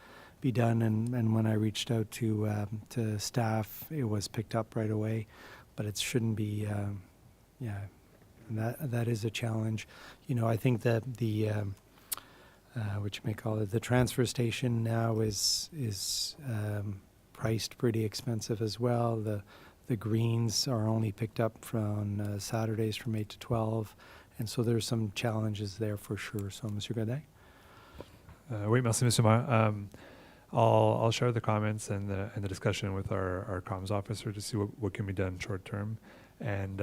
Speaker 1: be done, and when I reached out to staff, it was picked up right away, but it shouldn't be, and that is a challenge. You know, I think that the what you may call it, the transfer station now is priced pretty expensive as well. The greens are only picked up from Saturdays from 8 to 12, and so there's some challenges there for sure. So, Monsieur Godet?
Speaker 3: Oui, merci, Monsieur Maire. I'll share the comments and the discussion with our comms officer to see what can be done short term. And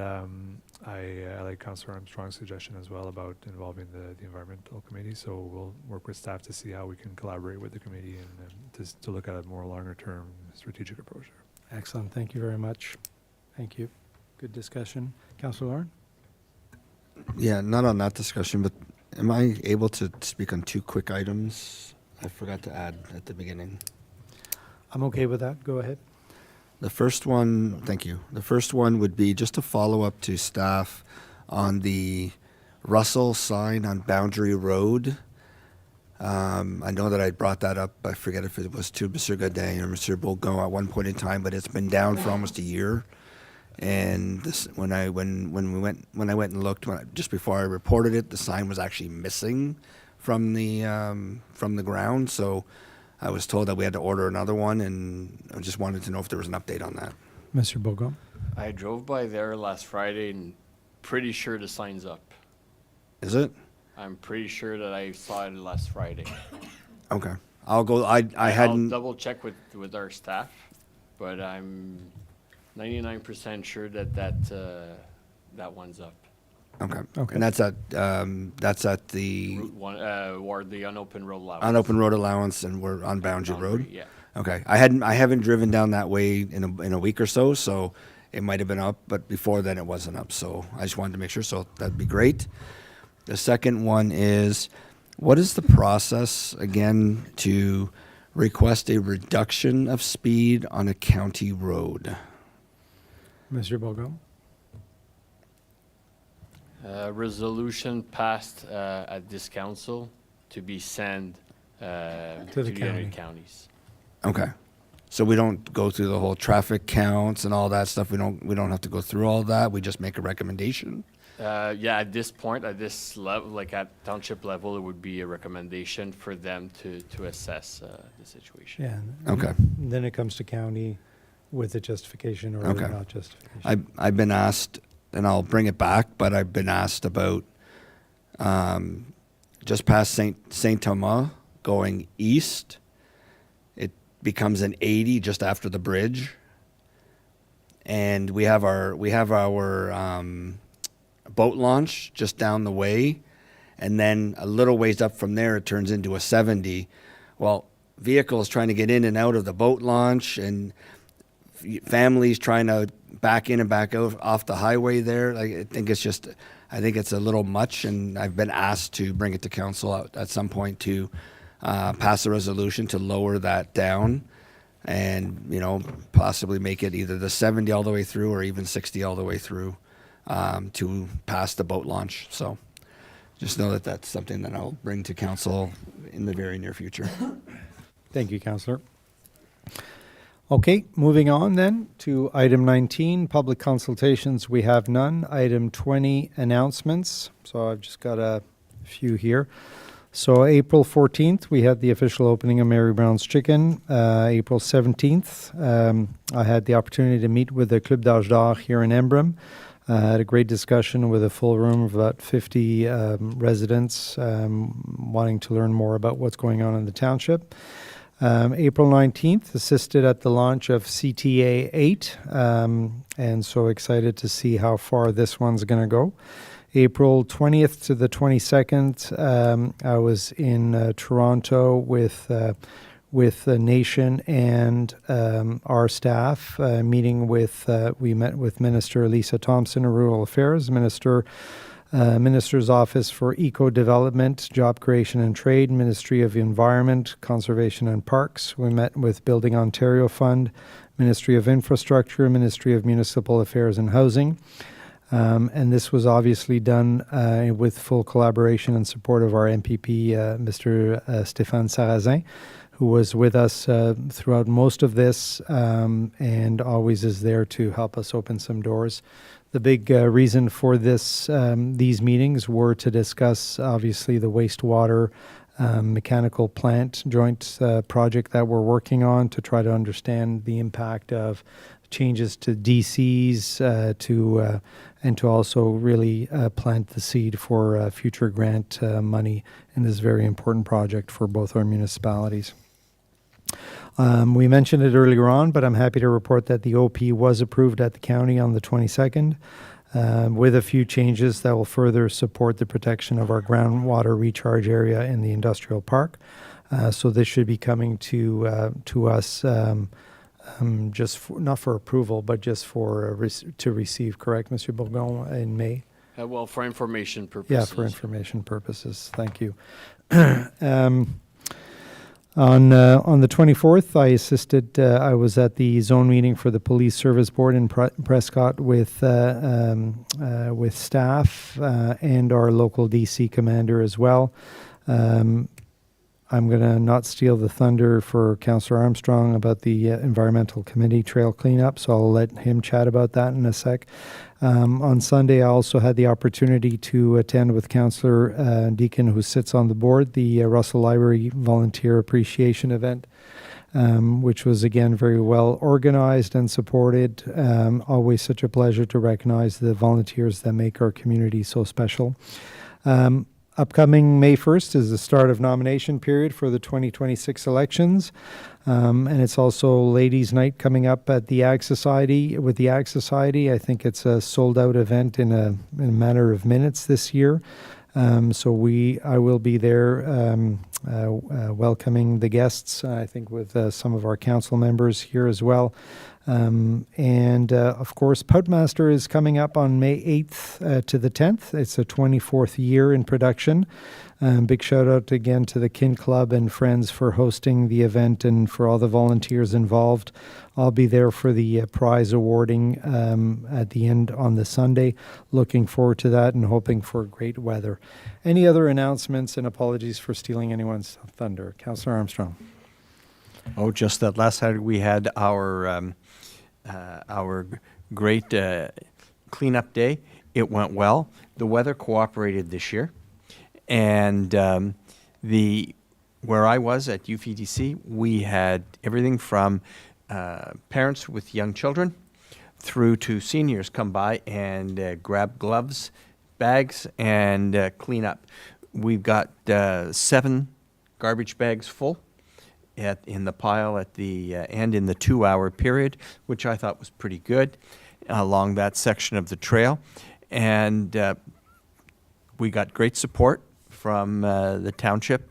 Speaker 3: I like Councillor Armstrong's suggestion as well about involving the environmental committee. So we'll work with staff to see how we can collaborate with the committee and to look at a more longer term strategic approach there.
Speaker 1: Excellent. Thank you very much. Thank you. Good discussion. Councillor Lauren?
Speaker 2: Yeah, not on that discussion, but am I able to speak on two quick items I forgot to add at the beginning?
Speaker 1: I'm okay with that. Go ahead.
Speaker 2: The first one, thank you. The first one would be just a follow-up to staff on the Russell sign on Boundary Road. I know that I brought that up. I forget if it was to Mr. Godin or Mr. Bourgon at one point in time, but it's been down for almost a year. And this, when I went and looked just before I reported it, the sign was actually missing from the ground. So I was told that we had to order another one, and I just wanted to know if there was an update on that.
Speaker 1: Mr. Bourgon?
Speaker 7: I drove by there last Friday and pretty sure the sign's up.
Speaker 2: Is it?
Speaker 7: I'm pretty sure that I saw it last Friday.
Speaker 2: Okay. I'll go. I hadn't.
Speaker 7: I'll double check with our staff, but I'm 99% sure that one's up.
Speaker 2: Okay.
Speaker 1: Okay.
Speaker 2: And that's at the
Speaker 7: Route 1, or the unopened road allowance.
Speaker 2: unopened road allowance, and we're on Boundary Road.
Speaker 7: Yeah.
Speaker 2: Okay. I haven't driven down that way in a week or so it might have been up, but before then it wasn't up. So I just wanted to make sure. So that'd be great. The second one is, what is the process again to request a reduction of speed on a county road?
Speaker 1: Mr. Bourgon?
Speaker 7: Resolution passed at this council to be sent to
Speaker 1: the
Speaker 7: the
Speaker 1: county.
Speaker 7: other counties.
Speaker 2: Okay. So we don't go through the whole traffic counts and all that stuff. We don't have to go through all that. We just make a recommendation.
Speaker 7: Yeah, at this point, at this level, like at township level, it would be a recommendation for them to assess the situation.
Speaker 1: Yeah.
Speaker 2: Okay.
Speaker 1: Then it comes to county with a justification or
Speaker 2: Okay.
Speaker 1: not justification.
Speaker 2: I've been asked, and I'll bring it back, but I've been asked about just past Saint Thomas going east. It becomes an 80 just after the bridge, and we have our boat launch just down the way, and then a little ways up from there it turns into a 70. Well, vehicles trying to get in and out of the boat launch, and families trying to back in and back out off the highway there. Like, I think it's a little much, and I've been asked to bring it to council at some point to pass a resolution to lower that down, and possibly make it either the 70 all the way through or even 60 all the way through to pass the boat launch. So just know that that's something that I'll bring to council in the very near future.
Speaker 1: Thank you, Councillor. Okay, moving on then to item 19, public consultations. We have none. Item 20, announcements. So I've just got a few here. So April 14th, we had the official opening of Mary Brown's Chicken. April 17th, I had the opportunity to meet with the Club d'Âge d'Or here in Embrun. Had a great discussion with a full room of about 50 residents wanting to learn more about what's going on in the township. April 19th, assisted at the launch of CTA 8, and so excited to see how far this one's going to go. April 20th to the 22nd, I was in Toronto with the nation and our staff, meeting with, we met with Minister Lisa Thompson of Rural Affairs, Minister's Office for Eco-Development, Job Creation and Trade, Ministry of Environment, Conservation and Parks. We met with Building Ontario Fund, Ministry of Infrastructure, Ministry of Municipal Affairs and Housing. And this was obviously done with full collaboration and support of our MPP, Mr. Stéphane Sarrazin, who was with us throughout most of this and always is there to help us open some doors. The big reason for these meetings were to discuss, obviously, the wastewater mechanical plant joint project that we're working on to try to understand the impact of changes to DCs and to also really plant the seed for future grant money in this very important project for both our municipalities. We mentioned it earlier on, but I'm happy to report that the OP was approved at the county on the 22nd with a few changes that will further support the protection of our groundwater recharge area in the industrial park. So this should be coming to us not for approval, but just for to receive, correct, Monsieur Bourgon, in May?
Speaker 7: Well, for information purposes.
Speaker 1: Yeah, for information purposes. Thank you. On the 24th, I assisted. I was at the zone meeting for the Police Service Board in Prescott with staff and our local DC commander as well. I'm going to not steal the thunder for Councillor Armstrong about the Environmental Committee trail cleanup, so I'll let him chat about that in a sec. On Sunday, I also had the opportunity to attend with Councillor Deacon, who sits on the board, the Russell Library Volunteer Appreciation Event, which was, again, very well organized and supported. Always such a pleasure to recognize the volunteers that make our community so special. Upcoming May 1st is the start of nomination period for the 2026 elections. And it's also Ladies' Night coming up at the Ag Society. With the Ag Society, I think it's a sold-out event in a matter of minutes this year. So I will be there welcoming the guests, I think with some of our council members here as well. Of course, Poutmaster is coming up on May 8th to the 10th. It's a 24th year in production. Big shout out again to the Kin Club and friends for hosting the event and for all the volunteers involved. I'll be there for the prize awarding at the end on the Sunday. Looking forward to that and hoping for great weather. Any other announcements, and apologies for stealing anyone's thunder? Councillor Armstrong.
Speaker 8: Oh, just that last Saturday we had our great cleanup day. It went well. The weather cooperated this year. And where I was at UPDC, we had everything from parents with young children through to seniors come by and grab gloves, bags, and clean up. We've got 7 garbage bags full in the pile at the end in the 2-hour period, which I thought was pretty good along that section of the trail. And we got great support from the township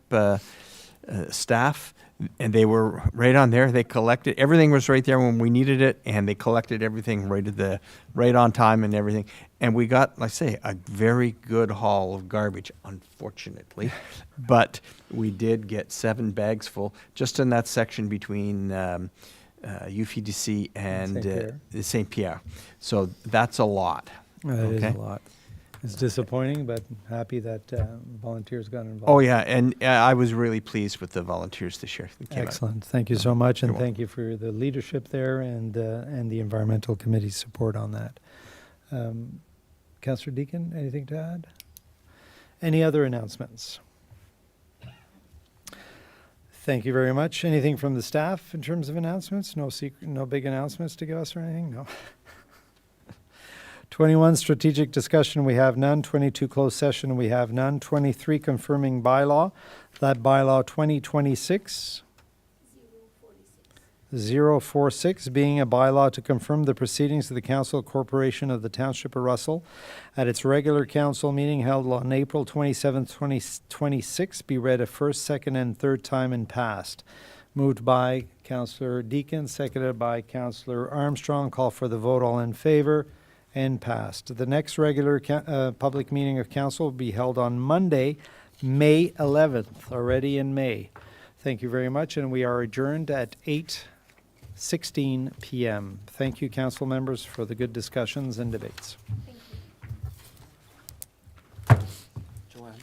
Speaker 8: staff, and they were right on there. They collected, everything was right there when we needed it, and they collected everything right on time and everything. And we got, like I say, a very good haul of garbage, unfortunately. But we did get 7 bags full just in that section between UPDC and St. Pierre. So that's a lot.
Speaker 1: That is a lot. It's disappointing, but happy that volunteers got involved.
Speaker 8: Oh, yeah, and I was really pleased with the volunteers this year.
Speaker 1: Excellent. Thank you so much, and thank you for the leadership there and the Environmental Committee's support on that. Councillor Deacon, anything to add? Any other announcements? Thank you very much. Anything from the staff in terms of announcements? No secret, no big announcements to give us or anything? No. 21, strategic discussion, we have none. 22, closed session, we have none. 23, confirming bylaw. That bylaw 2026 046 being a bylaw to confirm the proceedings of the Council Corporation of the Township of Russell at its regular council meeting held on April 27, 2026 be read a first, second, and third time and passed. Moved by Councillor Deakin, seconded by Councillor Armstrong. Call for the vote. All in favor, and passed. The next regular public meeting of council will be held on Monday, May 11th, already in May. Thank you very much, and we are adjourned at 8:16 p.m. Thank you, council members, for the good discussions and debates.
Speaker 7: Joanne?